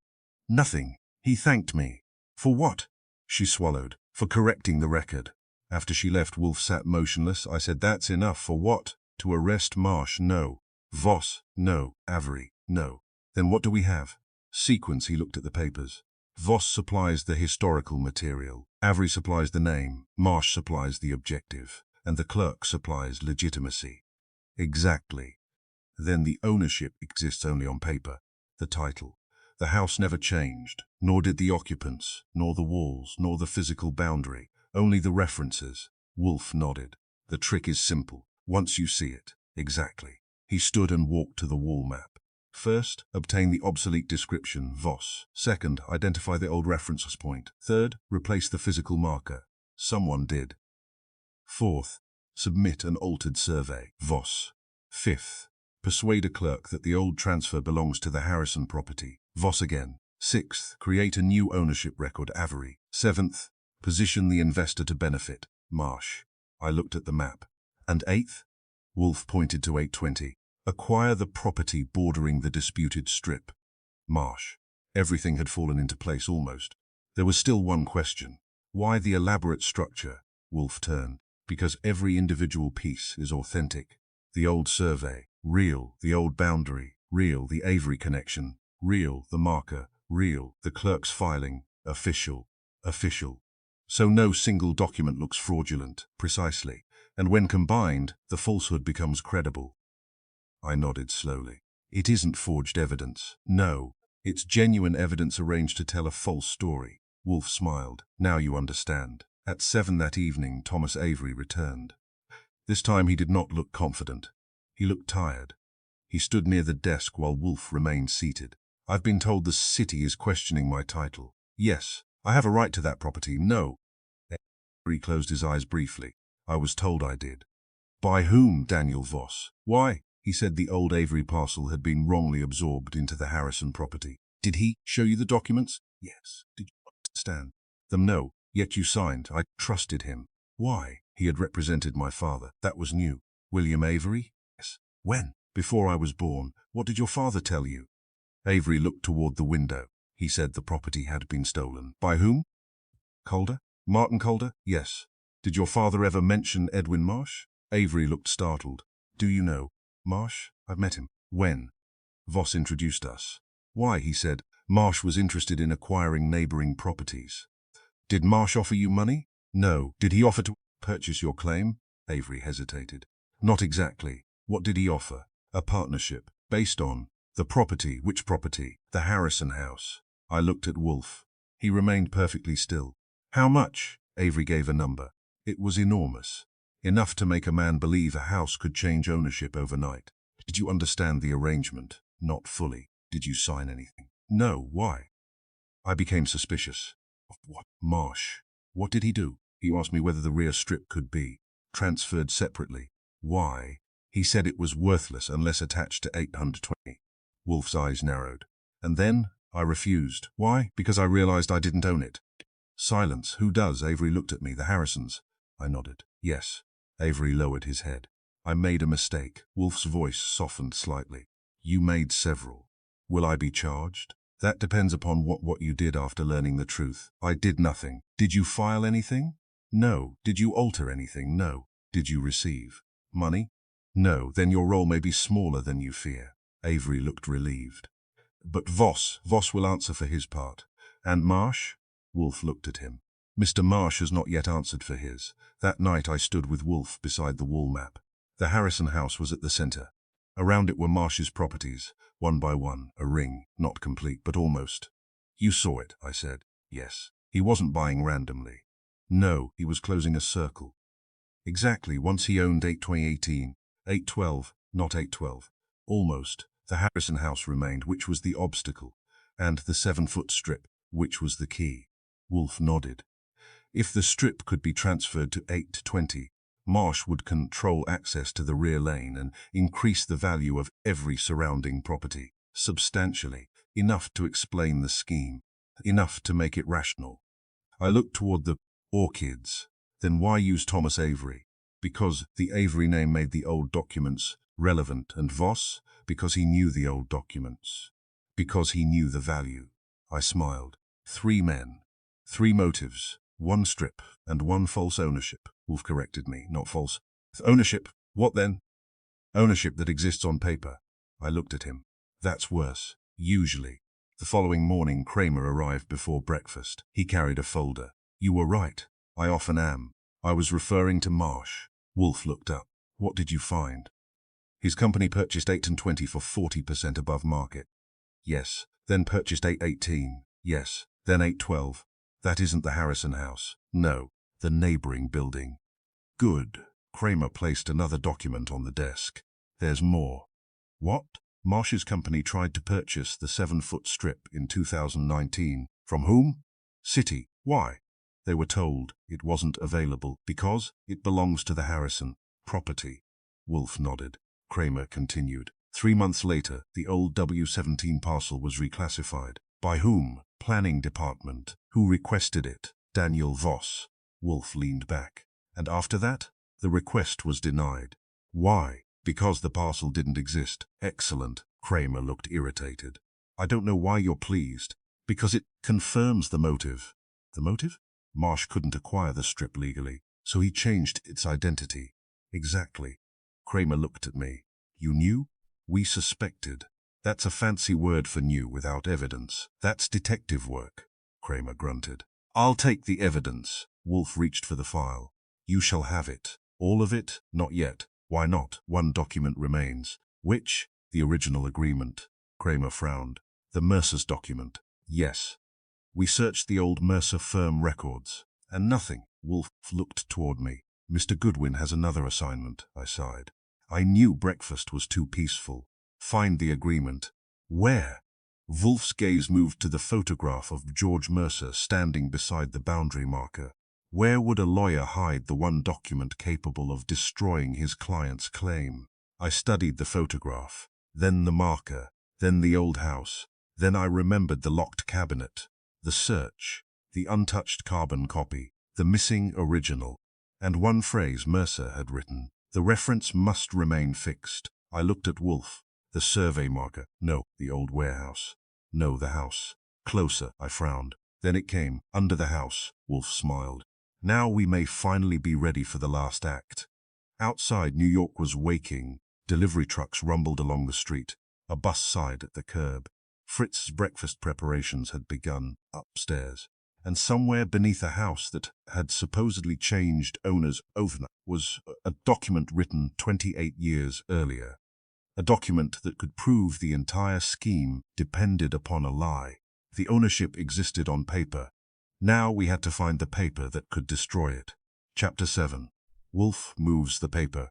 Nothing. He thanked me. For what? She swallowed. For correcting the record. After she left, Wolfe sat motionless. I said, that's enough. For what? To arrest Marsh? No. Voss? No. Avery? No. Then what do we have? Sequence. He looked at the papers. Voss supplies the historical material. Avery supplies the name. Marsh supplies the objective. And the clerk supplies legitimacy. Exactly. Then the ownership exists only on paper. The title. The house never changed, nor did the occupants, nor the walls, nor the physical boundary, only the references. Wolfe nodded. The trick is simple. Once you see it. Exactly. He stood and walked to the wall map. First, obtain the obsolete description, Voss. Second, identify the old reference point. Third, replace the physical marker. Someone did. Fourth, submit an altered survey, Voss. Fifth, persuade a clerk that the old transfer belongs to the Harrison property, Voss again. Sixth, create a new ownership record, Avery. Seventh, position the investor to benefit, Marsh. I looked at the map. And eighth? Wolfe pointed to 820. Acquire the property bordering the disputed strip, Marsh. Everything had fallen into place almost. There was still one question. Why the elaborate structure? Wolfe turned. Because every individual piece is authentic. The old survey, real. The old boundary, real. The Avery connection, real. The marker, real. The clerk's filing, official. Official. So no single document looks fraudulent, precisely. And when combined, the falsehood becomes credible. I nodded slowly. It isn't forged evidence. No, it's genuine evidence arranged to tell a false story. Wolfe smiled. Now you understand. At 7 that evening, Thomas Avery returned. This time he did not look confident. He looked tired. He stood near the desk while Wolfe remained seated. I've been told the city is questioning my title. Yes, I have a right to that property. No. Avery closed his eyes briefly. I was told I did. By whom, Daniel Voss? Why? He said the old Avery parcel had been wrongly absorbed into the Harrison property. Did he show you the documents? Yes. Did you understand them? No. Yet you signed. I trusted him. Why? He had represented my father. That was new. William Avery? Yes. When? Before I was born. What did your father tell you? Avery looked toward the window. He said the property had been stolen. By whom? Calder? Martin Calder? Yes. Did your father ever mention Edwin Marsh? Avery looked startled. Do you know Marsh? I've met him. When? Voss introduced us. Why? He said. Marsh was interested in acquiring neighboring properties. Did Marsh offer you money? No. Did he offer to purchase your claim? Avery hesitated. Not exactly. What did he offer? A partnership. Based on the property. Which property? The Harrison house. I looked at Wolfe. He remained perfectly still. How much? Avery gave a number. It was enormous. Enough to make a man believe a house could change ownership overnight. Did you understand the arrangement? Not fully. Did you sign anything? No, why? I became suspicious. Of what? Marsh. What did he do? He asked me whether the rear strip could be transferred separately. Why? He said it was worthless unless attached to 820. Wolfe's eyes narrowed. And then I refused. Why? Because I realized I didn't own it. Silence. Who does? Avery looked at me. The Harrisons. I nodded. Yes. Avery lowered his head. I made a mistake. Wolfe's voice softened slightly. You made several. Will I be charged? That depends upon what you did after learning the truth. I did nothing. Did you file anything? No. Did you alter anything? No. Did you receive money? No. Then your role may be smaller than you fear. Avery looked relieved. But Voss will answer for his part. And Marsh? Wolfe looked at him. Mr. Marsh has not yet answered for his. That night I stood with Wolfe beside the wall map. The Harrison house was at the center. Around it were Marsh's properties, one by one, a ring, not complete, but almost. You saw it, I said. Yes. He wasn't buying randomly. No, he was closing a circle. Exactly, once he owned 82018, 812, not 812. Almost. The Harrison house remained, which was the obstacle, and the 7-foot strip, which was the key. Wolfe nodded. If the strip could be transferred to 820, Marsh would control access to the rear lane and increase the value of every surrounding property, substantially, enough to explain the scheme, enough to make it rational. I looked toward the orchids. Then why use Thomas Avery? Because the Avery name made the old documents relevant, and Voss, because he knew the old documents. Because he knew the value. I smiled. 3 men. 3 motives. 1 strip, and 1 false ownership. Wolfe corrected me, not false. Ownership? What then? Ownership that exists on paper. I looked at him. That's worse. Usually. The following morning, Kramer arrived before breakfast. He carried a folder. You were right. I often am. I was referring to Marsh. Wolfe looked up. What did you find? His company purchased 820 for 40% above market. Yes. Then purchased 818. Yes. Then 812. That isn't the Harrison house. No. The neighboring building. Good. Kramer placed another document on the desk. There's more. What? Marsh's company tried to purchase the 7-foot strip in 2019. From whom? City. Why? They were told it wasn't available because it belongs to the Harrison property. Wolfe nodded. Kramer continued. 3 months later, the old W17 parcel was reclassified. By whom? Planning department. Who requested it? Daniel Voss. Wolfe leaned back. And after that? The request was denied. Why? Because the parcel didn't exist. Excellent. Kramer looked irritated. I don't know why you're pleased. Because it confirms the motive. The motive? Marsh couldn't acquire the strip legally, so he changed its identity. Exactly. Kramer looked at me. You knew? We suspected. That's a fancy word for knew without evidence. That's detective work. Kramer grunted. I'll take the evidence. Wolfe reached for the file. You shall have it. All of it? Not yet. Why not? 1 document remains. Which? The original agreement. Kramer frowned. The Mercer's document. Yes. We searched the old Mercer firm records. And nothing. Wolfe looked toward me. Mr. Goodwin has another assignment, I sighed. I knew breakfast was too peaceful. Find the agreement. Where? Wolfe's gaze moved to the photograph of George Mercer standing beside the boundary marker. Where would a lawyer hide the 1 document capable of destroying his client's claim? I studied the photograph, then the marker, then the old house. Then I remembered the locked cabinet, the search, the untouched carbon copy, the missing original, and 1 phrase Mercer had written. The reference must remain fixed. I looked at Wolfe. The survey marker. No, the old warehouse. No, the house. Closer, I frowned. Then it came. Under the house. Wolfe smiled. Now we may finally be ready for the last act. Outside, New York was waking. Delivery trucks rumbled along the street. A bus sighed at the curb. Fritz's breakfast preparations had begun upstairs. And somewhere beneath a house that had supposedly changed owners overnight was a document written 28 years earlier. A document that could prove the entire scheme depended upon a lie. The ownership existed on paper. Now we had to find the paper that could destroy it. Chapter 7. Wolfe moves the paper.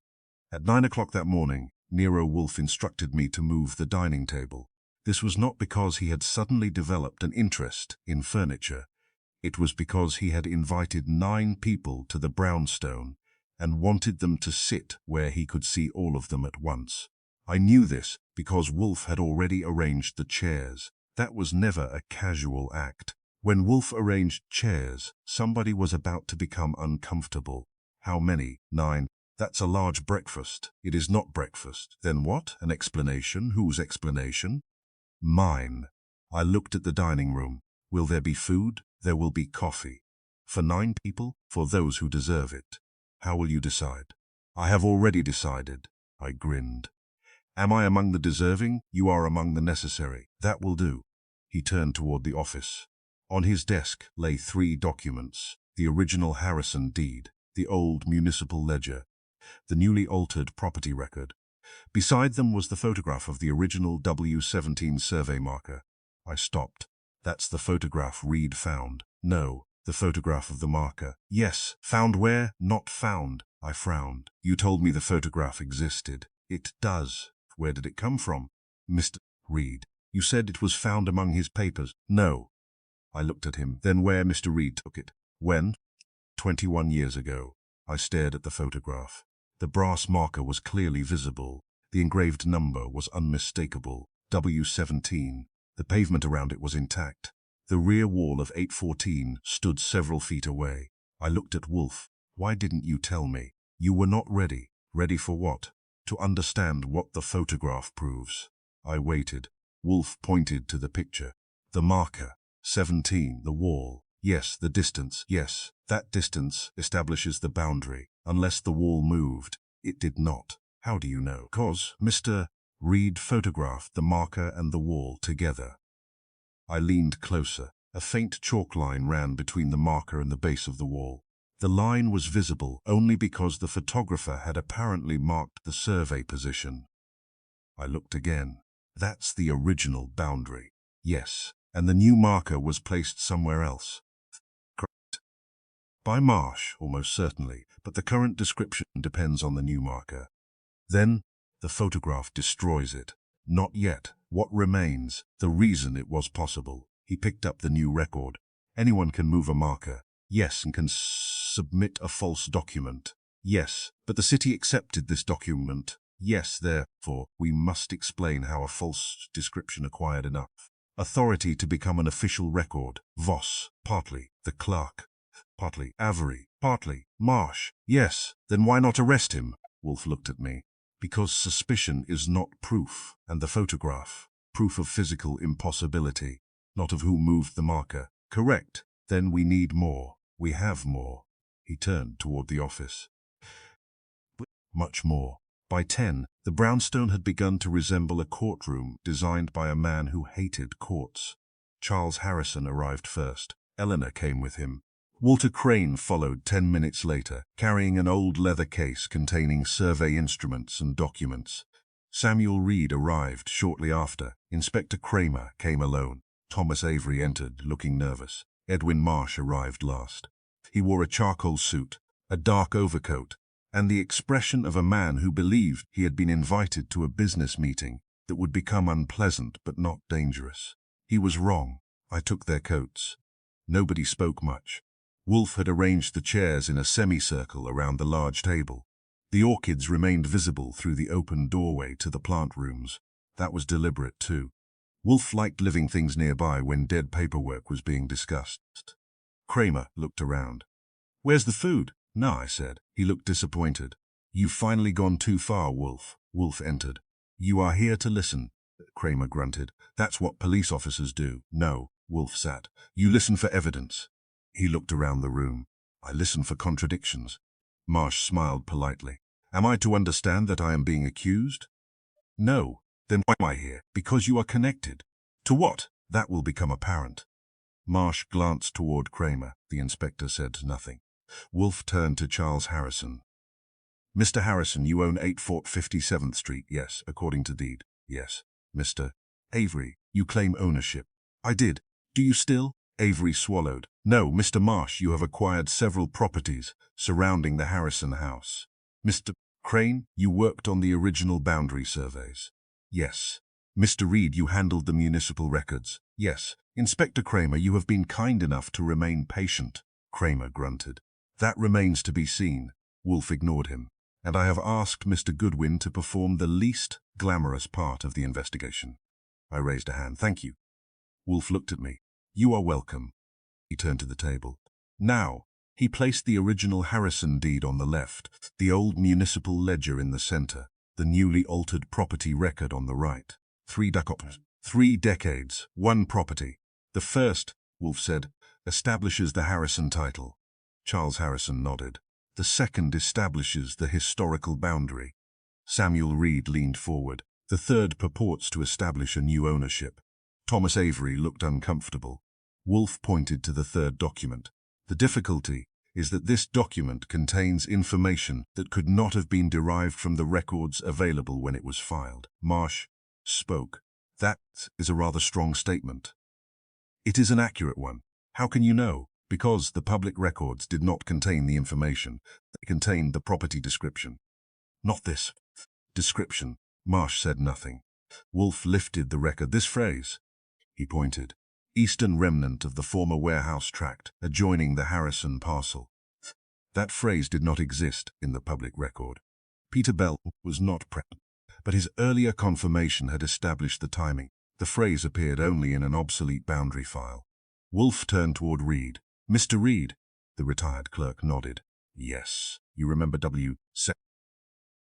At 9 o'clock that morning, Nero Wolfe instructed me to move the dining table. This was not because he had suddenly developed an interest in furniture. It was because he had invited 9 people to the brownstone and wanted them to sit where he could see all of them at once. I knew this because Wolfe had already arranged the chairs. That was never a casual act. When Wolfe arranged chairs, somebody was about to become uncomfortable. How many? 9. That's a large breakfast. It is not breakfast. Then what? An explanation? Whose explanation? Mine. I looked at the dining room. Will there be food? There will be coffee. For 9 people? For those who deserve it. How will you decide? I have already decided. I grinned. Am I among the deserving? You are among the necessary. That will do. He turned toward the office. On his desk lay 3 documents: the original Harrison deed, the old municipal ledger, the newly altered property record. Beside them was the photograph of the original W17 survey marker. I stopped. That's the photograph Reed found. No, the photograph of the marker. Yes, found where? Not found. I frowned. You told me the photograph existed. It does. Where did it come from? Mr. Reed. You said it was found among his papers. No. I looked at him. Then where Mr. Reed took it? When? 21 years ago. I stared at the photograph. The brass marker was clearly visible. The engraved number was unmistakable. W17. The pavement around it was intact. The rear wall of 814 stood several feet away. I looked at Wolfe. Why didn't you tell me? You were not ready. Ready for what? To understand what the photograph proves. I waited. Wolfe pointed to the picture. The marker. 17. The wall. Yes, the distance. Yes, that distance establishes the boundary. Unless the wall moved. It did not. How do you know? 'Cause Mr. Reed photographed the marker and the wall together. I leaned closer. A faint chalk line ran between the marker and the base of the wall. The line was visible only because the photographer had apparently marked the survey position. I looked again. That's the original boundary. Yes, and the new marker was placed somewhere else. Correct. By Marsh, almost certainly, but the current description depends on the new marker. Then, the photograph destroys it. Not yet. What remains? The reason it was possible. He picked up the new record. Anyone can move a marker. Yes, and can submit a false document. Yes, but the city accepted this document. Yes, therefore, we must explain how a false description acquired enough authority to become an official record. Voss, partly. The clerk, partly. Avery, partly. Marsh. Yes, then why not arrest him? Wolfe looked at me. Because suspicion is not proof, and the photograph, proof of physical impossibility, not of who moved the marker. Correct. Then we need more. We have more. He turned toward the office. Much more. By 10, the brownstone had begun to resemble a courtroom designed by a man who hated courts. Charles Harrison arrived first. Eleanor came with him. Walter Crane followed 10 minutes later, carrying an old leather case containing survey instruments and documents. Samuel Reed arrived shortly after. Inspector Kramer came alone. Thomas Avery entered, looking nervous. Edwin Marsh arrived last. He wore a charcoal suit, a dark overcoat, and the expression of a man who believed he had been invited to a business meeting that would become unpleasant but not dangerous. He was wrong. I took their coats. Nobody spoke much. Wolfe had arranged the chairs in a semicircle around the large table. The orchids remained visible through the open doorway to the plant rooms. That was deliberate, too. Wolfe liked living things nearby when dead paperwork was being discussed. Kramer looked around. "Where's the food?" "No," I said. He looked disappointed. "You've finally gone too far, Wolfe." Wolfe entered. "You are here to listen," Kramer grunted. "That's what police officers do." "No," Wolfe sat. "You listen for evidence." He looked around the room. "I listen for contradictions." Marsh smiled politely. "Am I to understand that I am being accused?" "No." "Then why am I here?" "Because you are connected." "To what?" "That will become apparent." Marsh glanced toward Kramer. The inspector said nothing. Wolfe turned to Charles Harrison. "Mr. Harrison, you own 857th Street, yes, according to deed?" "Yes." "Mr. Avery, you claim ownership?" "I did. Do you still?" Avery swallowed. "No, Mr. Marsh, you have acquired several properties surrounding the Harrison house." "Mr. Crane, you worked on the original boundary surveys?" "Yes." Mr. Reed, you handled the municipal records. Yes. Inspector Kramer, you have been kind enough to remain patient. Kramer grunted. That remains to be seen. Wolfe ignored him. And I have asked Mr. Goodwin to perform the least glamorous part of the investigation. I raised a hand. Thank you. Wolfe looked at me. You are welcome. He turned to the table. Now, he placed the original Harrison deed on the left, the old municipal ledger in the center, the newly altered property record on the right. 3 decades, 1 property. The first, Wolfe said, establishes the Harrison title. Charles Harrison nodded. The second establishes the historical boundary. Samuel Reed leaned forward. The third purports to establish a new ownership. Thomas Avery looked uncomfortable. Wolfe pointed to the third document. The difficulty is that this document contains information that could not have been derived from the records available when it was filed. Marsh spoke. That is a rather strong statement. It is an accurate one. How can you know? Because the public records did not contain the information. They contained the property description. Not this description. Marsh said nothing. Wolfe lifted the record. This phrase, he pointed, eastern remnant of the former warehouse tract adjoining the Harrison parcel. That phrase did not exist in the public record. Peter Bell was not present, but his earlier confirmation had established the timing. The phrase appeared only in an obsolete boundary file. Wolfe turned toward Reed. Mr. Reed, the retired clerk nodded. Yes. You remember W.C.?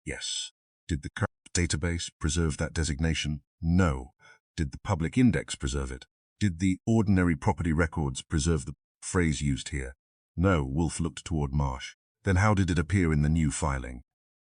Yes. Did the current database preserve that designation? No. Did the public index preserve it? Did the ordinary property records preserve the phrase used here? No. Wolfe looked toward Marsh. Then how did it appear in the new filing?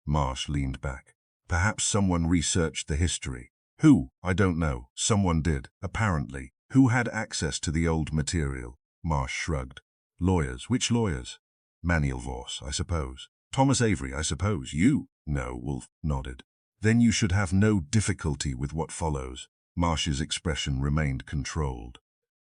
Marsh leaned back. Perhaps someone researched the history. Who? I don't know. Someone did, apparently. Who had access to the old material? Marsh shrugged. Lawyers. Which lawyers? Manuel Voss, I suppose. Thomas Avery, I suppose. You? No, Wolfe nodded. Then you should have no difficulty with what follows. Marsh's expression remained controlled.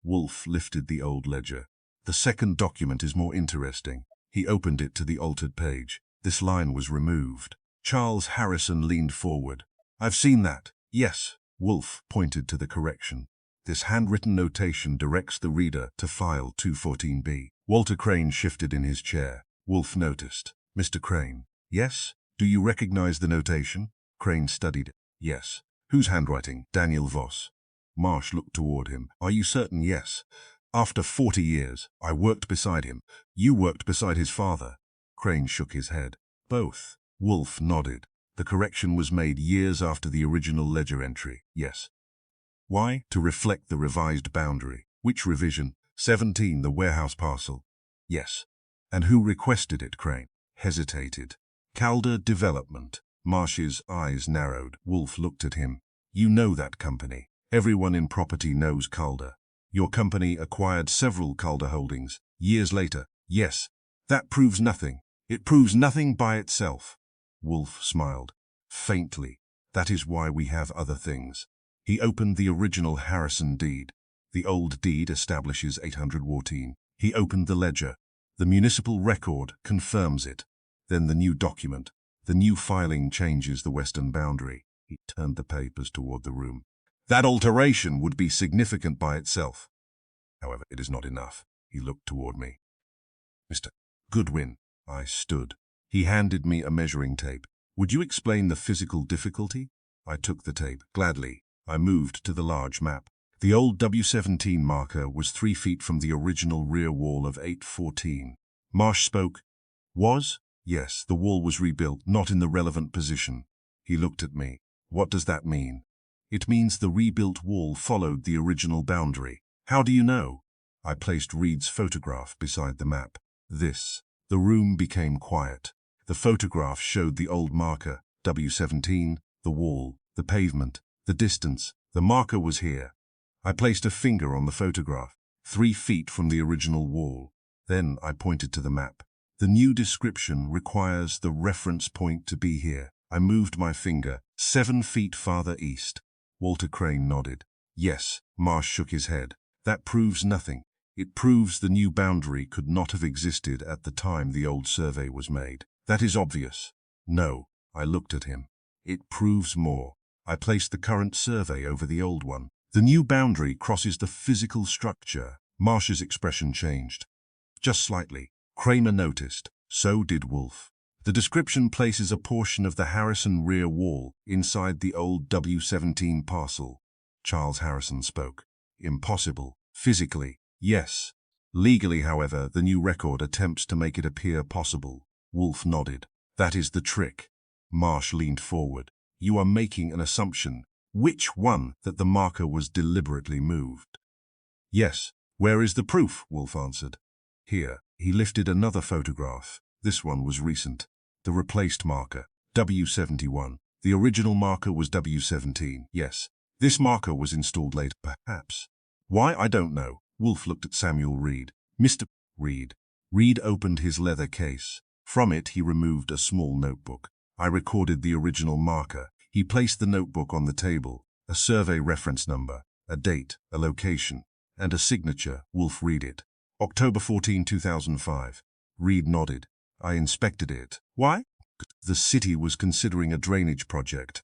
Wolfe lifted the old ledger. The second document is more interesting. He opened it to the altered page. This line was removed. Charles Harrison leaned forward. I've seen that. Yes. Wolfe pointed to the correction. This handwritten notation directs the reader to file 214B. Walter Crane shifted in his chair. Wolfe noticed. Mr. Crane. Yes? Do you recognize the notation? Crane studied it. Yes. Whose handwriting? Daniel Voss. Marsh looked toward him. Are you certain? Yes. After 40 years, I worked beside him. You worked beside his father. Crane shook his head. Both. Wolfe nodded. The correction was made years after the original ledger entry. Yes. Why? To reflect the revised boundary. Which revision? 17, the warehouse parcel. Yes. And who requested it? Crane hesitated. Calder Development. Marsh's eyes narrowed. Wolfe looked at him. You know that company. Everyone in property knows Calder. Your company acquired several Calder holdings years later. Yes. That proves nothing. It proves nothing by itself. Wolfe smiled. Faintly. That is why we have other things. He opened the original Harrison deed. The old deed establishes 814. He opened the ledger. The municipal record confirms it. Then the new document. The new filing changes the western boundary. He turned the papers toward the room. That alteration would be significant by itself. However, it is not enough. He looked toward me. Mr. Goodwin. I stood. He handed me a measuring tape. Would you explain the physical difficulty? I took the tape. Gladly. I moved to the large map. The old W17 marker was 3 feet from the original rear wall of 814. Marsh spoke. Was? Yes, the wall was rebuilt, not in the relevant position. He looked at me. What does that mean? It means the rebuilt wall followed the original boundary. How do you know? I placed Reed's photograph beside the map. This. The room became quiet. The photograph showed the old marker, W17, the wall, the pavement, the distance. The marker was here. I placed a finger on the photograph, 3 feet from the original wall. Then I pointed to the map. The new description requires the reference point to be here. I moved my finger 7 feet farther east. Walter Crane nodded. Yes. Marsh shook his head. That proves nothing. It proves the new boundary could not have existed at the time the old survey was made. That is obvious. No. I looked at him. It proves more. I placed the current survey over the old one. The new boundary crosses the physical structure. Marsh's expression changed. Just slightly. Kramer noticed. So did Wolfe. The description places a portion of the Harrison rear wall inside the old W17 parcel. Charles Harrison spoke. Impossible. Physically, yes. Legally, however, the new record attempts to make it appear possible. Wolfe nodded. That is the trick. Marsh leaned forward. You are making an assumption. Which one? That the marker was deliberately moved. Yes. Where is the proof? Wolfe answered. Here. He lifted another photograph. This one was recent. The replaced marker, W71. The original marker was W17. Yes. This marker was installed later, perhaps. Why, I don't know. Wolfe looked at Samuel Reed. Mr. Reed. Reed opened his leather case. From it he removed a small notebook. I recorded the original marker. He placed the notebook on the table. A survey reference number, a date, a location, and a signature. Wolfe read it. October 14, 2005. Reed nodded. I inspected it. Why? The city was considering a drainage project.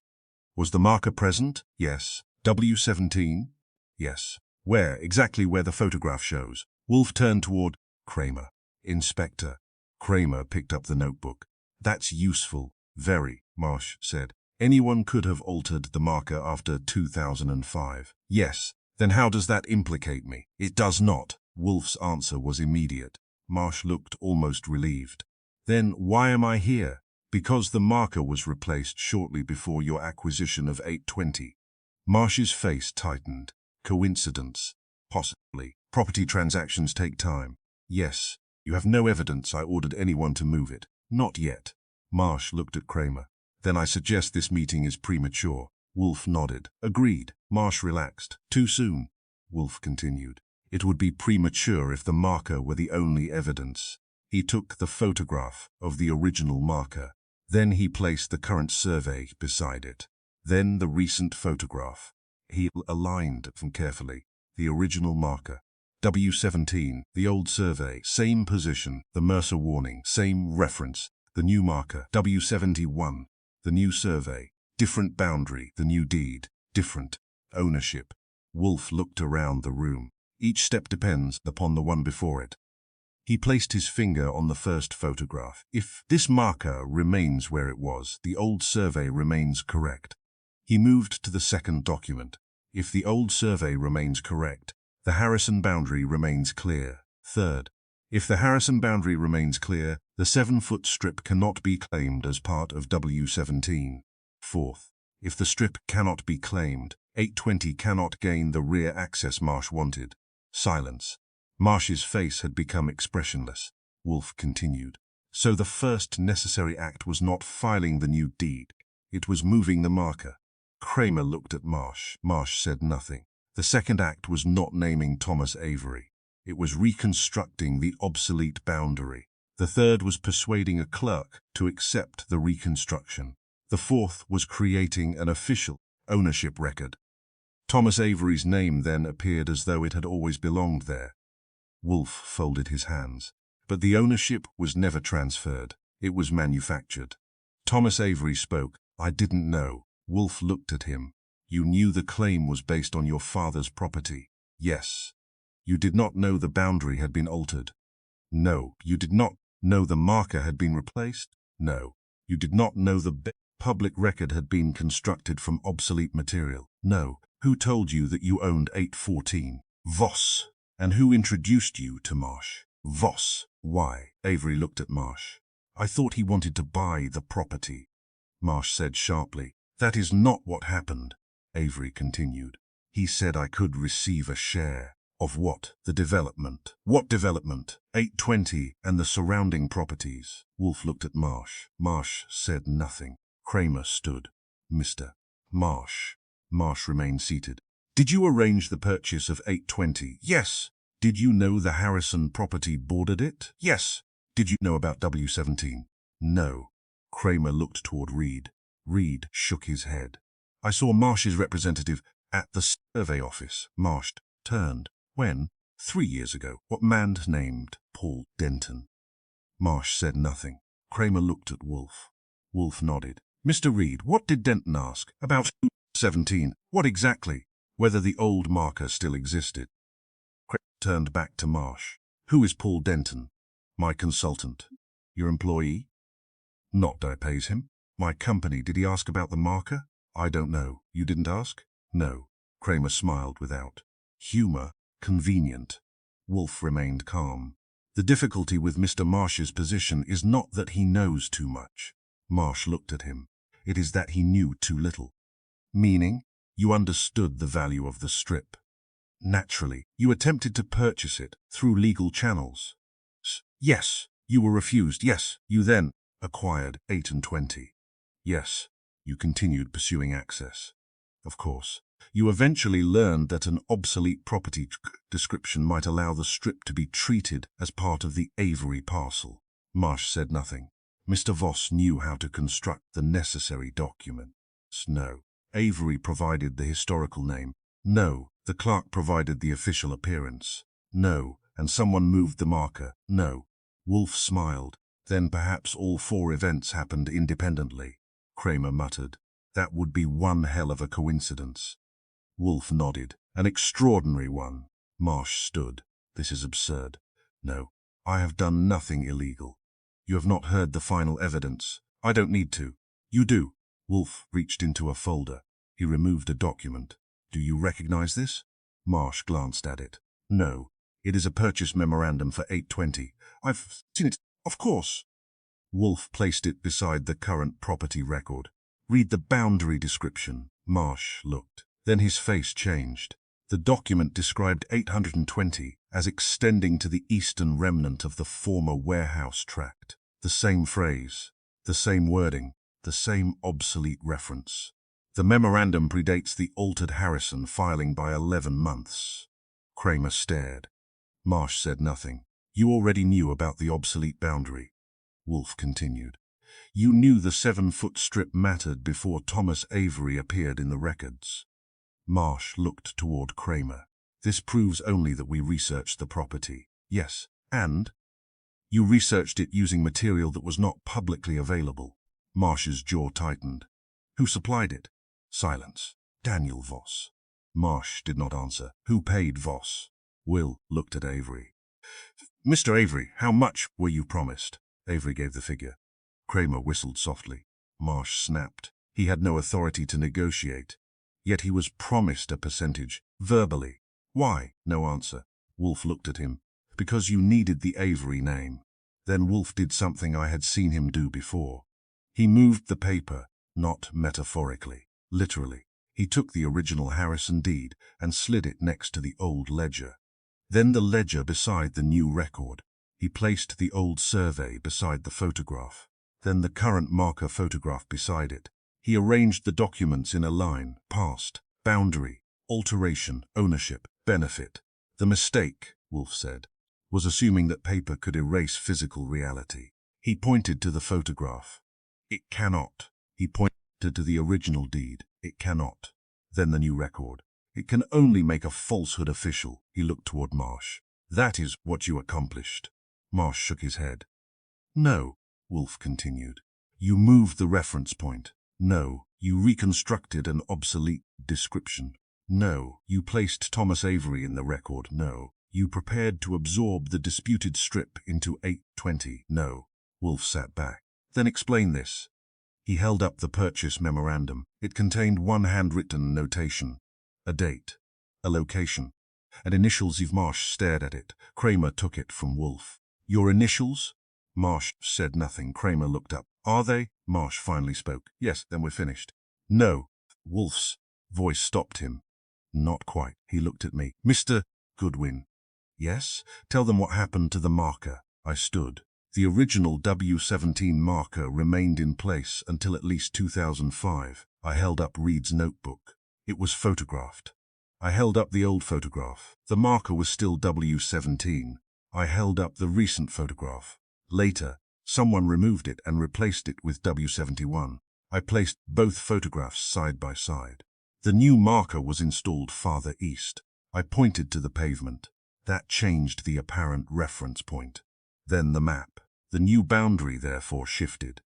Was the marker present? Yes. W17? Yes. Where? Exactly where the photograph shows. Wolfe turned toward Kramer. Inspector. Kramer picked up the notebook. That's useful. Very, Marsh said. Anyone could have altered the marker after 2005. Yes. Then how does that implicate me? It does not. Wolfe's answer was immediate. Marsh looked almost relieved. Then why am I here? Because the marker was replaced shortly before your acquisition of 820. Marsh's face tightened. Coincidence? Possibly. Property transactions take time. Yes. You have no evidence I ordered anyone to move it. Not yet. Marsh looked at Kramer. Then I suggest this meeting is premature. Wolfe nodded. Agreed. Marsh relaxed. Too soon. Wolfe continued. It would be premature if the marker were the only evidence. He took the photograph of the original marker. Then he placed the current survey beside it. Then the recent photograph. He aligned them carefully. The original marker. W17, the old survey, same position, the Mercer warning, same reference. The new marker, W71, the new survey, different boundary, the new deed, different ownership. Wolfe looked around the room. Each step depends upon the one before it. He placed his finger on the first photograph. If this marker remains where it was, the old survey remains correct. He moved to the second document. If the old survey remains correct, the Harrison boundary remains clear. Third, if the Harrison boundary remains clear, the 7-foot strip cannot be claimed as part of W17. Fourth, if the strip cannot be claimed, 820 cannot gain the rear access Marsh wanted. Silence. Marsh's face had become expressionless. Wolfe continued. So the first necessary act was not filing the new deed. It was moving the marker. Kramer looked at Marsh. Marsh said nothing. The second act was not naming Thomas Avery. It was reconstructing the obsolete boundary. The third was persuading a clerk to accept the reconstruction. The fourth was creating an official ownership record. Thomas Avery's name then appeared as though it had always belonged there. Wolfe folded his hands. But the ownership was never transferred. It was manufactured. Thomas Avery spoke. I didn't know. Wolfe looked at him. You knew the claim was based on your father's property. Yes. You did not know the boundary had been altered. No. You did not know the marker had been replaced. No. You did not know the public record had been constructed from obsolete material. No. Who told you that you owned 814? Voss. And who introduced you to Marsh? Voss. Why? Avery looked at Marsh. I thought he wanted to buy the property. Marsh said sharply. That is not what happened. Avery continued. He said I could receive a share. Of what? The development. What development? 820 and the surrounding properties. Wolfe looked at Marsh. Marsh said nothing. Kramer stood. Mr. Marsh. Marsh remained seated. Did you arrange the purchase of 820? Yes. Did you know the Harrison property bordered it? Yes. Did you know about W17? No. Kramer looked toward Reed. Reed shook his head. I saw Marsh's representative at the survey office. Marsh turned. When? 3 years ago. What man named Paul Denton? Marsh said nothing. Kramer looked at Wolfe. Wolfe nodded. Mr. Reed, what did Denton ask? About who? 17. What exactly? Whether the old marker still existed. Craig turned back to Marsh. Who is Paul Denton? My consultant. Your employee? Not I pays him. My company. Did he ask about the marker? I don't know. You didn't ask? No. Kramer smiled without humor. Convenient. Wolfe remained calm. The difficulty with Mr. Marsh's position is not that he knows too much. Marsh looked at him. It is that he knew too little. Meaning, you understood the value of the strip. Naturally, you attempted to purchase it through legal channels. Yes, you were refused. Yes, you then acquired 8 and 20. Yes, you continued pursuing access. Of course, you eventually learned that an obsolete property description might allow the strip to be treated as part of the Avery parcel. Marsh said nothing. Mr. Voss knew how to construct the necessary documents. No. Avery provided the historical name. No. The clerk provided the official appearance. No. And someone moved the marker. No. Wolfe smiled. Then perhaps all 4 events happened independently. Kramer muttered. That would be one hell of a coincidence. Wolfe nodded. An extraordinary one. Marsh stood. This is absurd. No. I have done nothing illegal. You have not heard the final evidence. I don't need to. You do. Wolfe reached into a folder. He removed a document. Do you recognize this? Marsh glanced at it. No. It is a purchase memorandum for 820. I've seen it. Of course. Wolfe placed it beside the current property record. Read the boundary description. Marsh looked. Then his face changed. The document described 820 as extending to the eastern remnant of the former warehouse tract. The same phrase, the same wording, the same obsolete reference. The memorandum predates the altered Harrison filing by 11 months. Kramer stared. Marsh said nothing. You already knew about the obsolete boundary. Wolfe continued. You knew the 7-foot strip mattered before Thomas Avery appeared in the records. Marsh looked toward Kramer. This proves only that we researched the property. Yes, and? You researched it using material that was not publicly available. Marsh's jaw tightened. Who supplied it? Silence. Daniel Voss. Marsh did not answer. Who paid Voss? Will looked at Avery. Mr. Avery, how much were you promised? Avery gave the figure. Kramer whistled softly. Marsh snapped. He had no authority to negotiate. Yet he was promised a percentage, verbally. Why? No answer. Wolfe looked at him. Because you needed the Avery name. Then Wolfe did something I had seen him do before. He moved the paper, not metaphorically, literally. He took the original Harrison deed and slid it next to the old ledger. Then the ledger beside the new record. He placed the old survey beside the photograph. Then the current marker photograph beside it. He arranged the documents in a line, past, boundary, alteration, ownership, benefit. The mistake, Wolfe said, was assuming that paper could erase physical reality. He pointed to the photograph. It cannot. He pointed to the original deed. It cannot. Then the new record. It can only make a falsehood official. He looked toward Marsh. That is what you accomplished. Marsh shook his head. No, Wolfe continued. You moved the reference point. No, you reconstructed an obsolete description. No, you placed Thomas Avery in the record. No, you prepared to absorb the disputed strip into 820. No. Wolfe sat back. Then explain this. He held up the purchase memorandum. It contained one handwritten notation. A date. A location. And initials. Marsh stared at it. Kramer took it from Wolfe. Your initials? Marsh said nothing. Kramer looked up. Are they? Marsh finally spoke. Yes, then we're finished. No. Wolfe's voice stopped him. Not quite. He looked at me. Mr. Goodwin. Yes? Tell them what happened to the marker. I stood. The original W17 marker remained in place until at least 2005. I held up Reed's notebook. It was photographed. I held up the old photograph. The marker was still W17. I held up the recent photograph. Later, someone removed it and replaced it with W71. I placed both photographs side by side. The new marker was installed farther east. I pointed to the pavement. That changed the apparent reference point. Then the map. The new boundary therefore shifted.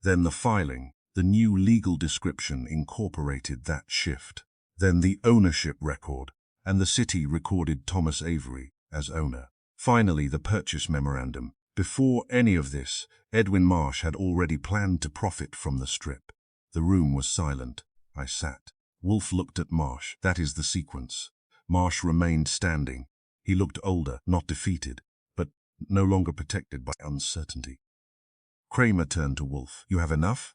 Then the filing. The The new legal description incorporated that shift. Then the ownership record, and the city recorded Thomas Avery as owner. Finally, the purchase memorandum. Before any of this, Edwin Marsh had already planned to profit from the strip. The room was silent. I sat. Wolfe looked at Marsh. That is the sequence. Marsh remained standing. He looked older, not defeated, but no longer protected by uncertainty. Kramer turned to Wolfe. You have enough?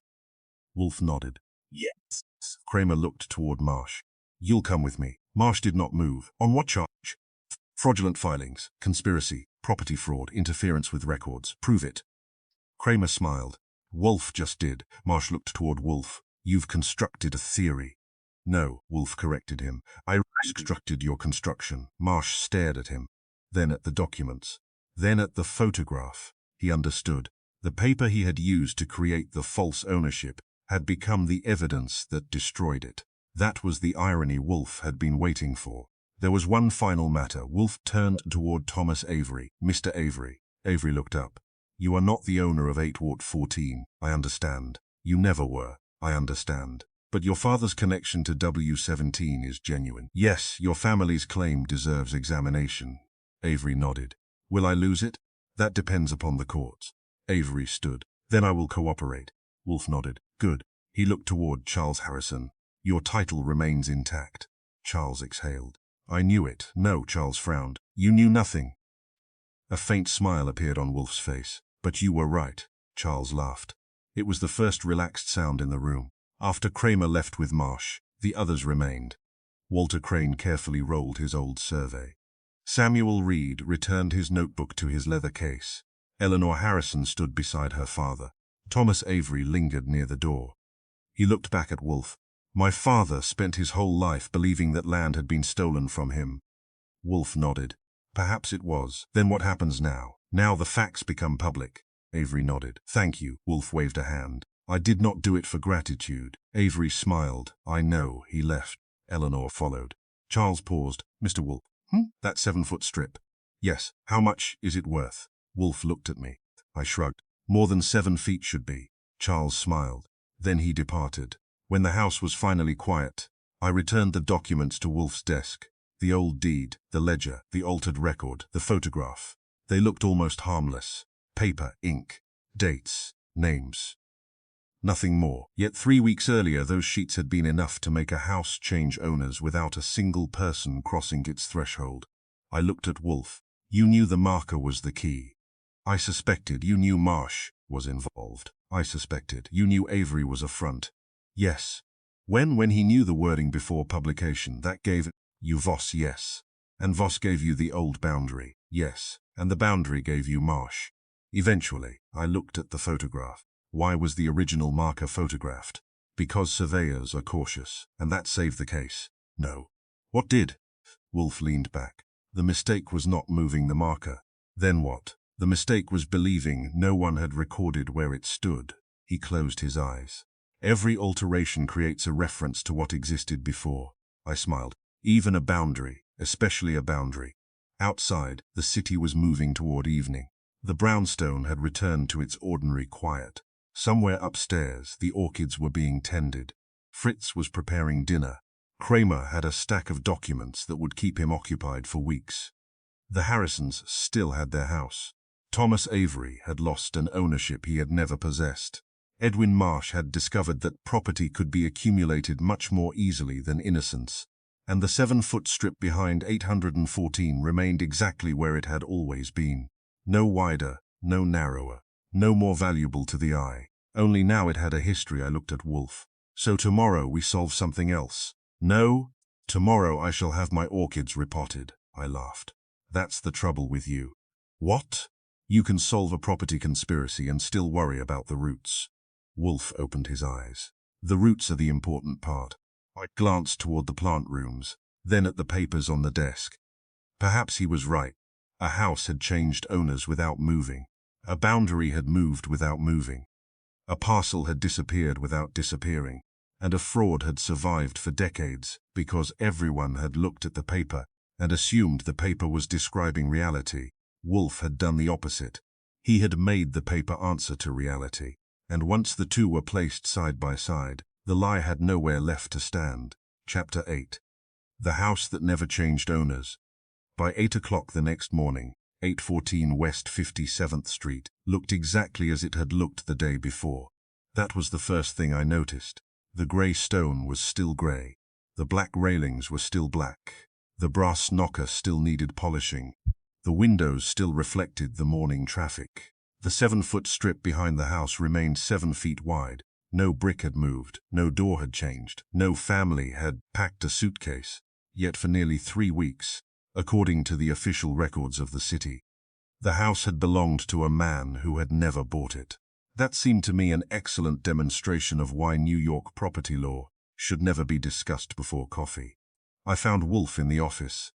Wolfe nodded. Yes. Kramer looked toward Marsh. You'll come with me. Marsh did not move. On what charge? Fraudulent filings, conspiracy, property fraud, interference with records. Prove it. Kramer smiled. Wolfe just did. Marsh looked toward Wolfe. You've constructed a theory. No, Wolfe corrected him. I reconstructed your construction. Marsh stared at him, then at the documents, then at the photograph. He understood. The paper he had used to create the false ownership had become the evidence that destroyed it. That was the irony Wolfe had been waiting for. There was one final matter. Wolfe turned toward Thomas Avery. Mr. Avery. Avery looked up. You are not the owner of 8 Wart 14. I understand. You never were. I understand. But your father's connection to W17 is genuine. Yes, your family's claim deserves examination. Avery nodded. Will I lose it? That depends upon the courts. Avery stood. Then I will cooperate. Wolfe nodded. Good. He looked toward Charles Harrison. Your title remains intact. Charles exhaled. I knew it. No, Charles frowned. You knew nothing. A faint smile appeared on Wolfe's face. But you were right. Charles laughed. It was the first relaxed sound in the room. After Kramer left with Marsh, the others remained. Walter Crane carefully rolled his old survey. Samuel Reed returned his notebook to his leather case. Eleanor Harrison stood beside her father. Thomas Avery lingered near the door. He looked back at Wolfe. My father spent his whole life believing that land had been stolen from him. Wolfe nodded. Perhaps it was. Then what happens now? Now the facts become public. Avery nodded. Thank you. Wolfe waved a hand. I did not do it for gratitude. Avery smiled. I know. He left. Eleanor followed. Charles paused. Mr. Wolfe. That 7-foot strip. Yes. How much is it worth? Wolfe looked at me. I shrugged. More than 7 feet should be. Charles smiled. Then he departed. When the house was finally quiet, I returned the documents to Wolfe's desk. The old deed, the ledger, the altered record, the photograph. They looked almost harmless. Paper, ink, dates, names. Nothing more. Yet 3 weeks earlier, those sheets had been enough to make a house change owners without a single person crossing its threshold. I looked at Wolfe. You knew the marker was the key. I suspected. You knew Marsh was involved. I suspected. You knew Avery was a front. Yes. When he knew the wording before publication, that gave you Voss, yes. And Voss gave you the old boundary, yes. And the boundary gave you Marsh. Eventually, I looked at the photograph. Why was the original marker photographed? Because surveyors are cautious, and that saved the case. No. What did? Wolfe leaned back. The mistake was not moving the marker. Then what? The mistake was believing no one had recorded where it stood. He closed his eyes. Every alteration creates a reference to what existed before. I smiled. Even a boundary, especially a boundary. Outside, the city was moving toward evening. The brownstone had returned to its ordinary quiet. Somewhere upstairs, the orchids were being tended. Fritz was preparing dinner. Kramer had a stack of documents that would keep him occupied for weeks. The Harrisons still had their house. Thomas Avery had lost an ownership he had never possessed. Edwin Marsh had discovered that property could be accumulated much more easily than innocence, and the 7-foot strip behind 814 remained exactly where it had always been. No wider, no narrower, no more valuable to the eye. Only now it had a history. I looked at Wolfe. So tomorrow we solve something else. No, tomorrow I shall have my orchids repotted. I laughed. That's the trouble with you. What? You can solve a property conspiracy and still worry about the roots. Wolfe opened his eyes. The roots are the important part. I glanced toward the plant rooms, then at the papers on the desk. Perhaps he was right. A house had changed owners without moving. A boundary had moved without moving. A parcel had disappeared without disappearing. And a fraud had survived for decades because everyone had looked at the paper and assumed the paper was describing reality. Wolfe had done the opposite. He had made the paper answer to reality. And once the two were placed side by side, the lie had nowhere left to stand. Chapter 8. The House That Never Changed Owners. By 8 o'clock the next morning, 814 West 57th Street looked exactly as it had looked the day before. That was the first thing I noticed. The grey stone was still grey. The black railings were still black. The brass knocker still needed polishing. The windows still reflected the morning traffic. The 7-foot strip behind the house remained 7 feet wide. No brick had moved, no door had changed, no family had packed a suitcase. Yet for nearly 3 weeks, according to the official records of the city, the house had belonged to a man who had never bought it. That seemed to me an excellent demonstration of why New York property law should never be discussed before coffee. I found Wolfe in the office.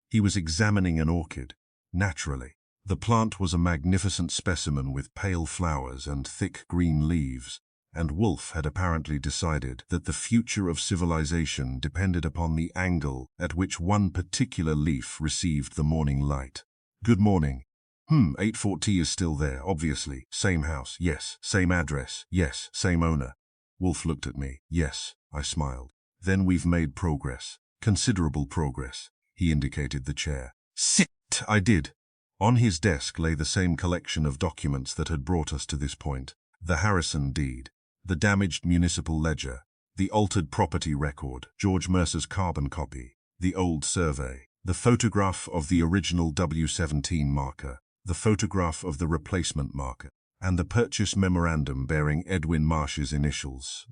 He was examining an orchid. Naturally. The plant was a magnificent specimen with pale flowers and thick green leaves, and Wolfe had apparently decided that the future of civilization depended upon the angle at which one particular leaf received the morning light. Good morning. 840 is still there, obviously. Same house, yes. Same address, yes. Same owner. Wolfe looked at me. Yes, I smiled. Then we've made progress. Considerable progress. He indicated the chair. Sit, I did. On his desk lay the same collection of documents that had brought us to this point. The Harrison deed, the damaged municipal ledger, the altered property record, George Mercer's carbon copy, the old survey, the photograph of the original W17 marker, the photograph of the replacement marker, and the purchase memorandum bearing Edwin Marsh's initials.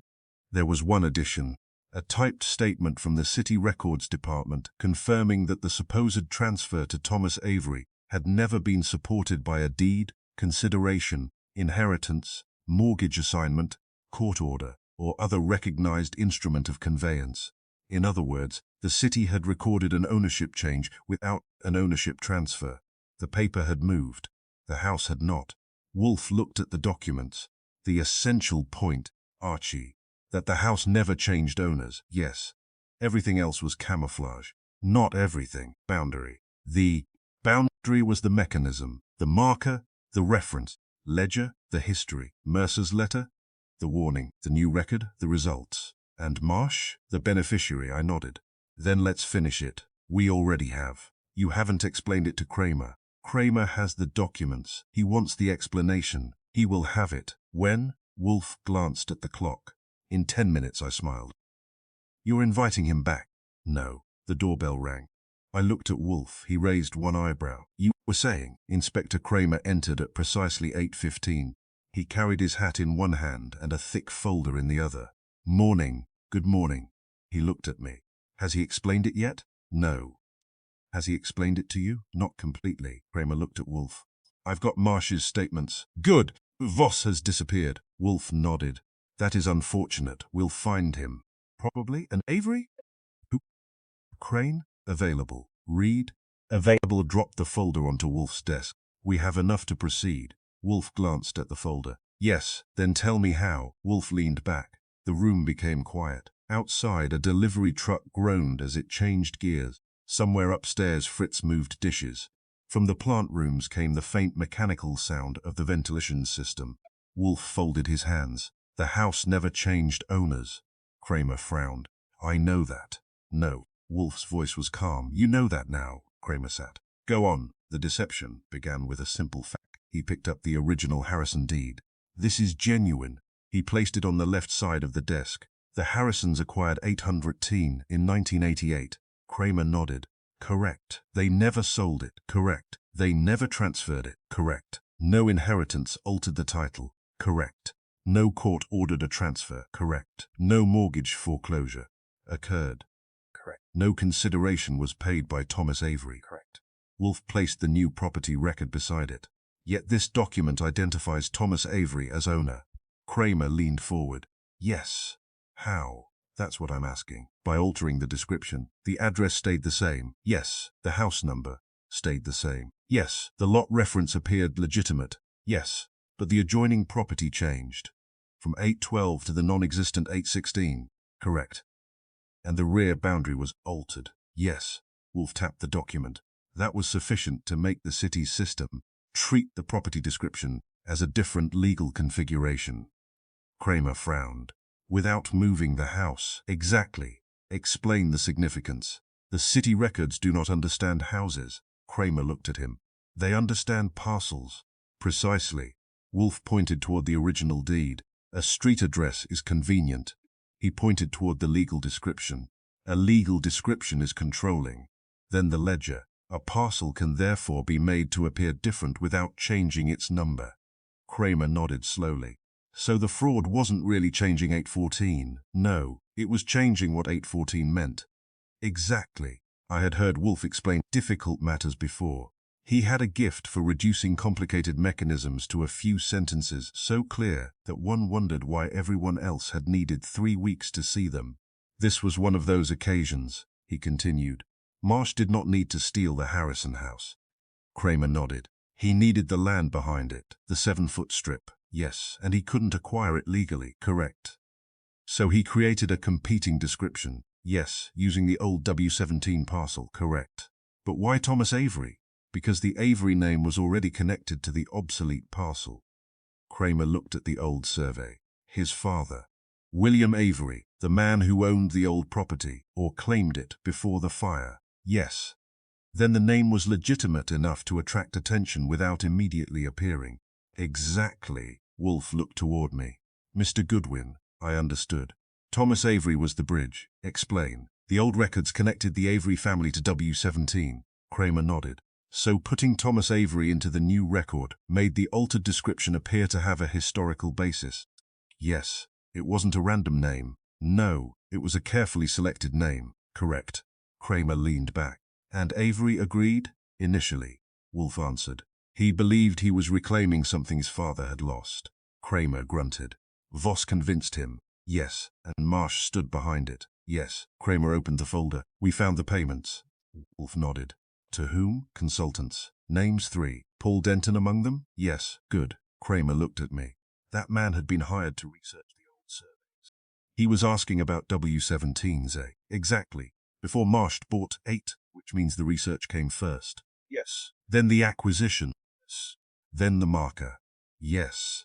There was one addition, a typed statement from the City Records Department confirming that the supposed transfer to Thomas Avery had never been supported by a deed, consideration, inheritance, mortgage assignment, court order, or other recognized instrument of conveyance. In other words, the city had recorded an ownership change without an ownership transfer. The paper had moved. The house had not. Wolfe looked at the documents. The essential point, Archie, that the house never changed owners, yes. Everything else was camouflage. Not everything. Boundary. The boundary was the mechanism, the marker, the reference, ledger, the history, Mercer's letter, the warning, the new record, the results. And Marsh, the beneficiary, I nodded. Then let's finish it. We already have. You haven't explained it to Kramer. Kramer has the documents. He wants the explanation. He will have it. When? Wolfe glanced at the clock. In 10 minutes, I smiled. You're inviting him back? No. The doorbell rang. I looked at Wolfe. He raised one eyebrow. You were saying? Inspector Kramer entered at precisely 8:15. He carried his hat in one hand and a thick folder in the other. Morning. Good morning. He looked at me. Has he explained it yet? No. Has he explained it to you? Not completely. Kramer looked at Wolfe. I've got Marsh's statements. Good. Voss has disappeared. Wolfe nodded. That is unfortunate. We'll find him. Probably. And Avery? Who? Crane? Available. Reed? Available. Dropped the folder onto Wolfe's desk. We have enough to proceed. Wolfe glanced at the folder. Yes, then tell me how. Wolfe leaned back. The room became quiet. Outside, a delivery truck groaned as it changed gears. Somewhere upstairs, Fritz moved dishes. From the plant rooms came the faint mechanical sound of the ventilation system. Wolfe folded his hands. The house never changed owners. Kramer frowned. I know that. No. Wolfe's voice was calm. You know that now. Kramer sat. Go on. The deception began with a simple fact. He picked up the original Harrison deed. This is genuine. He placed it on the left side of the desk. The Harrisons acquired 800 in 1988. Kramer nodded. Correct. They never sold it. Correct. They never transferred it. Correct. No inheritance altered the title. Correct. No court ordered a transfer. Correct. No mortgage foreclosure occurred. Correct. No consideration was paid by Thomas Avery. Correct. Wolfe placed the new property record beside it. Yet this document identifies Thomas Avery as owner. Kramer leaned forward. Yes. How? That's what I'm asking. By altering the description. The address stayed the same. Yes. The house number stayed the same. Yes. The lot reference appeared legitimate. Yes. But the adjoining property changed. From 812 to the non-existent 816. Correct. And the rear boundary was altered. Yes. Wolfe tapped the document. That was sufficient to make the city's system treat the property description as a different legal configuration. Kramer frowned. Without moving the house. Exactly. Explain the significance. The city records do not understand houses. Kramer looked at him. They understand parcels. Precisely. Wolfe pointed toward the original deed. A street address is convenient. He pointed toward the legal description. A legal description is controlling. Then the ledger. A parcel can therefore be made to appear different without changing its number. Kramer nodded slowly. So the fraud wasn't really changing 814. No, it was changing what 814 meant. Exactly. I had heard Wolfe explain difficult matters before. He had a gift for reducing complicated mechanisms to a few sentences so clear that one wondered why everyone else had needed 3 weeks to see them. This was one of those occasions, he continued. Marsh did not need to steal the Harrison house. Kramer nodded. He needed the land behind it, the 7-foot strip. Yes, and he couldn't acquire it legally, correct. So he created a competing description. Yes, using the old W17 parcel, correct. But why Thomas Avery? Because the Avery name was already connected to the obsolete parcel. Kramer looked at the old survey. His father. William Avery, the man who owned the old property, or claimed it before the fire. Yes. Then the name was legitimate enough to attract attention without immediately appearing. Exactly. Wolfe looked toward me. Mr. Goodwin, I understood. Thomas Avery was the bridge. Explain. The old records connected the Avery family to W17. Kramer nodded. So putting Thomas Avery into the new record made the altered description appear to have a historical basis. Yes. It wasn't a random name. No, it was a carefully selected name. Correct. Kramer leaned back. And Avery agreed? Initially, Wolfe answered. He believed he was reclaiming something his father had lost. Kramer grunted. Voss convinced him. Yes, and Marsh stood behind it. Yes. Kramer opened the folder. We found the payments. Wolfe nodded. To whom? Consultants. Names 3. Paul Denton among them? Yes. Good. Kramer looked at me. That man had been hired to research the old surveys. He was asking about W17s, eh? Exactly. Before Marsh bought 8, which means the research came first. Yes. Then the acquisition. Yes. Then the marker. Yes.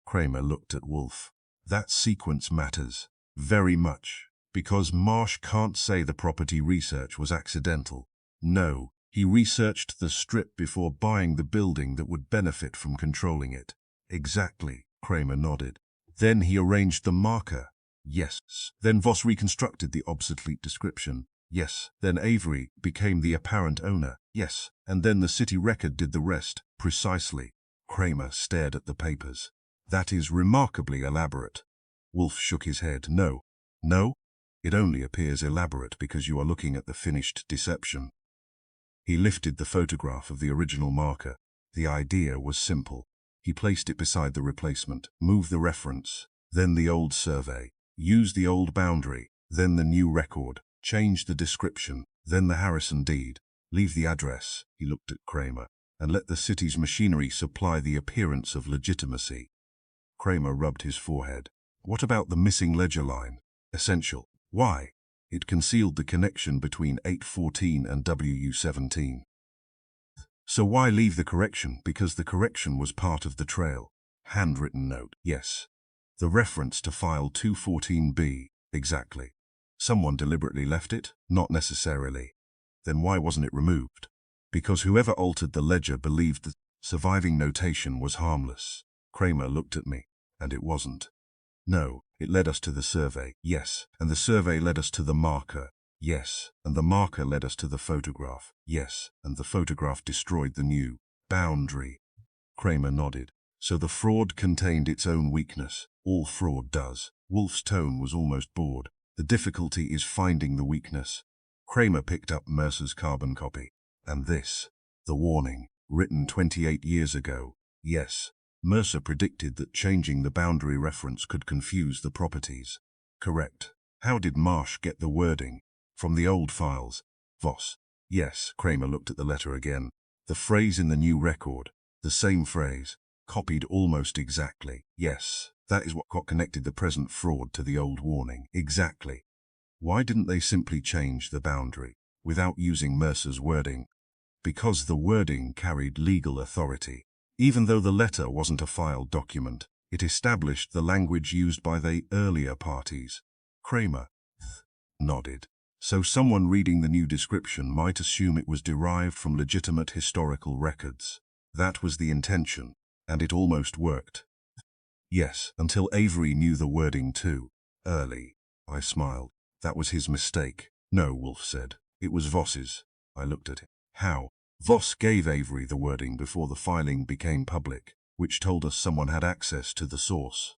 Kramer looked at Wolfe. That sequence matters. Very much. Because Marsh can't say the property research was accidental. No, he researched the strip before buying the building that would benefit from controlling it. Exactly. Kramer nodded. Then he arranged the marker. Yes. Then Voss reconstructed the obsolete description. Yes. Then Avery became the apparent owner. Yes. And then the city record did the rest. Precisely. Kramer stared at the papers. That is remarkably elaborate. Wolfe shook his head. No. No? It only appears elaborate because you are looking at the finished deception. He lifted the photograph of the original marker. The idea was simple. He placed it beside the replacement, moved the reference, then the old survey, used the old boundary, then the new record, changed the description, then the Harrison deed, leave the address, he looked at Kramer, and let the city's machinery supply the appearance of legitimacy. Kramer rubbed his forehead. What about the missing ledger line? Essential. Why? It concealed the connection between 814 and WU17. So why leave the correction? Because the correction was part of the trail. Handwritten note. Yes. The reference to file 214B. Exactly. Someone deliberately left it? Not necessarily. Then why wasn't it removed? Because whoever altered the ledger believed the surviving notation was harmless. Kramer looked at me. And it wasn't. No, it led us to the survey. Yes. And the survey led us to the marker. Yes. And the marker led us to the photograph. Yes. And the photograph destroyed the new boundary. Kramer nodded. So the fraud contained its own weakness. All fraud does. Wolfe's tone was almost bored. The difficulty is finding the weakness. Kramer picked up Mercer's carbon copy. And this. The warning. Written 28 years ago. Yes. Mercer predicted that changing the boundary reference could confuse the properties. Correct. How did Marsh get the wording? From the old files. Voss. Yes. Kramer looked at the letter again. The phrase in the new record. The same phrase. Copied almost exactly. Yes. That is what connected the present fraud to the old warning. Exactly. Why didn't they simply change the boundary without using Mercer's wording? Because the wording carried legal authority. Even though the letter wasn't a filed document, It established the language used by the earlier parties. Kramer nodded. So someone reading the new description might assume it was derived from legitimate historical records. That was the intention, and it almost worked. Yes, until Avery knew the wording too. Early. I smiled. That was his mistake. No, Wolfe said. It was Voss's. I looked at him. How? Voss gave Avery the wording before the filing became public, which told us someone had access to the source.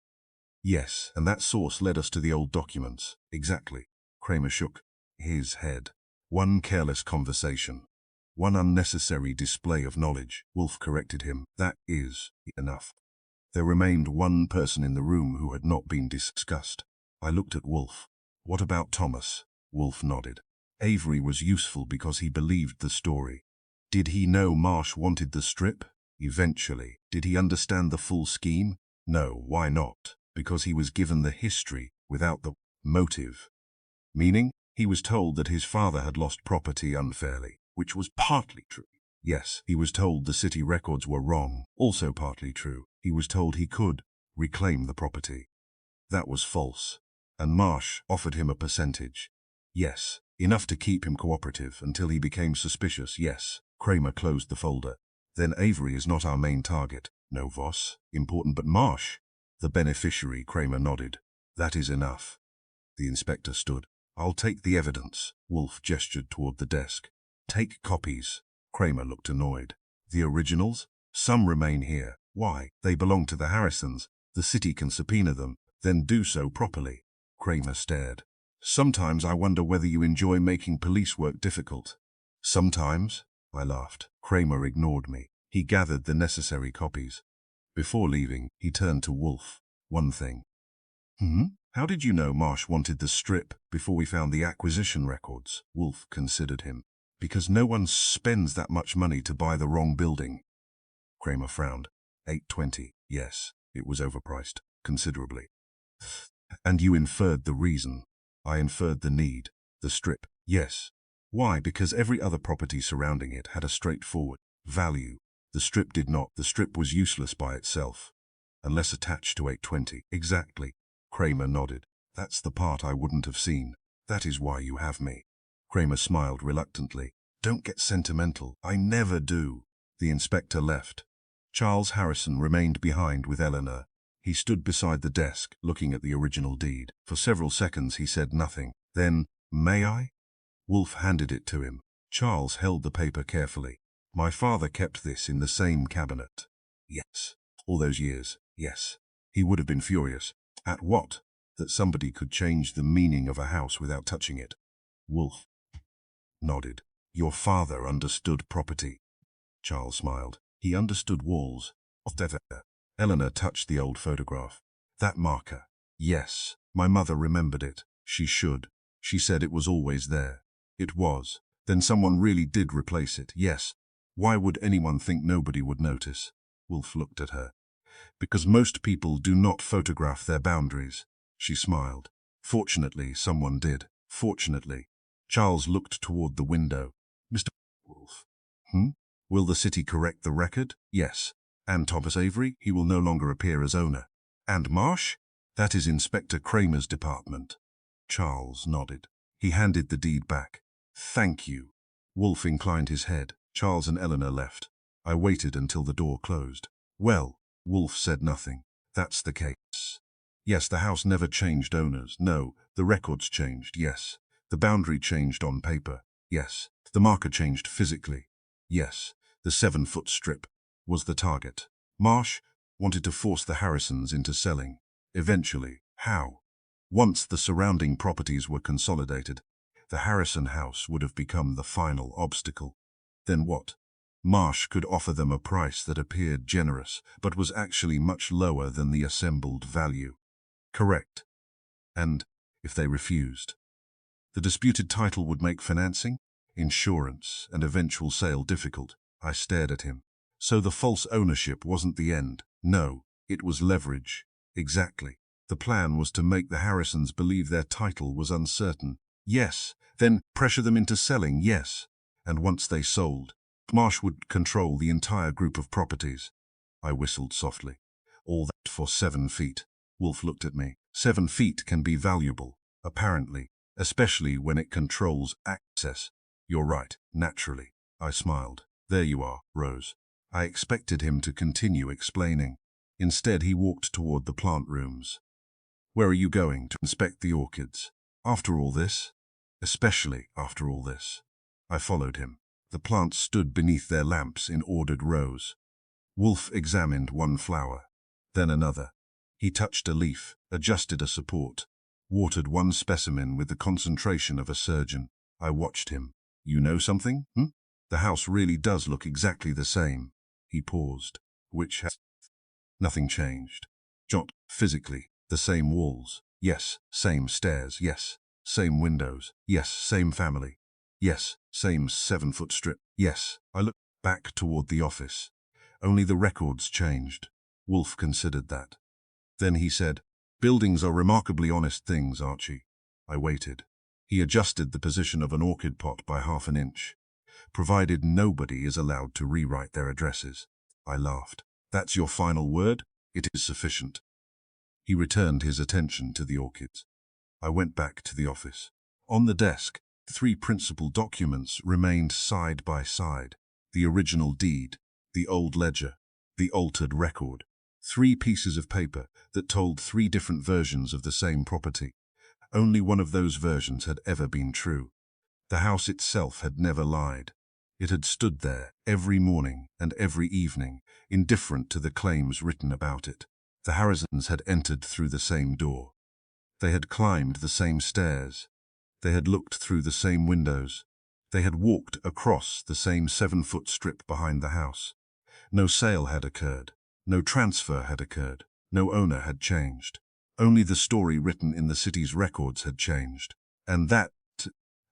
Yes, and that source led us to the old documents. Exactly. Kramer shook his head. One careless conversation. One unnecessary display of knowledge. Wolfe corrected him. That is enough. There remained one person in the room who had not been discussed. I looked at Wolfe. What about Thomas? Wolfe nodded. Avery was useful because he believed the story. Did he know Marsh wanted the strip? Eventually. Did he understand the full scheme? No, why not? Because he was given the history without the motive. Meaning, he was told that his father had lost property unfairly, which was partly true. Yes, he was told the city records were wrong, also partly true. He was told he could reclaim the property. That was false. And Marsh offered him a percentage. Yes, enough to keep him cooperative until he became suspicious, yes. Kramer closed the folder. Then Avery is not our main target. No, Voss. Important, but Marsh. The beneficiary, Kramer nodded. That is enough. The inspector stood. I'll take the evidence. Wolfe gestured toward the desk. Take copies. Kramer looked annoyed. The originals? Some remain here. Why? They belong to the Harrisons. The city can subpoena them, then do so properly. Kramer stared. Sometimes I wonder whether you enjoy making police work difficult. Sometimes? I laughed. Kramer ignored me. He gathered the necessary copies. Before leaving, he turned to Wolfe. One thing. How did you know Marsh wanted the strip before we found the acquisition records? Wolfe considered him. Because no one spends that much money to buy the wrong building. Kramer frowned. $820. Yes, it was overpriced. Considerably. And you inferred the reason. I inferred the need. The strip. Yes. Why? Because every other property surrounding it had a straightforward value. The strip did not. The strip was useless by itself. Unless attached to 820. Exactly. Kramer nodded. That's the part I wouldn't have seen. That is why you have me. Kramer smiled reluctantly. Don't get sentimental. I never do. The inspector left. Charles Harrison remained behind with Eleanor. He stood beside the desk, looking at the original deed. For several seconds he said nothing. Then, may I? Wolfe handed it to him. Charles held the paper carefully. My father kept this in the same cabinet. Yes. All those years, yes. He would have been furious. At what? That somebody could change the meaning of a house without touching it. Wolfe nodded. Your father understood property. Charles smiled. He understood walls. Eleanor touched the old photograph. That marker. Yes, my mother remembered it. She should. She said it was always there. It was. Then someone really did replace it. Yes. Why would anyone think nobody would notice? Wolfe looked at her. Because most people do not photograph their boundaries. She smiled. Fortunately, someone did. Fortunately. Charles looked toward the window. Mr. Wolfe. Will the city correct the record? Yes. And Thomas Avery? He will no longer appear as owner. And Marsh? That is Inspector Kramer's department. Charles nodded. He handed the deed back. Thank you. Wolfe inclined his head. Charles and Eleanor left. I waited until the door closed. Well, Wolfe said nothing. That's the case. Yes, the house never changed owners. No, the records changed, yes. The boundary changed on paper. Yes. The marker changed physically. Yes. The 7-foot strip was the target. Marsh wanted to force the Harrisons into selling. Eventually. How? Once the surrounding properties were consolidated, the Harrison house would have become the final obstacle. Then what? Marsh could offer them a price that appeared generous, but was actually much lower than the assembled value. Correct. And if they refused? The disputed title would make financing, insurance, and eventual sale difficult. I stared at him. So the false ownership wasn't the end. No, it was leverage. Exactly. The plan was to make the Harrisons believe their title was uncertain. Yes. Then pressure them into selling, yes. And once they sold, Marsh would control the entire group of properties. I whistled softly. All that for 7 feet. Wolfe looked at me. 7 feet can be valuable, apparently, especially when it controls access. You're right, naturally. I smiled. There you are, Rose. I expected him to continue explaining. Instead, he walked toward the plant rooms. Where are you going? To inspect the orchids? After all this? Especially after all this. I followed him. The plants stood beneath their lamps in ordered rows. Wolfe examined one flower, then another. He touched a leaf, adjusted a support, watered one specimen with the concentration of a surgeon. I watched him. You know something? The house really does look exactly the same. He paused. Which has... Nothing changed. Jot, physically, the same walls. Yes, same stairs. Yes, same windows. Yes, same family. Yes, same 7-foot strip. Yes. I looked back toward the office. Only the records changed. Wolfe considered that. Then he said, "Buildings are remarkably honest things, Archie." I waited. He adjusted the position of an orchid pot by ½ an inch, provided nobody is allowed to rewrite their addresses. I laughed. That's your final word? It is sufficient. He returned his attention to the orchids. I went back to the office. On the desk, 3 principal documents remained side by side. The original deed, the old ledger, the altered record. 3 pieces of paper that told 3 different versions of the same property. Only one of those versions had ever been true. The house itself had never lied. It had stood there every morning and every evening, indifferent to the claims written about it. The Harrisons had entered through the same door. They had climbed the same stairs. They had looked through the same windows. They had walked across the same 7-foot strip behind the house. No sale had occurred. No transfer had occurred. No owner had changed. Only the story written in the city's records had changed. And that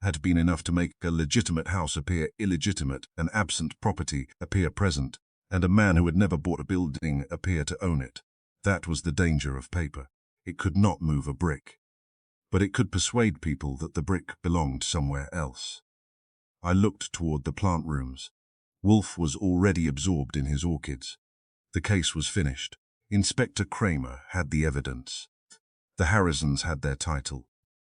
had been enough to make a legitimate house appear illegitimate, an absent property appear present, and a man who had never bought a building appear to own it. That was the danger of paper. It could not move a brick. But it could persuade people that the brick belonged somewhere else. I looked toward the plant rooms. Wolfe was already absorbed in his orchids. The case was finished. Inspector Kramer had the evidence. The Harrisons had their title.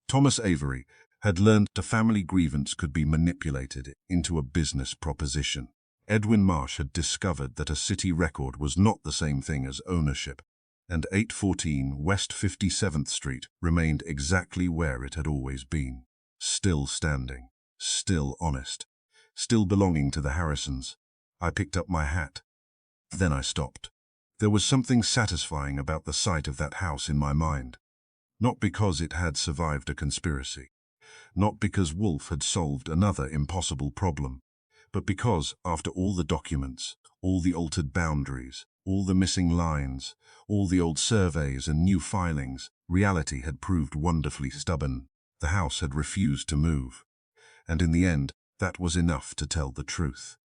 Thomas Avery had learned a family grievance could be manipulated into a business proposition. Edwin Marsh had discovered that a city record was not the same thing as ownership, and 814 West 57th Street remained exactly where it had always been. Still standing, still honest, still belonging to the Harrisons. I picked up my hat. Then I stopped. There was something satisfying about the sight of that house in my mind. Not because it had survived a conspiracy, not because Wolfe had solved another impossible problem, but because, after all the documents, all the altered boundaries, all the missing lines, all the old surveys and new filings, reality had proved wonderfully stubborn. The house had refused to move. And in the end, that was enough to tell the truth.